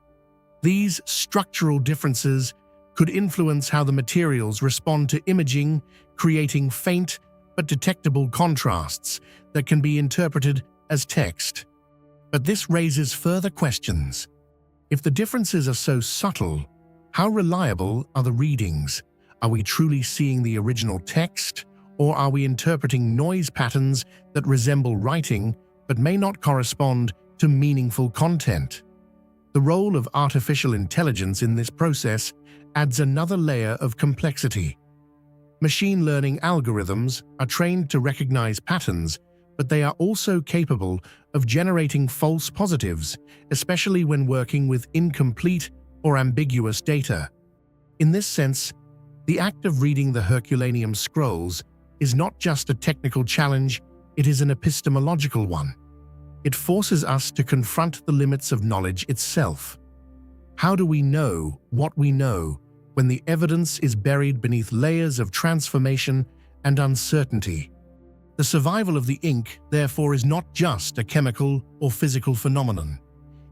[SPEAKER 1] These structural differences could influence how the materials respond to imaging, creating faint but detectable contrasts that can be interpreted as text. But this raises further questions. If the differences are so subtle, how reliable are the readings? Are we truly seeing the original text, or are we interpreting noise patterns that resemble writing but may not correspond to meaningful content? The role of artificial intelligence in this process adds another layer of complexity. Machine learning algorithms are trained to recognize patterns, but they are also capable of generating false positives, especially when working with incomplete or ambiguous data. In this sense, the act of reading the Herculaneum scrolls is not just a technical challenge, it is an epistemological one. It forces us to confront the limits of knowledge itself. How do we know what we know when the evidence is buried beneath layers of transformation and uncertainty? The survival of the ink, therefore, is not just a chemical or physical phenomenon.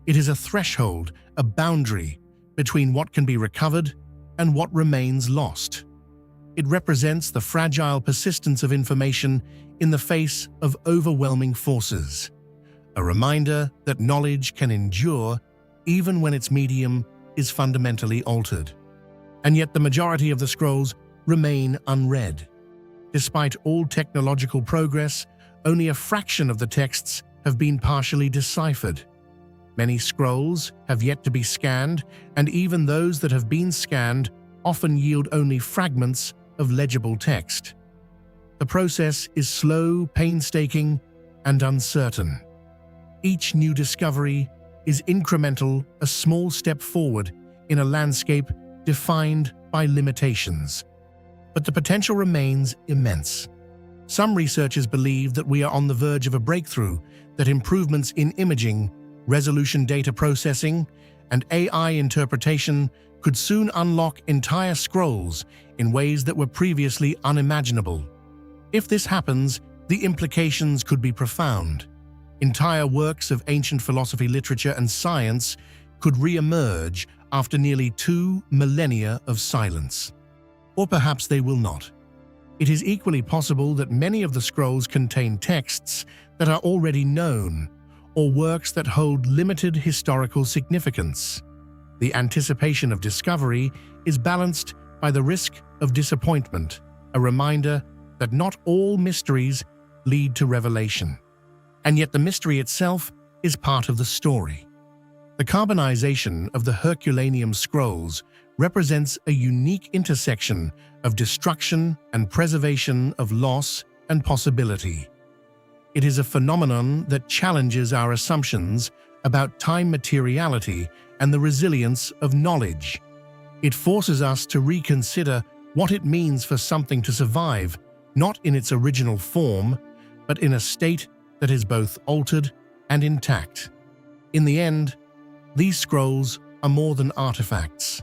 [SPEAKER 1] It is a threshold, a boundary between what can be recovered and what remains lost. It represents the fragile persistence of information in the face of overwhelming forces, a reminder that knowledge can endure even when its medium is fundamentally altered. And yet the majority of the scrolls remain unread. Despite all technological progress, only a fraction of the texts have been partially deciphered. Many scrolls have yet to be scanned, and even those that have been scanned often yield only fragments of legible text. The process is slow, painstaking, and uncertain. Each new discovery is incremental, a small step forward in a landscape defined by limitations. But the potential remains immense. Some researchers believe that we are on the verge of a breakthrough, that improvements in imaging, resolution data processing, and AI interpretation could soon unlock entire scrolls in ways that were previously unimaginable. If this happens, the implications could be profound. Entire works of ancient philosophy, literature, and science could re-emerge after nearly 2 millennia of silence. Or perhaps they will not. It is equally possible that many of the scrolls contain texts that are already known, or works that hold limited historical significance. The anticipation of discovery is balanced by the risk of disappointment, a reminder that not all mysteries lead to revelation. And yet the mystery itself is part of the story. The carbonization of the Herculaneum scrolls represents a unique intersection of destruction and preservation, of loss and possibility. It is a phenomenon that challenges our assumptions about time, materiality, and the resilience of knowledge. It forces us to reconsider what it means for something to survive, not in its original form, but in a state that is both altered and intact. In the end, these scrolls are more than artifacts.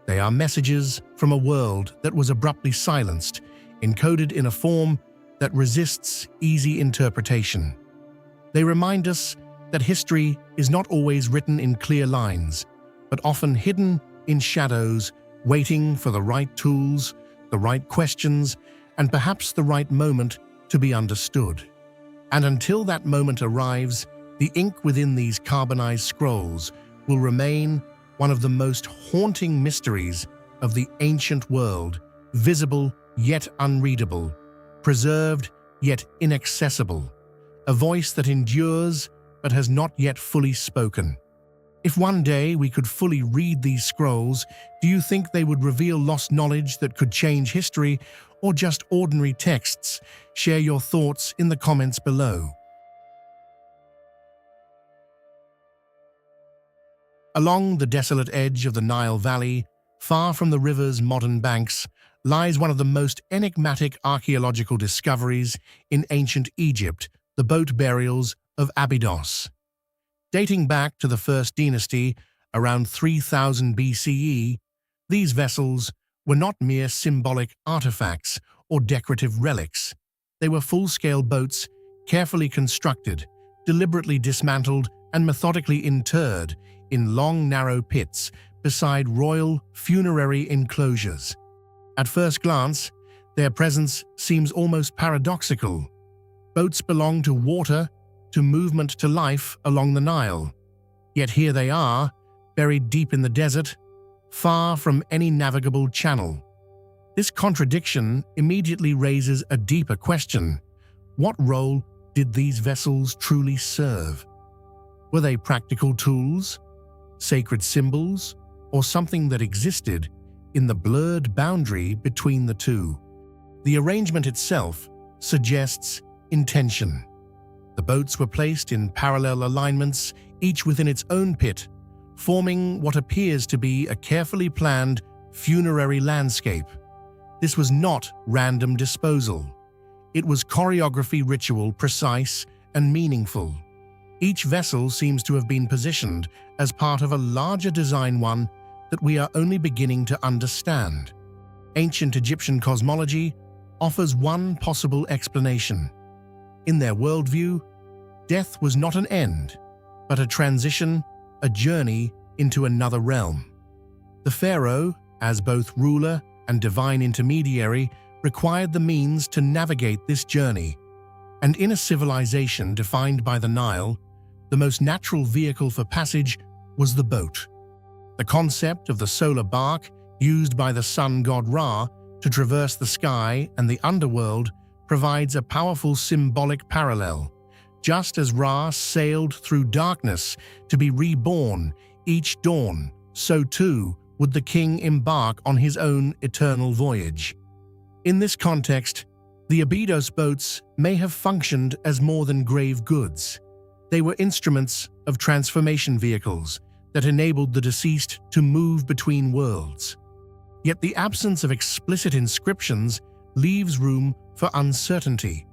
[SPEAKER 1] They are messages from a world that was abruptly silenced, encoded in a form that resists easy interpretation. They remind us that history is not always written in clear lines, but often hidden in shadows, waiting for the right tools, the right questions, and perhaps the right moment to be understood. And until that moment arrives, the ink within these carbonized scrolls will remain one of the most haunting mysteries of the ancient world, visible yet unreadable, preserved yet inaccessible, a voice that endures but has not yet fully spoken. If one day we could fully read these scrolls, do you think they would reveal lost knowledge that could change history, or just ordinary texts? Share your thoughts in the comments below. Along the desolate edge of the Nile Valley, far from the river's modern banks, lies one of the most enigmatic archaeological discoveries in ancient Egypt, the boat burials of Abydos. Dating back to the First Dynasty, around 3000 BCE, these vessels were not mere symbolic artifacts or decorative relics. They were full-scale boats, carefully constructed, deliberately dismantled, and methodically interred in long, narrow pits beside royal funerary enclosures. At first glance, their presence seems almost paradoxical. Boats belong to water, to movement, to life along the Nile. Yet here they are, buried deep in the desert, far from any navigable channel. This contradiction immediately raises a deeper question. What role did these vessels truly serve? Were they practical tools, sacred symbols, or something that existed in the blurred boundary between the two? The arrangement itself suggests intention. The boats were placed in parallel alignments, each within its own pit, forming what appears to be a carefully planned funerary landscape. This was not random disposal. It was choreography, ritual, precise and meaningful. Each vessel seems to have been positioned as part of a larger design, one that we are only beginning to understand. Ancient Egyptian cosmology offers one possible explanation. In their worldview, death was not an end, but a transition, a journey into another realm. The pharaoh, as both ruler and divine intermediary, required the means to navigate this journey. And in a civilization defined by the Nile, the most natural vehicle for passage was the boat. The concept of the solar bark, used by the sun god Ra to traverse the sky and the underworld, provides a powerful symbolic parallel. Just as Ra sailed through darkness to be reborn each dawn, so too would the king embark on his own eternal voyage. In this context, the Abydos boats may have functioned as more than grave goods. They were instruments of transformation vehicles that enabled the deceased to move between worlds. Yet the absence of explicit inscriptions leaves room for uncertainty.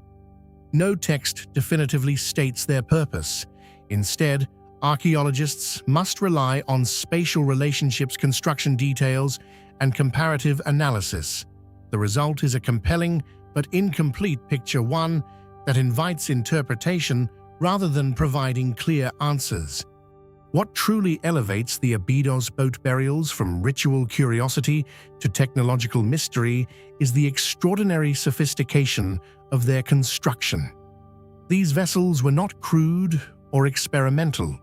[SPEAKER 1] No text definitively states their purpose. Instead, archaeologists must rely on spatial relationships, construction details, and comparative analysis. The result is a compelling but incomplete picture, one that invites interpretation rather than providing clear answers. What truly elevates the Abydos boat burials from ritual curiosity to technological mystery is the extraordinary sophistication of their construction. These vessels were not crude or experimental.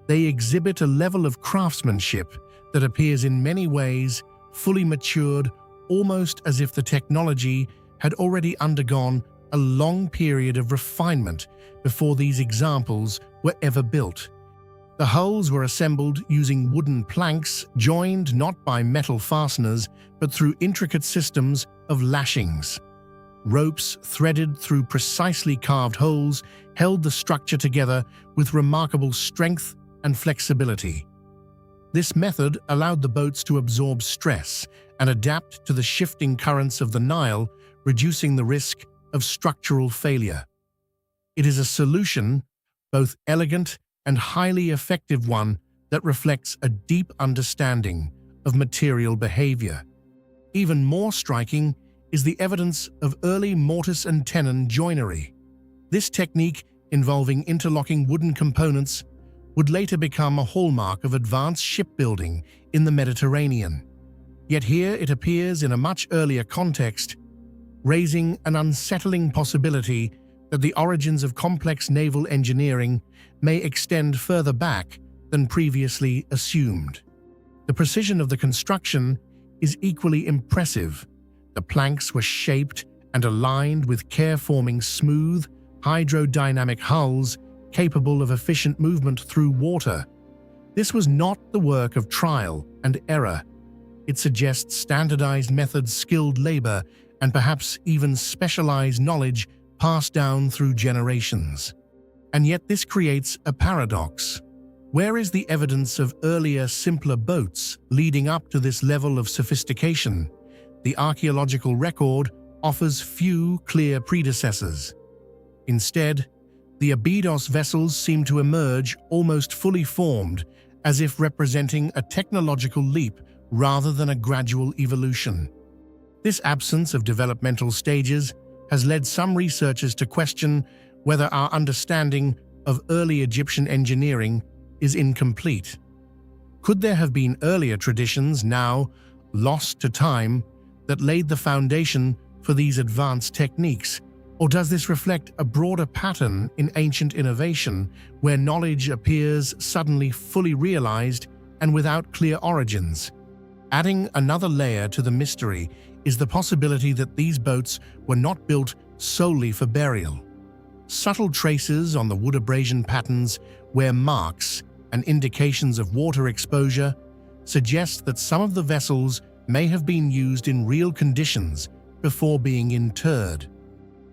[SPEAKER 1] They exhibit a level of craftsmanship that appears in many ways fully matured, almost as if the technology had already undergone a long period of refinement before these examples were ever built. The hulls were assembled using wooden planks joined not by metal fasteners but through intricate systems of lashings. Ropes threaded through precisely carved holes held the structure together with remarkable strength and flexibility. This method allowed the boats to absorb stress and adapt to the shifting currents of the Nile, reducing the risk of structural failure. It is a solution, both elegant and highly effective one, that reflects a deep understanding of material behavior. Even more striking is the evidence of early mortise and tenon joinery. This technique, involving interlocking wooden components, would later become a hallmark of advanced shipbuilding in the Mediterranean. Yet here it appears in a much earlier context, raising an unsettling possibility that the origins of complex naval engineering may extend further back than previously assumed. The precision of the construction is equally impressive. The planks were shaped and aligned with care-forming smooth, hydrodynamic hulls capable of efficient movement through water. This was not the work of trial and error. It suggests standardized methods, skilled labor, and perhaps even specialized knowledge passed down through generations. And yet this creates a paradox. Where is the evidence of earlier, simpler boats leading up to this level of sophistication? The archaeological record offers few clear predecessors. Instead, the Abydos vessels seem to emerge almost fully formed, as if representing a technological leap rather than a gradual evolution. This absence of developmental stages has led some researchers to question whether our understanding of early Egyptian engineering is incomplete. Could there have been earlier traditions now lost to time that laid the foundation for these advanced techniques? Or does this reflect a broader pattern in ancient innovation where knowledge appears suddenly fully realized and without clear origins? Adding another layer to the mystery is the possibility that these boats were not built solely for burial. Subtle traces on the wood abrasion patterns where marks and indications of water exposure suggest that some of the vessels may have been used in real conditions before being interred.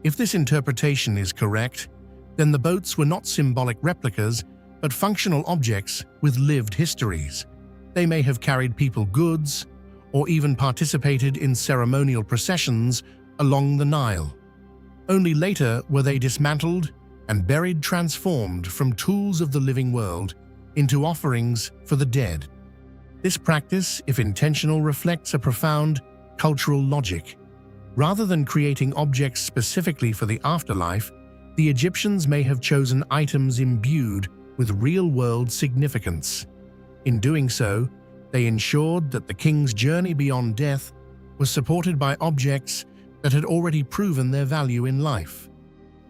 [SPEAKER 1] If this interpretation is correct, then the boats were not symbolic replicas, but functional objects with lived histories. They may have carried people goods, or even participated in ceremonial processions along the Nile. Only later were they dismantled and buried, transformed from tools of the living world into offerings for the dead. This practice, if intentional, reflects a profound cultural logic. Rather than creating objects specifically for the afterlife, the Egyptians may have chosen items imbued with real-world significance. In doing so, they ensured that the king's journey beyond death was supported by objects that had already proven their value in life.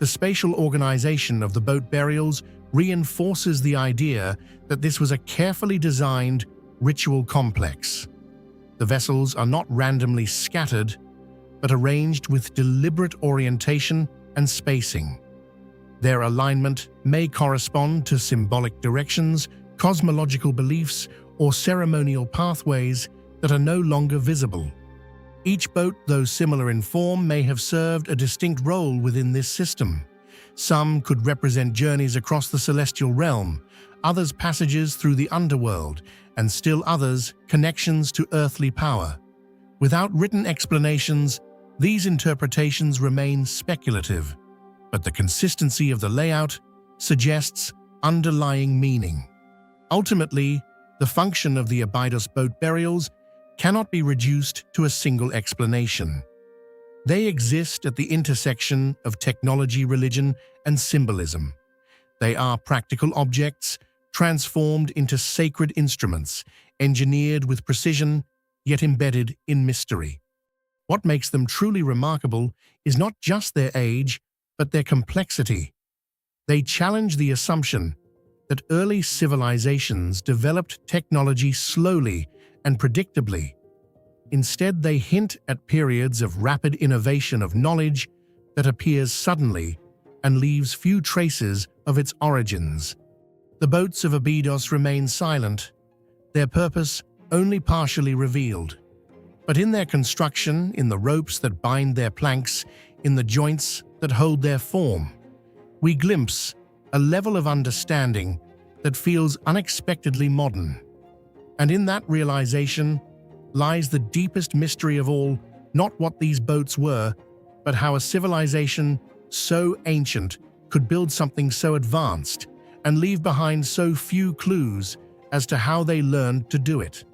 [SPEAKER 1] The spatial organization of the boat burials reinforces the idea that this was a carefully designed ritual complex. The vessels are not randomly scattered, but arranged with deliberate orientation and spacing. Their alignment may correspond to symbolic directions, cosmological beliefs, or ceremonial pathways that are no longer visible. Each boat, though similar in form, may have served a distinct role within this system. Some could represent journeys across the celestial realm, others passages through the underworld, and still others connections to earthly power. Without written explanations, these interpretations remain speculative, but the consistency of the layout suggests underlying meaning. Ultimately, the function of the Abydos boat burials cannot be reduced to a single explanation. They exist at the intersection of technology, religion, and symbolism. They are practical objects transformed into sacred instruments, engineered with precision, yet embedded in mystery. What makes them truly remarkable is not just their age, but their complexity. They challenge the assumption that early civilizations developed technology slowly and predictably. Instead, they hint at periods of rapid innovation of knowledge that appears suddenly and leaves few traces of its origins. The boats of Abydos remain silent, their purpose only partially revealed. But in their construction, in the ropes that bind their planks, in the joints that hold their form, we glimpse a level of understanding that feels unexpectedly modern. And in that realization lies the deepest mystery of all, not what these boats were, but how a civilization so ancient could build something so advanced and leave behind so few clues as to how they learned to do it.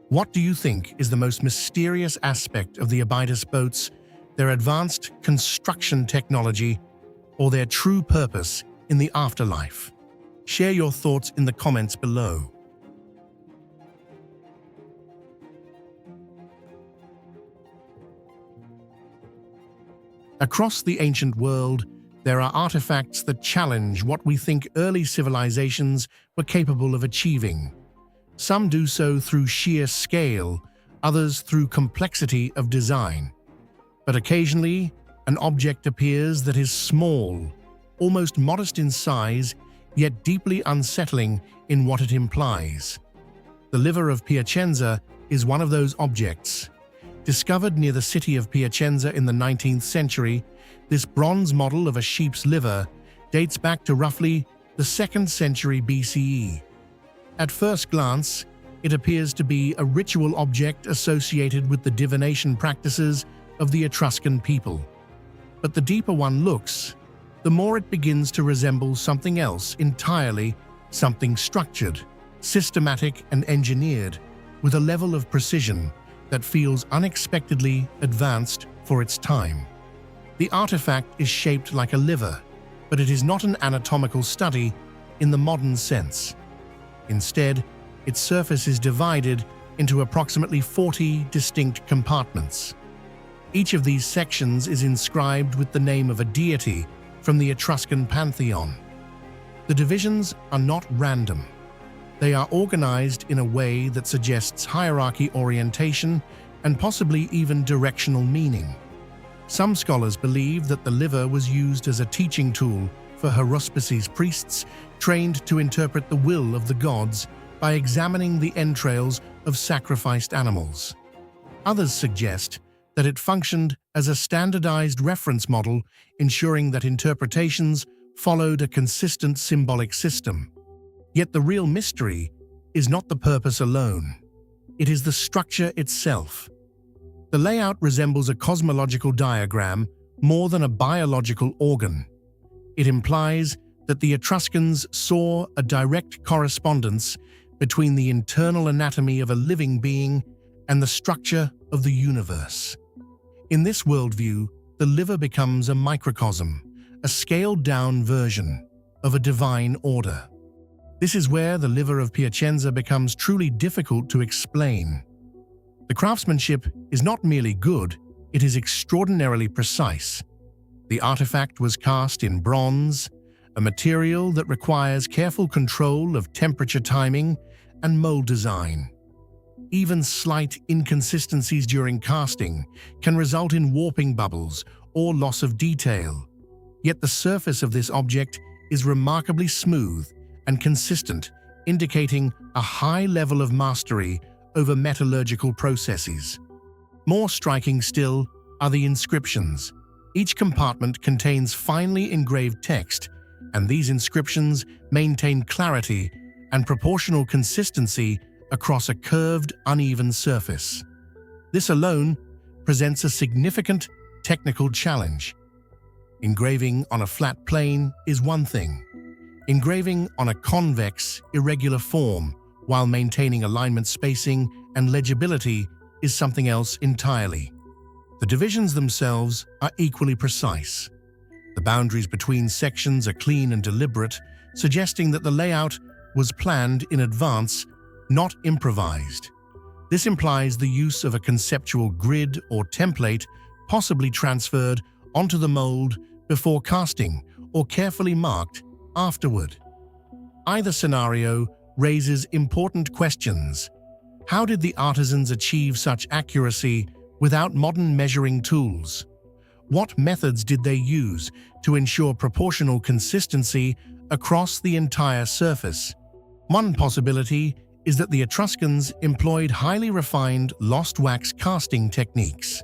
[SPEAKER 1] What do you think is the most mysterious aspect of the Abydos boats, their advanced construction technology, or their true purpose in the afterlife? Share your thoughts in the comments below. Across the ancient world, there are artifacts that challenge what we think early civilizations were capable of achieving. Some do so through sheer scale, others through complexity of design. But occasionally, an object appears that is small, almost modest in size, yet deeply unsettling in what it implies. The liver of Piacenza is one of those objects. Discovered near the city of Piacenza in the 19th century, this bronze model of a sheep's liver dates back to roughly the 2nd century BCE. At first glance, it appears to be a ritual object associated with the divination practices of the Etruscan people. But the deeper one looks, the more it begins to resemble something else entirely, something structured, systematic, and engineered, with a level of precision that feels unexpectedly advanced for its time. The artifact is shaped like a liver, but it is not an anatomical study in the modern sense. Instead, its surface is divided into approximately 40 distinct compartments. Each of these sections is inscribed with the name of a deity from the Etruscan pantheon. The divisions are not random. They are organized in a way that suggests hierarchy, orientation, and possibly even directional meaning. Some scholars believe that the liver was used as a teaching tool for haruspices, priests trained to interpret the will of the gods by examining the entrails of sacrificed animals. Others suggest that it functioned as a standardized reference model, ensuring that interpretations followed a consistent symbolic system. Yet the real mystery is not the purpose alone. It is the structure itself. The layout resembles a cosmological diagram more than a biological organ. It implies that the Etruscans saw a direct correspondence between the internal anatomy of a living being and the structure of the universe. In this worldview, the liver becomes a microcosm, a scaled-down version of a divine order. This is where the liver of Piacenza becomes truly difficult to explain. The craftsmanship is not merely good, it is extraordinarily precise. The artifact was cast in bronze, a material that requires careful control of temperature timing and mold design. Even slight inconsistencies during casting can result in warping bubbles or loss of detail. Yet the surface of this object is remarkably smooth and consistent, indicating a high level of mastery over metallurgical processes. More striking still are the inscriptions. Each compartment contains finely engraved text, and these inscriptions maintain clarity and proportional consistency across a curved, uneven surface. This alone presents a significant technical challenge. Engraving on a flat plane is one thing. Engraving on a convex, irregular form while maintaining alignment, spacing, and legibility is something else entirely. The divisions themselves are equally precise. The boundaries between sections are clean and deliberate, suggesting that the layout was planned in advance, not improvised. This implies the use of a conceptual grid or template, possibly transferred onto the mold before casting or carefully marked afterward. Either scenario raises important questions. How did the artisans achieve such accuracy without modern measuring tools? What methods did they use to ensure proportional consistency across the entire surface? One possibility is that the Etruscans employed highly refined lost wax casting techniques.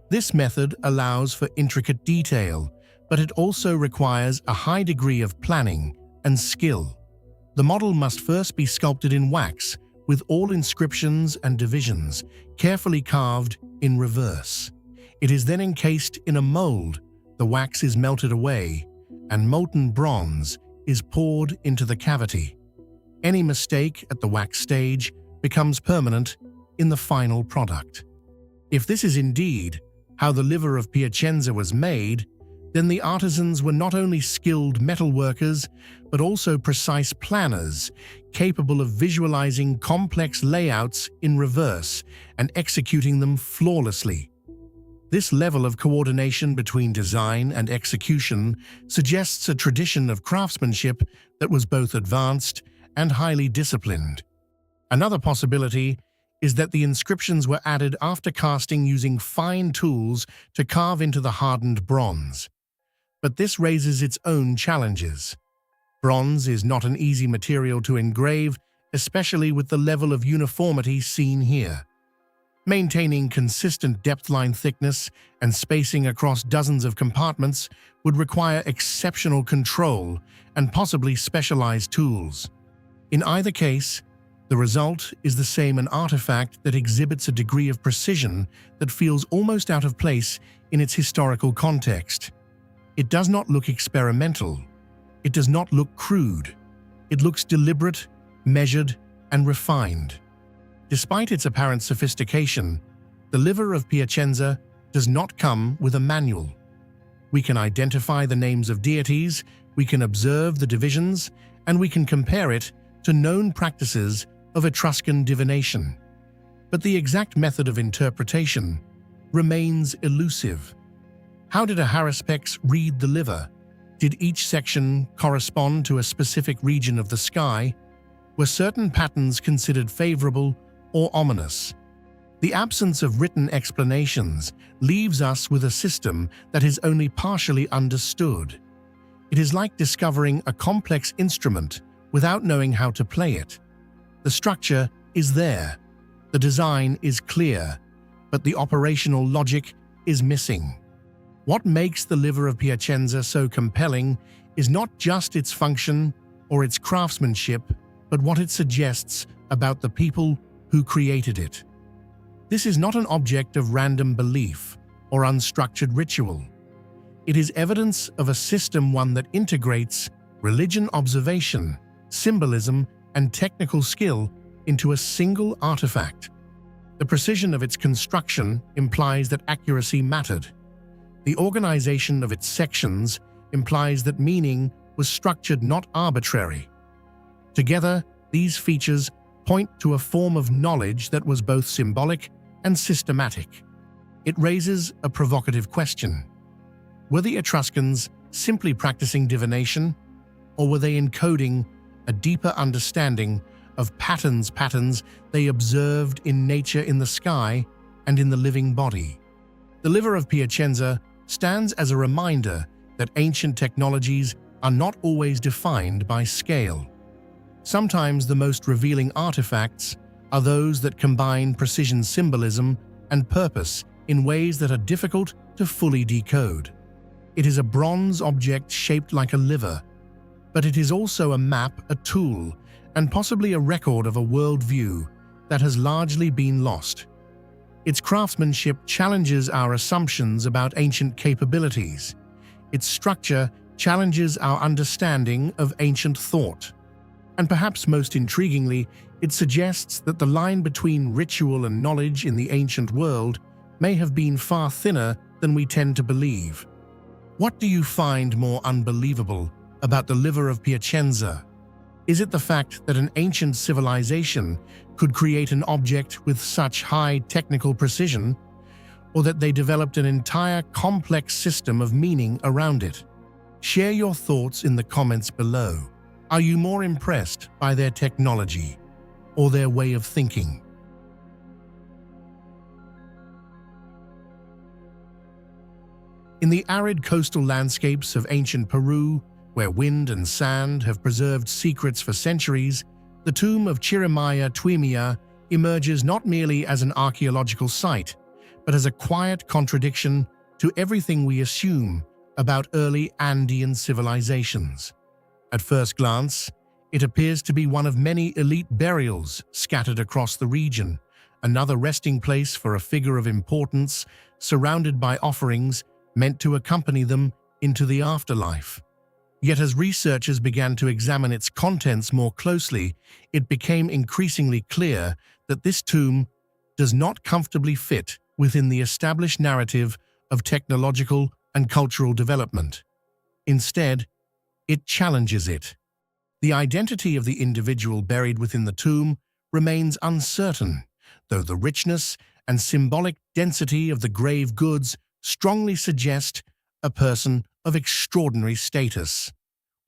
[SPEAKER 1] This method allows for intricate detail, but it also requires a high degree of planning and skill. The model must first be sculpted in wax, with all inscriptions and divisions carefully carved in reverse. It is then encased in a mold, the wax is melted away, and molten bronze is poured into the cavity. Any mistake at the wax stage becomes permanent in the final product. If this is indeed how the liver of Piacenza was made, then the artisans were not only skilled metalworkers, but also precise planners, capable of visualizing complex layouts in reverse and executing them flawlessly. This level of coordination between design and execution suggests a tradition of craftsmanship that was both advanced and highly disciplined. Another possibility is that the inscriptions were added after casting using fine tools to carve into the hardened bronze. But this raises its own challenges. Bronze is not an easy material to engrave, especially with the level of uniformity seen here. Maintaining consistent depth line thickness and spacing across dozens of compartments would require exceptional control and possibly specialized tools. In either case, the result is the same: an artifact that exhibits a degree of precision that feels almost out of place in its historical context. It does not look experimental. It does not look crude. It looks deliberate, measured, and refined. Despite its apparent sophistication, the liver of Piacenza does not come with a manual. We can identify the names of deities, we can observe the divisions, and we can compare it to known practices of Etruscan divination. But the exact method of interpretation remains elusive. How did a haruspex read the liver? Did each section correspond to a specific region of the sky? Were certain patterns considered favorable or ominous? The absence of written explanations leaves us with a system that is only partially understood. It is like discovering a complex instrument without knowing how to play it. The structure is there, the design is clear, but the operational logic is missing. What makes the liver of Piacenza so compelling is not just its function or its craftsmanship, but what it suggests about the people who created it. This is not an object of random belief or unstructured ritual. It is evidence of a system, one that integrates religion, observation, symbolism, and technical skill into a single artifact. The precision of its construction implies that accuracy mattered. The organization of its sections implies that meaning was structured, not arbitrary. Together, these features point to a form of knowledge that was both symbolic and systematic. It raises a provocative question. Were the Etruscans simply practicing divination, or were they encoding a deeper understanding of patterns they observed in nature, in the sky, and in the living body? The liver of Piacenza stands as a reminder that ancient technologies are not always defined by scale. Sometimes the most revealing artifacts are those that combine precision, symbolism, and purpose in ways that are difficult to fully decode. It is a bronze object shaped like a liver, but it is also a map, a tool, and possibly a record of a worldview that has largely been lost. Its craftsmanship challenges our assumptions about ancient capabilities. Its structure challenges our understanding of ancient thought. And perhaps most intriguingly, it suggests that the line between ritual and knowledge in the ancient world may have been far thinner than we tend to believe. What do you find more unbelievable about the liver of Piacenza? Is it the fact that an ancient civilization could create an object with such high technical precision, or that they developed an entire complex system of meaning around it? Share your thoughts in the comments below. Are you more impressed by their technology or their way of thinking? In the arid coastal landscapes of ancient Peru, where wind and sand have preserved secrets for centuries, the tomb of Chirimaya Twimia emerges not merely as an archaeological site, but as a quiet contradiction to everything we assume about early Andean civilizations. At first glance, it appears to be one of many elite burials scattered across the region, another resting place for a figure of importance surrounded by offerings meant to accompany them into the afterlife. Yet as researchers began to examine its contents more closely, it became increasingly clear that this tomb does not comfortably fit within the established narrative of technological and cultural development. Instead, it challenges it. The identity of the individual buried within the tomb remains uncertain, though the richness and symbolic density of the grave goods strongly suggest a person of extraordinary status.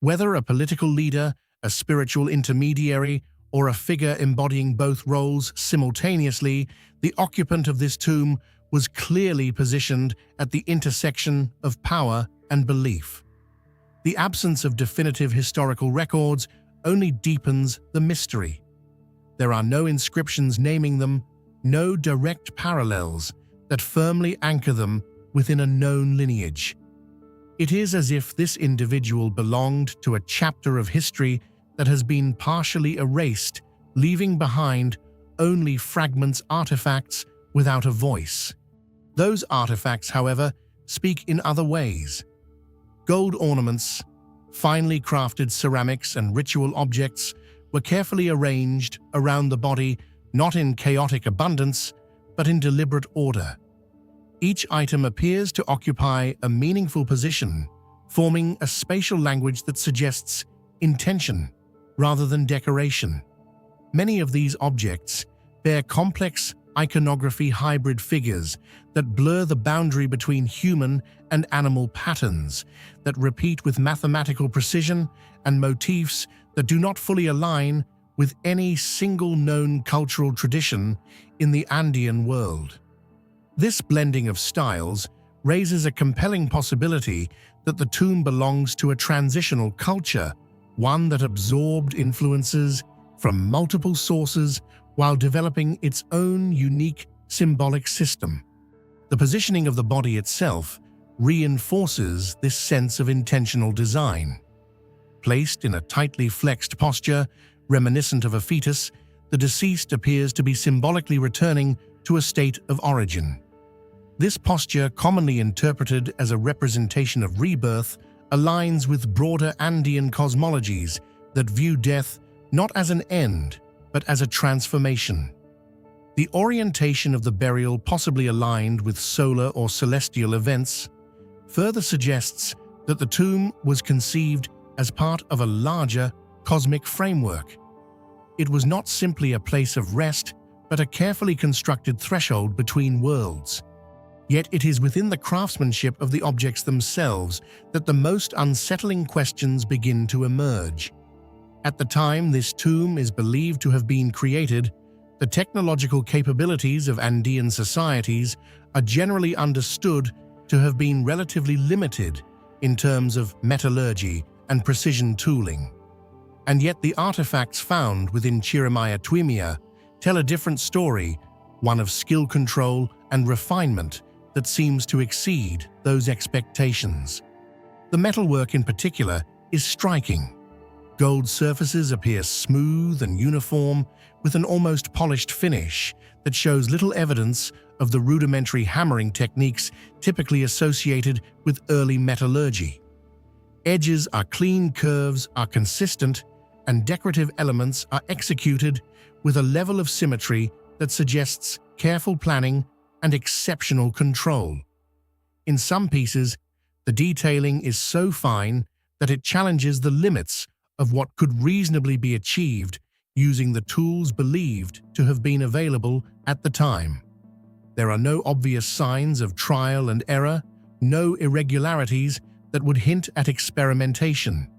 [SPEAKER 1] Whether a political leader, a spiritual intermediary, or a figure embodying both roles simultaneously, the occupant of this tomb was clearly positioned at the intersection of power and belief. The absence of definitive historical records only deepens the mystery. There are no inscriptions naming them, no direct parallels that firmly anchor them within a known lineage. It is as if this individual belonged to a chapter of history that has been partially erased, leaving behind only fragments, artifacts without a voice. Those artifacts, however, speak in other ways. Gold ornaments, finely crafted ceramics, and ritual objects were carefully arranged around the body, not in chaotic abundance, but in deliberate order. Each item appears to occupy a meaningful position, forming a spatial language that suggests intention rather than decoration. Many of these objects bear complex iconography hybrid figures that blur the boundary between human and animal patterns, that repeat with mathematical precision, and motifs that do not fully align with any single known cultural tradition in the Andean world. This blending of styles raises a compelling possibility that the tomb belongs to a transitional culture, one that absorbed influences from multiple sources while developing its own unique symbolic system. The positioning of the body itself reinforces this sense of intentional design. Placed in a tightly flexed posture, reminiscent of a fetus, the deceased appears to be symbolically returning to a state of origin. This posture, commonly interpreted as a representation of rebirth, aligns with broader Andean cosmologies that view death not as an end, but as a transformation. The orientation of the burial, possibly aligned with solar or celestial events, further suggests that the tomb was conceived as part of a larger cosmic framework. It was not simply a place of rest, but a carefully constructed threshold between worlds. Yet it is within the craftsmanship of the objects themselves that the most unsettling questions begin to emerge. At the time this tomb is believed to have been created, the technological capabilities of Andean societies are generally understood to have been relatively limited in terms of metallurgy and precision tooling. And yet the artifacts found within Chirimaya Twimia tell a different story, one of skill control and refinement that seems to exceed those expectations. The metalwork in particular is striking. Gold surfaces appear smooth and uniform, with an almost polished finish that shows little evidence of the rudimentary hammering techniques typically associated with early metallurgy. Edges are clean, curves are consistent, and decorative elements are executed with a level of symmetry that suggests careful planning and exceptional control. In some pieces, the detailing is so fine that it challenges the limits of what could reasonably be achieved using the tools believed to have been available at the time. There are no obvious signs of trial and error, no irregularities that would hint at experimentation.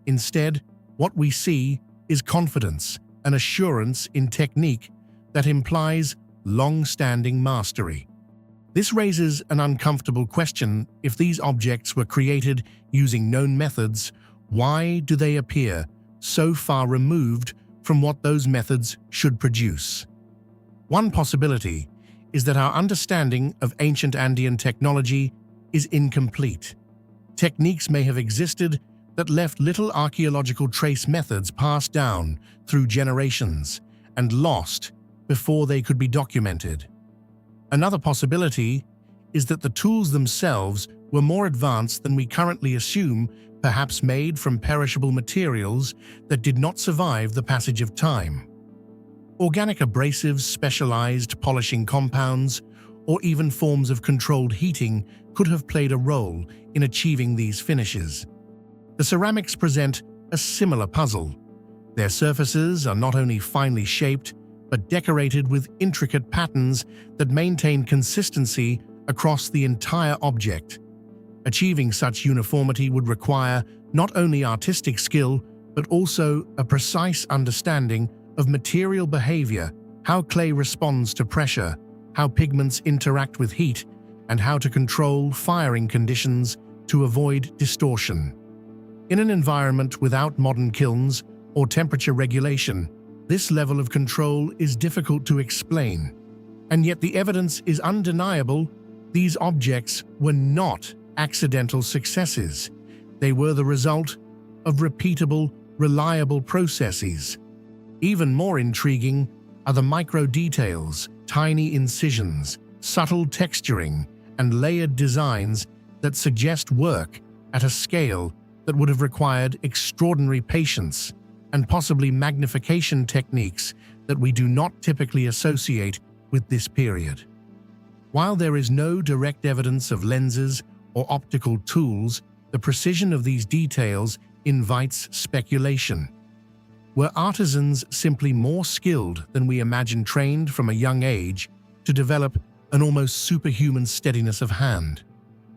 [SPEAKER 1] Instead, what we see is confidence and assurance in technique that implies long-standing mastery. This raises an uncomfortable question: if these objects were created using known methods, why do they appear so far removed from what those methods should produce? One possibility is that our understanding of ancient Andean technology is incomplete. Techniques may have existed that left little archaeological trace methods passed down through generations and lost before they could be documented. Another possibility is that the tools themselves were more advanced than we currently assume, perhaps made from perishable materials that did not survive the passage of time. Organic abrasives, specialized polishing compounds, or even forms of controlled heating could have played a role in achieving these finishes. The ceramics present a similar puzzle. Their surfaces are not only finely shaped, but decorated with intricate patterns that maintain consistency across the entire object. Achieving such uniformity would require not only artistic skill, but also a precise understanding of material behavior, how clay responds to pressure, how pigments interact with heat, and how to control firing conditions to avoid distortion. In an environment without modern kilns or temperature regulation, this level of control is difficult to explain. And yet the evidence is undeniable: these objects were not accidental successes. They were the result of repeatable, reliable processes. Even more intriguing are the micro details, tiny incisions, subtle texturing, and layered designs that suggest work at a scale that would have required extraordinary patience and possibly magnification techniques that we do not typically associate with this period. While there is no direct evidence of lenses or optical tools, the precision of these details invites speculation. Were artisans simply more skilled than we imagine, trained from a young age to develop an almost superhuman steadiness of hand?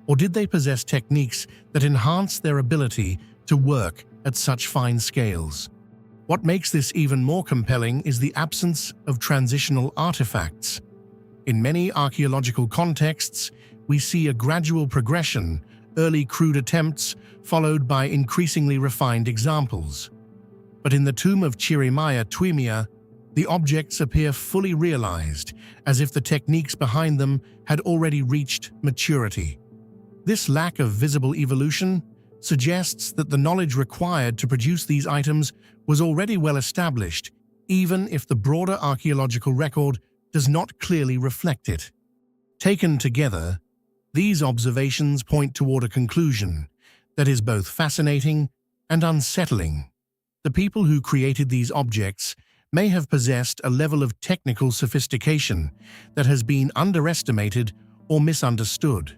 [SPEAKER 1] Or did they possess techniques that enhanced their ability to work at such fine scales? What makes this even more compelling is the absence of transitional artifacts. In many archaeological contexts, we see a gradual progression, early crude attempts followed by increasingly refined examples. But in the tomb of Chirimaya Tuimia, the objects appear fully realized, as if the techniques behind them had already reached maturity. This lack of visible evolution suggests that the knowledge required to produce these items was already well established, even if the broader archaeological record does not clearly reflect it. Taken together, these observations point toward a conclusion that is both fascinating and unsettling. The people who created these objects may have possessed a level of technical sophistication that has been underestimated or misunderstood.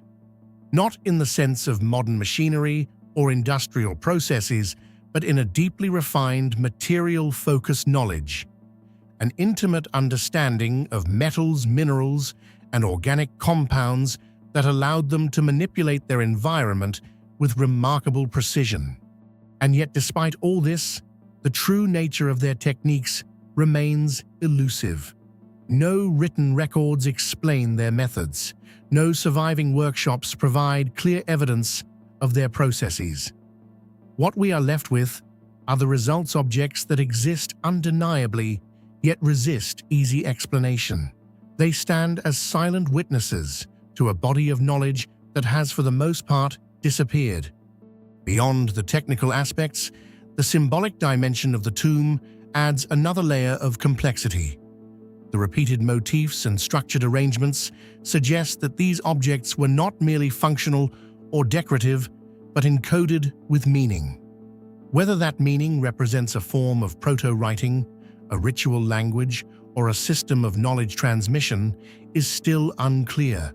[SPEAKER 1] Not in the sense of modern machinery or industrial processes, but in a deeply refined, material-focused knowledge. An intimate understanding of metals, minerals, and organic compounds that allowed them to manipulate their environment with remarkable precision. And yet, despite all this, the true nature of their techniques remains elusive. No written records explain their methods. No surviving workshops provide clear evidence of their processes. What we are left with are the results objects that exist undeniably, yet resist easy explanation. They stand as silent witnesses to a body of knowledge that has for the most part disappeared. Beyond the technical aspects, the symbolic dimension of the tomb adds another layer of complexity. The repeated motifs and structured arrangements suggest that these objects were not merely functional or decorative, but encoded with meaning. Whether that meaning represents a form of proto-writing, a ritual language, or a system of knowledge transmission is still unclear.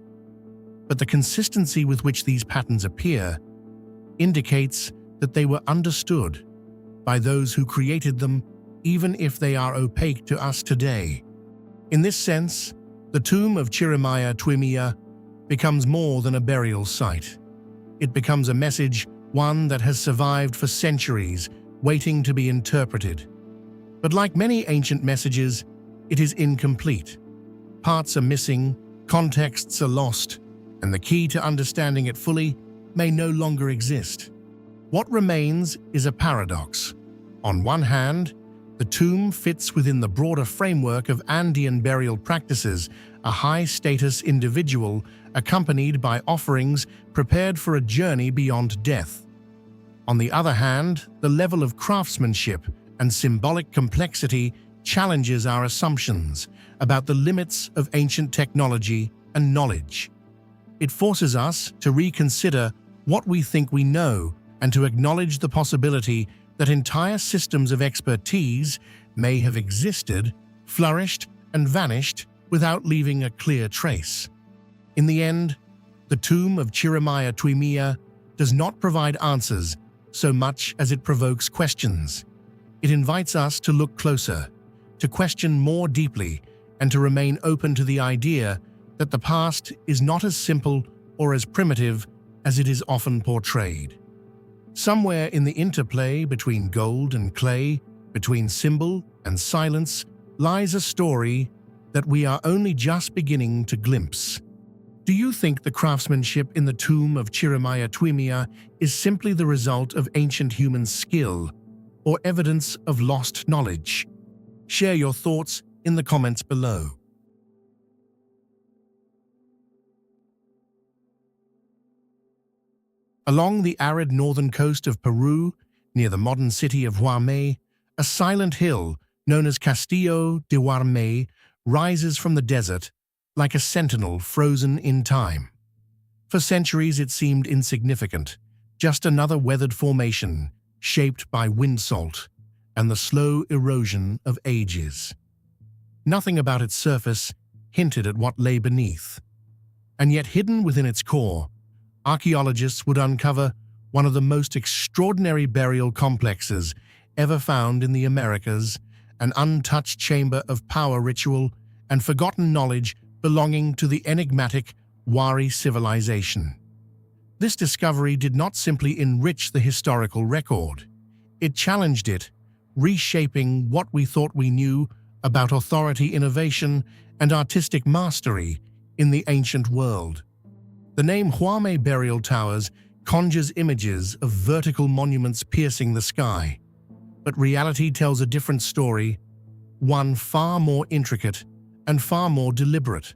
[SPEAKER 1] But the consistency with which these patterns appear indicates that they were understood by those who created them, even if they are opaque to us today. In this sense, the tomb of Chirimaya Twimia becomes more than a burial site. It becomes a message, one that has survived for centuries, waiting to be interpreted. But like many ancient messages, it is incomplete. Parts are missing, contexts are lost, and the key to understanding it fully may no longer exist. What remains is a paradox. On one hand, the tomb fits within the broader framework of Andean burial practices, a high-status individual accompanied by offerings prepared for a journey beyond death. On the other hand, the level of craftsmanship and symbolic complexity challenges our assumptions about the limits of ancient technology and knowledge. It forces us to reconsider what we think we know and to acknowledge the possibility that entire systems of expertise may have existed, flourished, and vanished without leaving a clear trace. In the end, the tomb of Chirimaya Twimia does not provide answers so much as it provokes questions. It invites us to look closer, to question more deeply, and to remain open to the idea that the past is not as simple or as primitive as it is often portrayed. Somewhere in the interplay between gold and clay, between symbol and silence, lies a story that we are only just beginning to glimpse. Do you think the craftsmanship in the tomb of Chirimaya Twimia is simply the result of ancient human skill or evidence of lost knowledge? Share your thoughts in the comments below. Along the arid northern coast of Peru, near the modern city of Huarmey, a silent hill known as Castillo de Huarmey rises from the desert like a sentinel frozen in time. For centuries it seemed insignificant, just another weathered formation shaped by wind salt and the slow erosion of ages. Nothing about its surface hinted at what lay beneath. And yet hidden within its core, archaeologists would uncover one of the most extraordinary burial complexes ever found in the Americas, an untouched chamber of power ritual and forgotten knowledge belonging to the enigmatic Wari civilization. This discovery did not simply enrich the historical record. It challenged it, reshaping what we thought we knew about authority, innovation, and artistic mastery in the ancient world. The name Huarmey Burial Towers conjures images of vertical monuments piercing the sky. But reality tells a different story, one far more intricate and far more deliberate.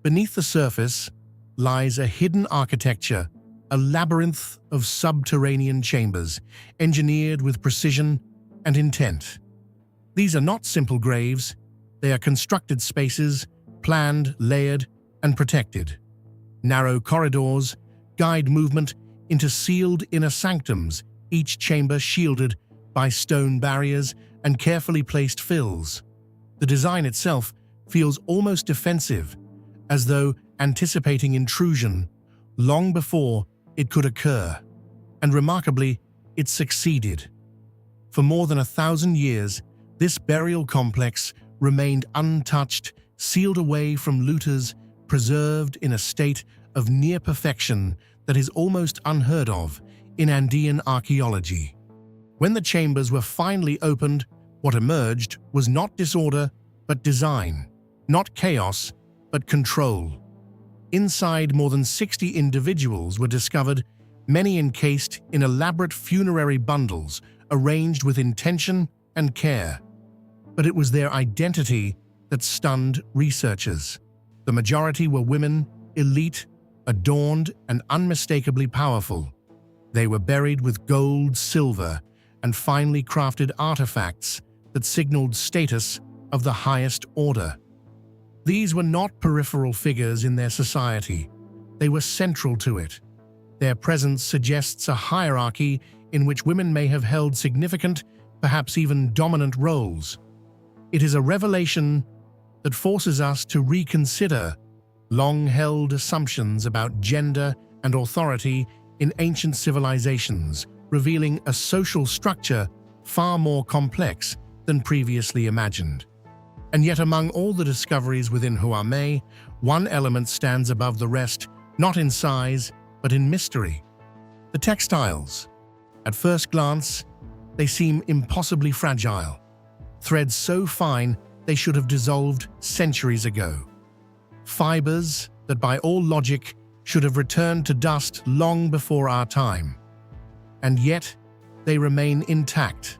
[SPEAKER 1] Beneath the surface lies a hidden architecture, a labyrinth of subterranean chambers, engineered with precision and intent. These are not simple graves, they are constructed spaces, planned, layered, and protected. Narrow corridors guide movement into sealed inner sanctums, each chamber shielded by stone barriers and carefully placed fills. The design itself feels almost defensive, as though anticipating intrusion long before it could occur. And remarkably, it succeeded. For more than 1,000 years, this burial complex remained untouched, sealed away from looters, preserved in a state of near perfection that is almost unheard of in Andean archaeology. When the chambers were finally opened, what emerged was not disorder, but design, not chaos, but control. Inside, more than 60 individuals were discovered, many encased in elaborate funerary bundles arranged with intention and care. But it was their identity that stunned researchers. The majority were women, elite, adorned, and unmistakably powerful. They were buried with gold, silver, and finely crafted artifacts that signaled status of the highest order. These were not peripheral figures in their society. They were central to it. Their presence suggests a hierarchy in which women may have held significant, perhaps even dominant roles. It is a revelation that forces us to reconsider long-held assumptions about gender and authority in ancient civilizations, revealing a social structure far more complex than previously imagined. And yet among all the discoveries within Huame, one element stands above the rest, not in size, but in mystery. The textiles. At first glance, they seem impossibly fragile. Threads so fine they should have dissolved centuries ago. Fibers that by all logic should have returned to dust long before our time. And yet, they remain intact,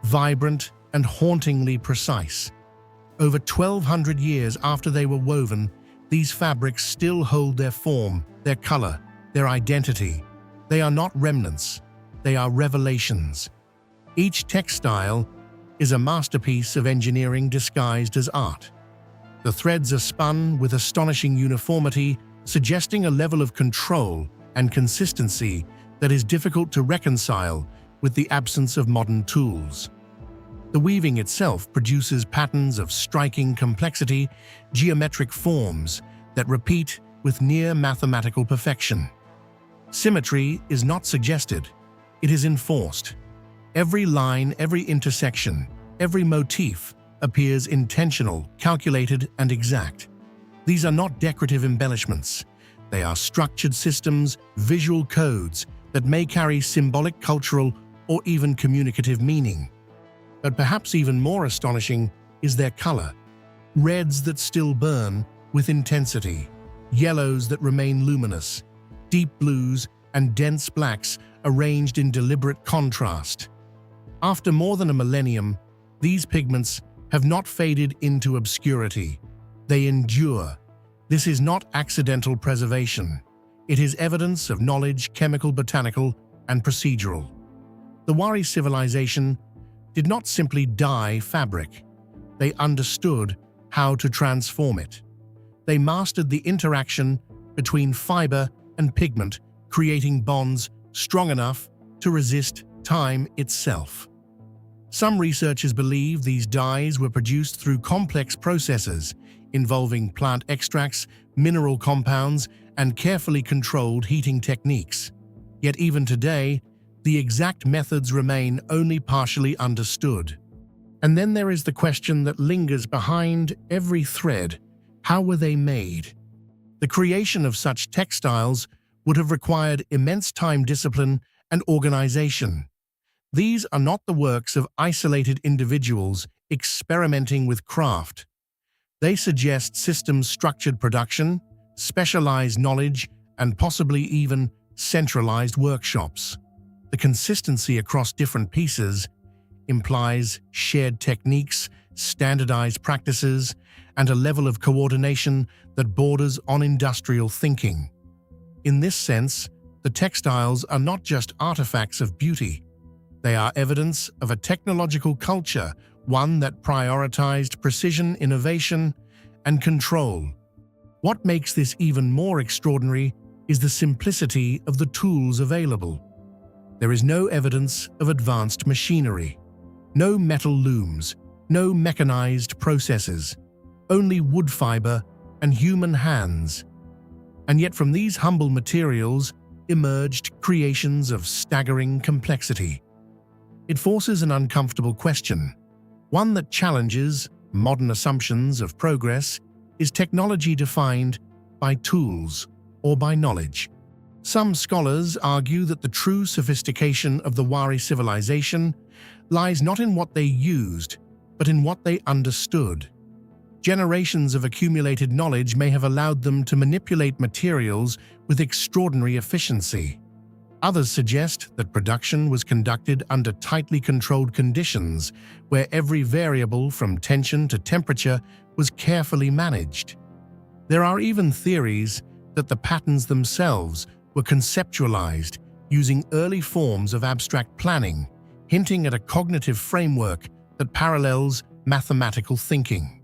[SPEAKER 1] vibrant, and hauntingly precise. Over 1,200 years after they were woven, these fabrics still hold their form, their color, their identity. They are not remnants, they are revelations. Each textile is a masterpiece of engineering disguised as art. The threads are spun with astonishing uniformity, suggesting a level of control and consistency that is difficult to reconcile with the absence of modern tools. The weaving itself produces patterns of striking complexity, geometric forms that repeat with near mathematical perfection. Symmetry is not suggested, it is enforced. Every line, every intersection, every motif appears intentional, calculated, and exact. These are not decorative embellishments. They are structured systems, visual codes that may carry symbolic, cultural, or even communicative meaning. But perhaps even more astonishing is their color. Reds that still burn with intensity, yellows that remain luminous, deep blues and dense blacks arranged in deliberate contrast. After more than a millennium, these pigments have not faded into obscurity. They endure. This is not accidental preservation. It is evidence of knowledge, chemical, botanical, and procedural. The Wari civilization did not simply dye fabric. They understood how to transform it. They mastered the interaction between fiber and pigment, creating bonds strong enough to resist time itself. Some researchers believe these dyes were produced through complex processes involving plant extracts, mineral compounds, and carefully controlled heating techniques. Yet even today, the exact methods remain only partially understood. And then there is the question that lingers behind every thread: how were they made? The creation of such textiles would have required immense time, discipline, and organization. These are not the works of isolated individuals experimenting with craft. They suggest systems-structured production, specialized knowledge, and possibly even centralized workshops. The consistency across different pieces implies shared techniques, standardized practices, and a level of coordination that borders on industrial thinking. In this sense, the textiles are not just artifacts of beauty. They are evidence of a technological culture, one that prioritized precision, innovation, and control. What makes this even more extraordinary is the simplicity of the tools available. There is no evidence of advanced machinery, no metal looms, no mechanized processes, only wood fiber and human hands. And yet from these humble materials emerged creations of staggering complexity. It forces an uncomfortable question, one that challenges modern assumptions of progress. Is technology defined by tools or by knowledge? Some scholars argue that the true sophistication of the Wari civilization lies not in what they used, but in what they understood. Generations of accumulated knowledge may have allowed them to manipulate materials with extraordinary efficiency. Others suggest that production was conducted under tightly controlled conditions, where every variable from tension to temperature was carefully managed. There are even theories that the patterns themselves were conceptualized using early forms of abstract planning, hinting at a cognitive framework that parallels mathematical thinking.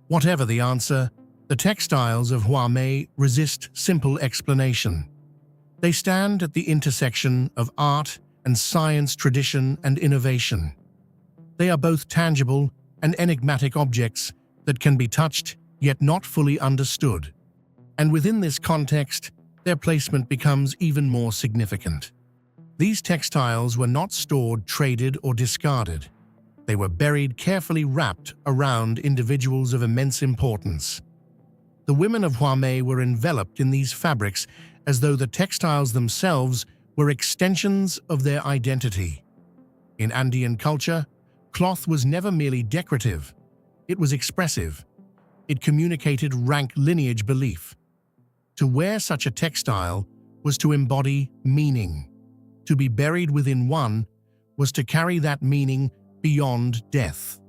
[SPEAKER 1] Whatever the answer, the textiles of Quilmes resist simple explanation. They stand at the intersection of art and science, tradition and innovation. They are both tangible and enigmatic objects that can be touched yet not fully understood. And within this context, their placement becomes even more significant. These textiles were not stored, traded, or discarded. They were buried, carefully wrapped around individuals of immense importance. The women of Quilmes were enveloped in these fabrics as though the textiles themselves were extensions of their identity. In Andean culture, cloth was never merely decorative. It was expressive. It communicated rank lineage belief. To wear such a textile was to embody meaning. To be buried within one was to carry that meaning beyond death.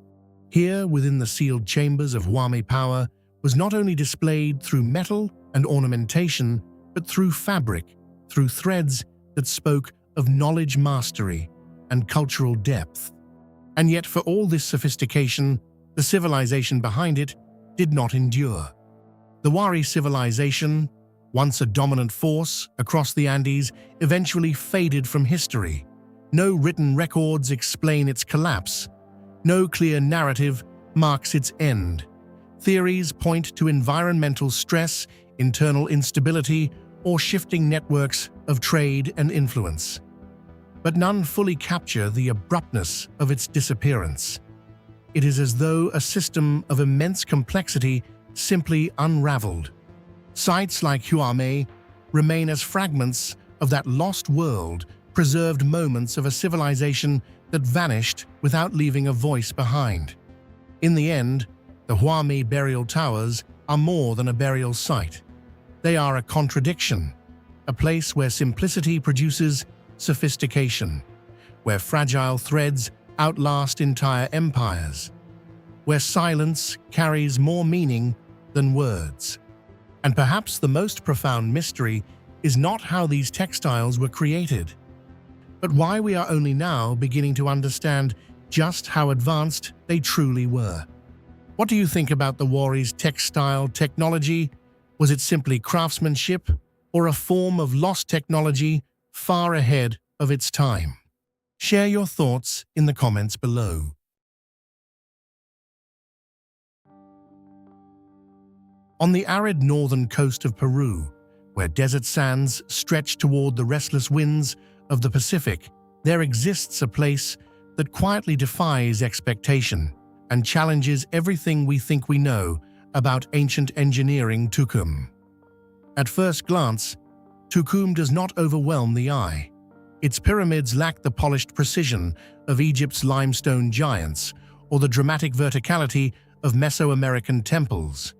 [SPEAKER 1] Here, within the sealed chambers of Quilmes power, was not only displayed through metal and ornamentation, but through fabric, through threads that spoke of knowledge mastery and cultural depth. And yet, for all this sophistication, the civilization behind it did not endure. The Wari civilization, once a dominant force across the Andes, eventually faded from history. No written records explain its collapse. No clear narrative marks its end. Theories point to environmental stress, internal instability, or shifting networks of trade and influence. But none fully capture the abruptness of its disappearance. It is as though a system of immense complexity simply unraveled. Sites like Quilmes remain as fragments of that lost world, preserved moments of a civilization that vanished without leaving a voice behind. In the end, the Quilmes burial towers are more than a burial site. They are a contradiction, a place where simplicity produces sophistication, where fragile threads outlast entire empires, where silence carries more meaning than words. And perhaps the most profound mystery is not how these textiles were created, but why we are only now beginning to understand just how advanced they truly were. What do you think about the Wari's textile technology? Was it simply craftsmanship, or a form of lost technology far ahead of its time? Share your thoughts in the comments below. On the arid northern coast of Peru, where desert sands stretch toward the restless winds of the Pacific, there exists a place that quietly defies expectation and challenges everything we think we know about ancient engineering. Tucume. At first glance, Tucume does not overwhelm the eye. Its pyramids lack the polished precision of Egypt's limestone giants or the dramatic verticality of Mesoamerican temples.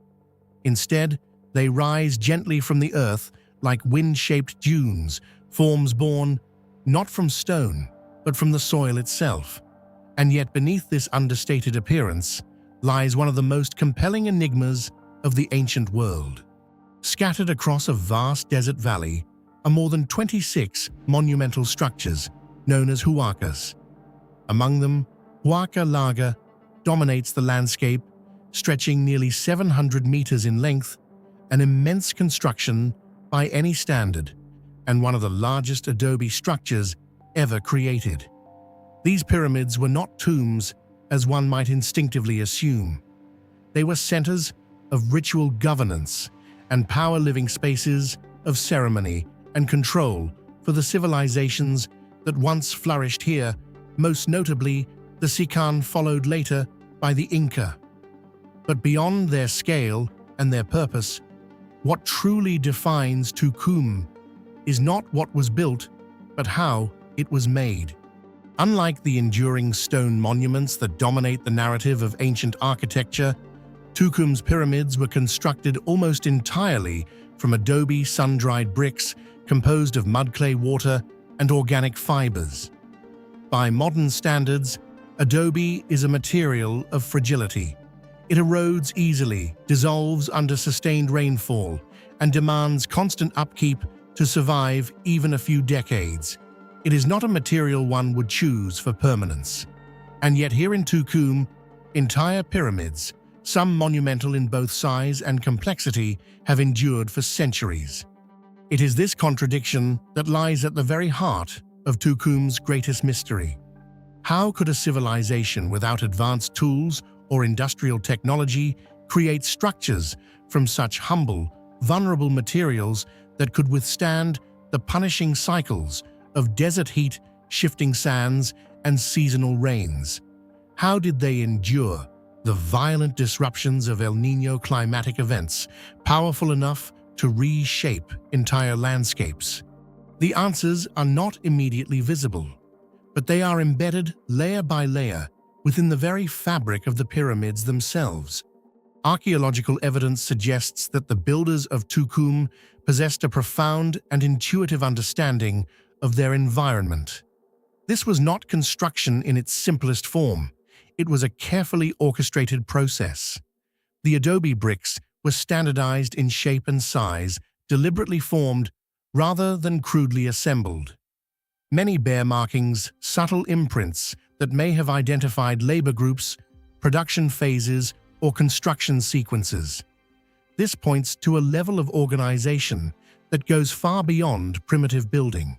[SPEAKER 1] Instead, they rise gently from the earth like wind-shaped dunes, forms born not from stone, but from the soil itself. And yet beneath this understated appearance lies one of the most compelling enigmas of the ancient world. Scattered across a vast desert valley are more than 26 monumental structures known as huacas. Among them, Huaca Larga dominates the landscape, stretching nearly 700 meters in length, an immense construction by any standard, and one of the largest adobe structures ever created. These pyramids were not tombs, as one might instinctively assume. They were centers of ritual governance and power, living spaces of ceremony and control for the civilizations that once flourished here, most notably the Sican, followed later by the Inca. But beyond their scale and their purpose, what truly defines Tucume is not what was built, but how it was made. Unlike the enduring stone monuments that dominate the narrative of ancient architecture, Tucume's pyramids were constructed almost entirely from adobe sun-dried bricks composed of mud-clay water and organic fibers. By modern standards, adobe is a material of fragility. It erodes easily, dissolves under sustained rainfall, and demands constant upkeep to survive even a few decades. It is not a material one would choose for permanence. And yet here in Tucume, entire pyramids, some monumental in both size and complexity, have endured for centuries. It is this contradiction that lies at the very heart of Tucume's greatest mystery. How could a civilization without advanced tools or industrial technology create structures from such humble, vulnerable materials that could withstand the punishing cycles of desert heat, shifting sands, and seasonal rains? How did they endure the violent disruptions of El Niño climatic events, powerful enough to reshape entire landscapes? The answers are not immediately visible, but they are embedded layer by layer within the very fabric of the pyramids themselves. Archaeological evidence suggests that the builders of Tucume possessed a profound and intuitive understanding of their environment. This was not construction in its simplest form. It was a carefully orchestrated process. The adobe bricks were standardized in shape and size, deliberately formed rather than crudely assembled. Many bear markings, subtle imprints that may have identified labor groups, production phases, or construction sequences. This points to a level of organization that goes far beyond primitive building.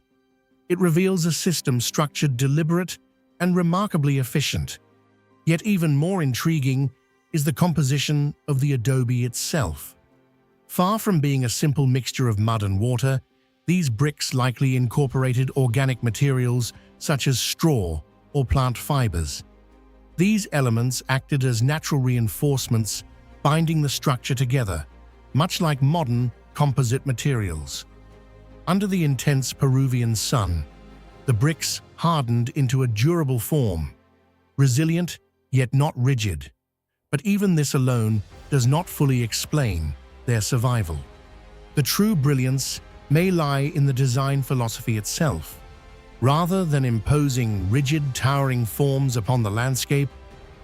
[SPEAKER 1] It reveals a system structured, deliberate, and remarkably efficient. Yet even more intriguing is the composition of the adobe itself. Far from being a simple mixture of mud and water, these bricks likely incorporated organic materials such as straw or plant fibers. These elements acted as natural reinforcements, binding the structure together, much like modern composite materials. Under the intense Peruvian sun, the bricks hardened into a durable form, resilient yet not rigid. But even this alone does not fully explain their survival. The true brilliance may lie in the design philosophy itself. Rather than imposing rigid, towering forms upon the landscape,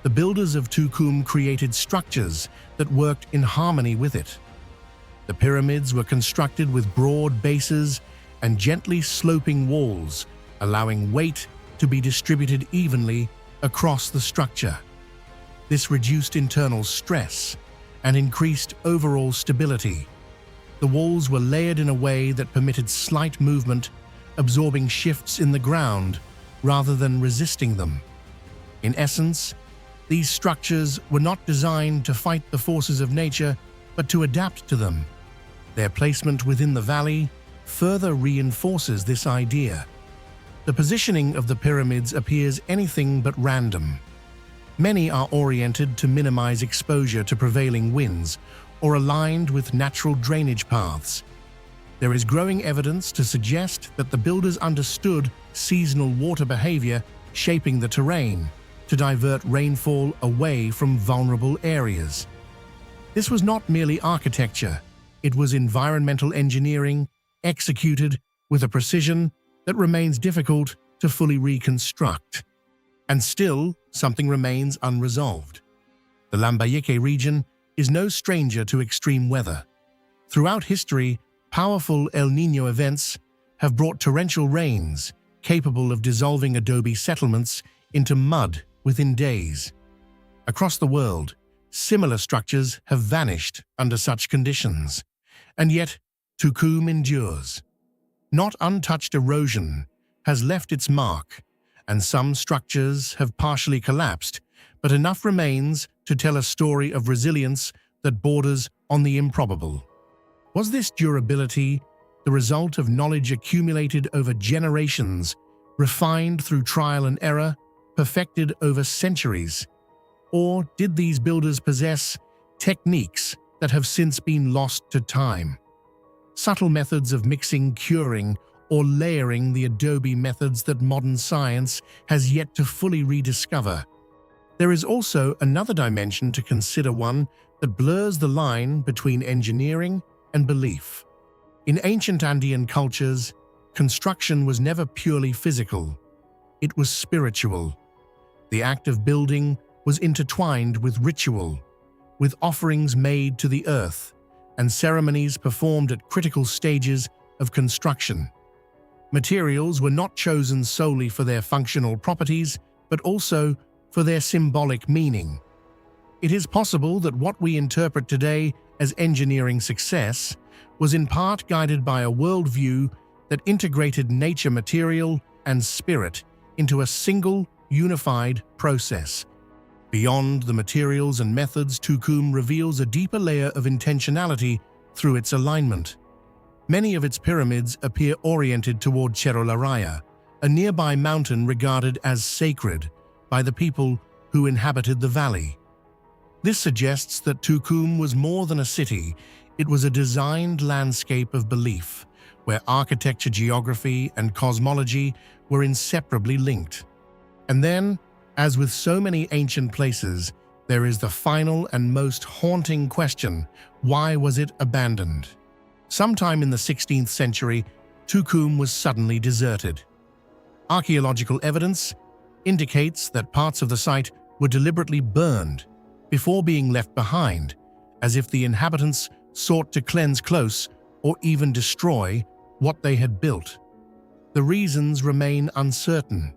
[SPEAKER 1] the builders of Tucume created structures that worked in harmony with it. The pyramids were constructed with broad bases and gently sloping walls, allowing weight to be distributed evenly across the structure. This reduced internal stress and increased overall stability. The walls were layered in a way that permitted slight movement, absorbing shifts in the ground rather than resisting them. In essence, these structures were not designed to fight the forces of nature, but to adapt to them. Their placement within the valley further reinforces this idea. The positioning of the pyramids appears anything but random. Many are oriented to minimize exposure to prevailing winds or aligned with natural drainage paths. There is growing evidence to suggest that the builders understood seasonal water behavior, shaping the terrain to divert rainfall away from vulnerable areas. This was not merely architecture, it was environmental engineering executed with a precision that remains difficult to fully reconstruct. And still, something remains unresolved. The Lambayeque region is no stranger to extreme weather. Throughout history, powerful El Niño events have brought torrential rains capable of dissolving adobe settlements into mud within days. Across the world, similar structures have vanished under such conditions, and yet Tucume endures. Not untouched erosion has left its mark, and some structures have partially collapsed, but enough remains to tell a story of resilience that borders on the improbable. Was this durability the result of knowledge accumulated over generations, refined through trial and error, perfected over centuries? Or did these builders possess techniques that have since been lost to time? Subtle methods of mixing, curing, or layering, the adobe methods that modern science has yet to fully rediscover. There is also another dimension to consider, one that blurs the line between engineering and belief. In ancient Andean cultures, construction was never purely physical. It was spiritual. The act of building was intertwined with ritual, with offerings made to the earth and ceremonies performed at critical stages of construction. Materials were not chosen solely for their functional properties, but also for their symbolic meaning. It is possible that what we interpret today as engineering success was in part guided by a worldview that integrated nature, material, and spirit into a single, unified process. Beyond the materials and methods, Tucume reveals a deeper layer of intentionality through its alignment. Many of its pyramids appear oriented toward Cerro, a nearby mountain regarded as sacred by the people who inhabited the valley. This suggests that Tucume was more than a city, it was a designed landscape of belief, where architecture, geography, and cosmology were inseparably linked. And then, as with so many ancient places, there is the final and most haunting question: why was it abandoned? Sometime in the 16th century, Tucume was suddenly deserted. Archaeological evidence indicates that parts of the site were deliberately burned before being left behind, as if the inhabitants sought to cleanse close or even destroy what they had built. The reasons remain uncertain.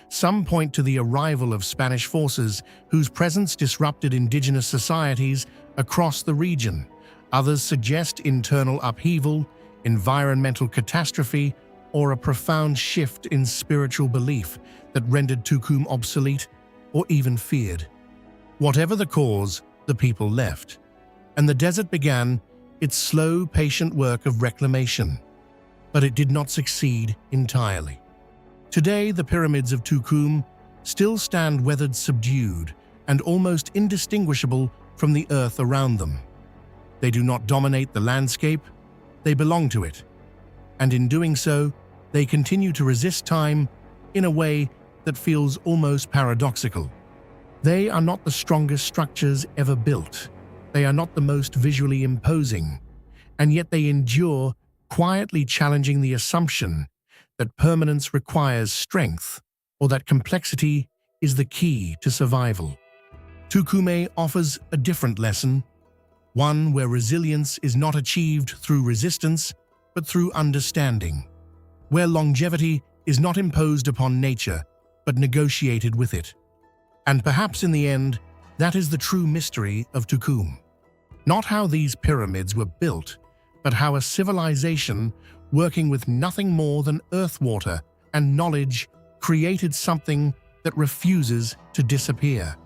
[SPEAKER 1] Some point to the arrival of Spanish forces whose presence disrupted indigenous societies across the region. Others suggest internal upheaval, environmental catastrophe, or a profound shift in spiritual belief that rendered Tucume obsolete or even feared. Whatever the cause, the people left, and the desert began its slow, patient work of reclamation. But it did not succeed entirely. Today, the pyramids of Tucume still stand weathered, subdued, and almost indistinguishable from the earth around them. They do not dominate the landscape, they belong to it. And in doing so, they continue to resist time in a way that feels almost paradoxical. They are not the strongest structures ever built. They are not the most visually imposing, and yet they endure, quietly challenging the assumption that permanence requires strength or that complexity is the key to survival. Tucume offers a different lesson, one where resilience is not achieved through resistance, but through understanding, where longevity is not imposed upon nature, but negotiated with it. And perhaps in the end, that is the true mystery of Tucume. Not how these pyramids were built, but how a civilization working with nothing more than earth, water, and knowledge created something that refuses to disappear.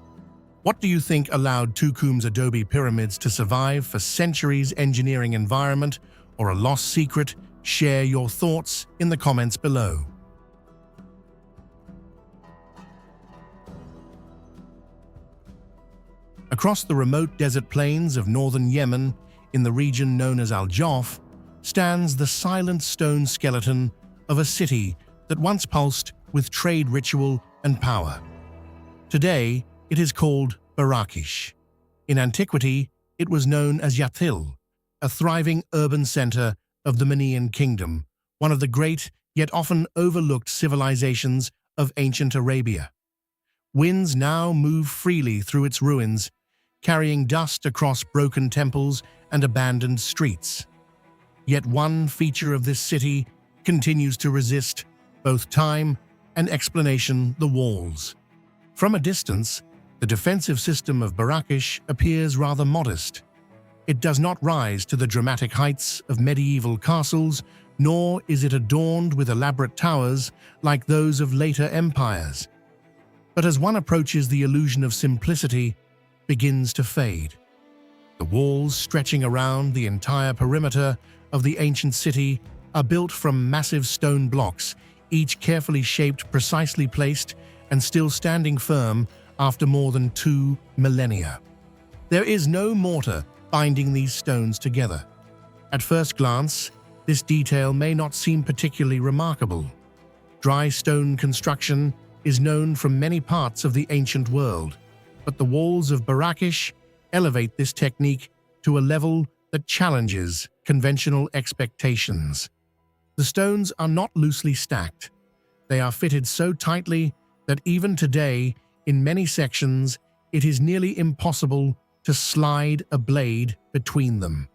[SPEAKER 1] What do you think allowed Tucume's adobe pyramids to survive for centuries? Engineering environment or a lost secret? Share your thoughts in the comments below. Across the remote desert plains of northern Yemen, in the region known as Al-Jof, stands the silent stone skeleton of a city that once pulsed with trade, ritual, and power. Today, it is called Barakish. In antiquity, it was known as Yathil, a thriving urban center of the Manaean kingdom, one of the great yet often overlooked civilizations of ancient Arabia. Winds now move freely through its ruins, carrying dust across broken temples and abandoned streets. Yet one feature of this city continues to resist both time and explanation: the walls. From a distance, the defensive system of Barakish appears rather modest. It does not rise to the dramatic heights of medieval castles, nor is it adorned with elaborate towers like those of later empires. But as one approaches, the illusion of simplicity begins to fade. The walls stretching around the entire perimeter of the ancient city are built from massive stone blocks, each carefully shaped, precisely placed, and still standing firm after more than 2 millennia. There is no mortar binding these stones together. At first glance, this detail may not seem particularly remarkable. Dry stone construction is known from many parts of the ancient world, but the walls of Barakish elevate this technique to a level that challenges conventional expectations. The stones are not loosely stacked. They are fitted so tightly that even today, in many sections, it is nearly impossible to slide a blade between them.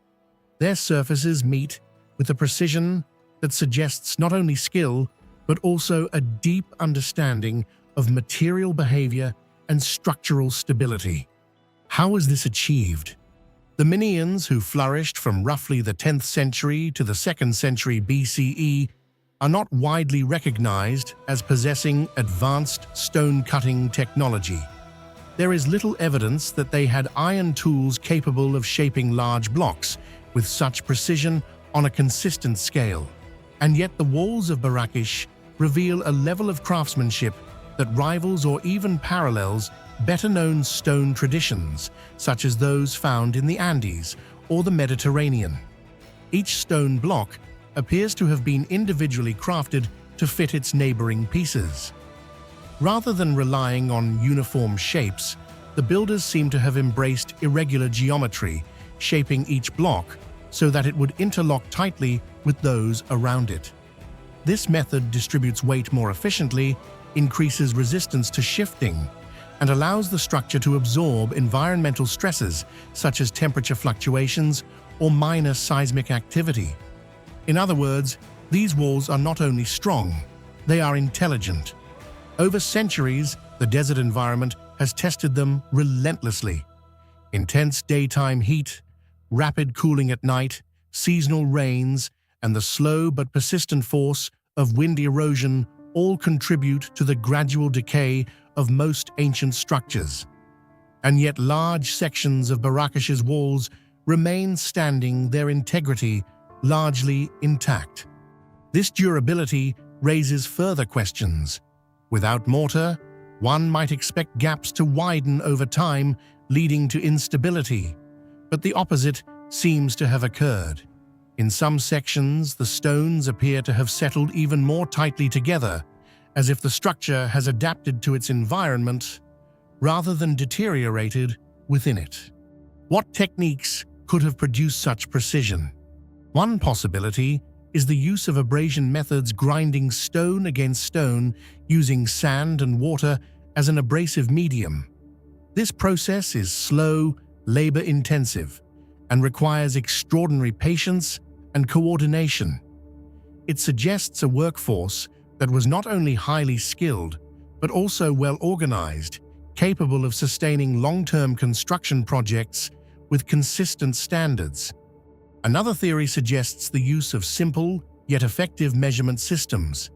[SPEAKER 1] Their surfaces meet with a precision that suggests not only skill, but also a deep understanding of material behavior and structural stability. How was this achieved? The Minoans, who flourished from roughly the 10th century to the 2nd century BCE, are not widely recognized as possessing advanced stone-cutting technology. There is little evidence that they had iron tools capable of shaping large blocks with such precision on a consistent scale. And yet the walls of Barakish reveal a level of craftsmanship that rivals or even parallels better-known stone traditions, such as those found in the Andes or the Mediterranean. Each stone block appears to have been individually crafted to fit its neighboring pieces. Rather than relying on uniform shapes, the builders seem to have embraced irregular geometry, shaping each block so that it would interlock tightly with those around it. This method distributes weight more efficiently, increases resistance to shifting, and allows the structure to absorb environmental stresses such as temperature fluctuations or minor seismic activity. In other words, these walls are not only strong, they are intelligent. Over centuries, the desert environment has tested them relentlessly. Intense daytime heat, rapid cooling at night, seasonal rains, and the slow but persistent force of wind erosion all contribute to the gradual decay of most ancient structures. And yet large sections of Barakish's walls remain standing, their integrity largely intact. This durability raises further questions. Without mortar, one might expect gaps to widen over time, leading to instability. But the opposite seems to have occurred. In some sections, the stones appear to have settled even more tightly together, as if the structure has adapted to its environment rather than deteriorated within it. What techniques could have produced such precision? One possibility is the use of abrasion methods, grinding stone against stone using sand and water as an abrasive medium. This process is slow, labor-intensive, and requires extraordinary patience and coordination. It suggests a workforce that was not only highly skilled, but also well-organized, capable of sustaining long-term construction projects with consistent standards. Another theory suggests the use of simple, yet effective measurement systems.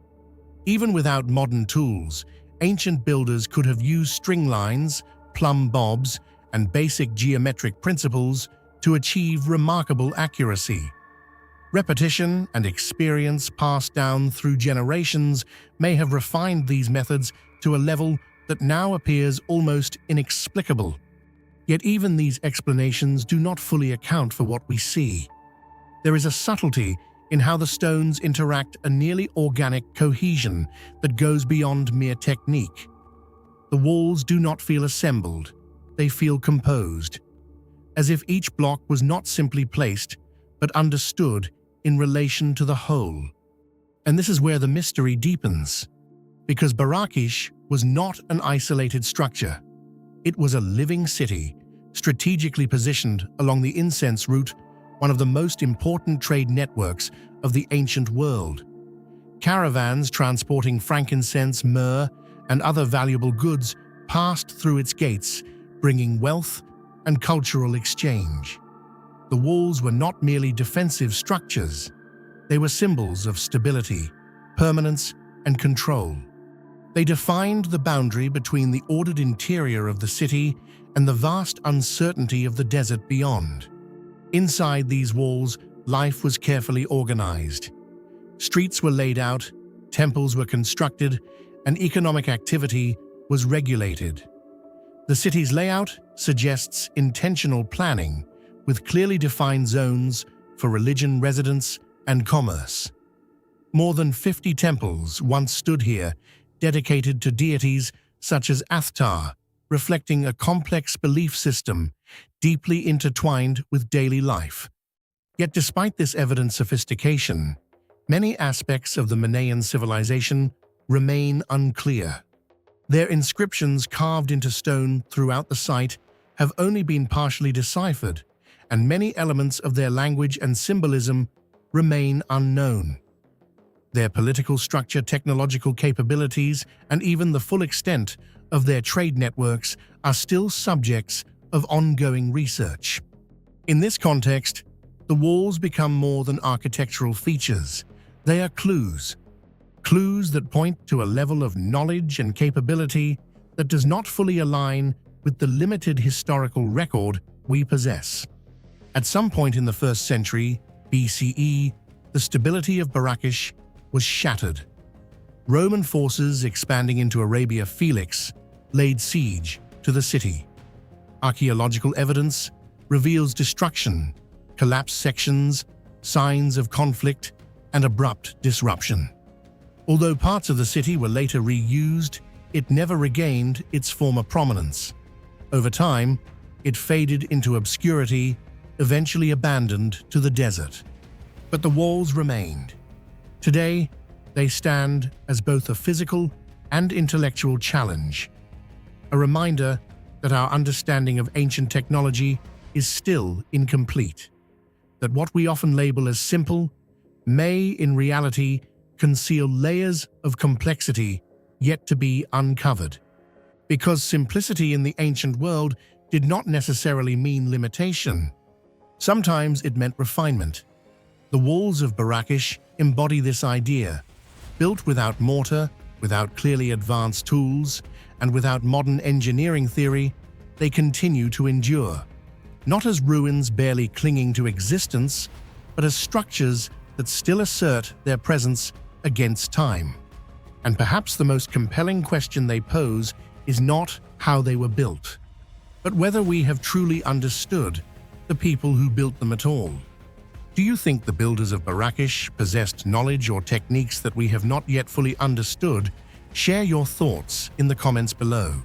[SPEAKER 1] Even without modern tools, ancient builders could have used string lines, plumb bobs, and basic geometric principles to achieve remarkable accuracy. Repetition and experience passed down through generations may have refined these methods to a level that now appears almost inexplicable. Yet even these explanations do not fully account for what we see. There is a subtlety in how the stones interact, a nearly organic cohesion that goes beyond mere technique. The walls do not feel assembled, they feel composed, as if each block was not simply placed, but understood in relation to the whole. And this is where the mystery deepens, because Barakish was not an isolated structure. It was a living city, strategically positioned along the incense route, one of the most important trade networks of the ancient world. Caravans transporting frankincense, myrrh, and other valuable goods passed through its gates, bringing wealth and cultural exchange. The walls were not merely defensive structures. They were symbols of stability, permanence, and control. They defined the boundary between the ordered interior of the city and the vast uncertainty of the desert beyond. Inside these walls, life was carefully organized. Streets were laid out, temples were constructed, and economic activity was regulated. The city's layout suggests intentional planning, with clearly defined zones for religion, residence, and commerce. More than 50 temples once stood here, dedicated to deities such as Athtar, reflecting a complex belief system deeply intertwined with daily life. Yet despite this evident sophistication, many aspects of the Minoan civilization remain unclear. Their inscriptions carved into stone throughout the site have only been partially deciphered, and many elements of their language and symbolism remain unknown. Their political structure, technological capabilities, and even the full extent of their trade networks are still subjects of ongoing research. In this context, the walls become more than architectural features. They are clues that point to a level of knowledge and capability that does not fully align with the limited historical record we possess. At some point in the 1st century BCE, the stability of Barakish was shattered. Roman forces expanding into Arabia Felix laid siege to the city. Archaeological evidence reveals destruction, collapsed sections, signs of conflict, and abrupt disruption. Although parts of the city were later reused, it never regained its former prominence. Over time, it faded into obscurity, eventually abandoned to the desert. But the walls remained. Today, they stand as both a physical and intellectual challenge, a reminder that our understanding of ancient technology is still incomplete, that what we often label as simple may, in reality, conceal layers of complexity yet to be uncovered. Because simplicity in the ancient world did not necessarily mean limitation. Sometimes it meant refinement. The walls of Barakish embody this idea. Built without mortar, without clearly advanced tools, and without modern engineering theory, they continue to endure. Not as ruins barely clinging to existence, but as structures that still assert their presence against time. And perhaps the most compelling question they pose is not how they were built, but whether we have truly understood the people who built them at all. Do you think the builders of Barakish possessed knowledge or techniques that we have not yet fully understood? Share your thoughts in the comments below.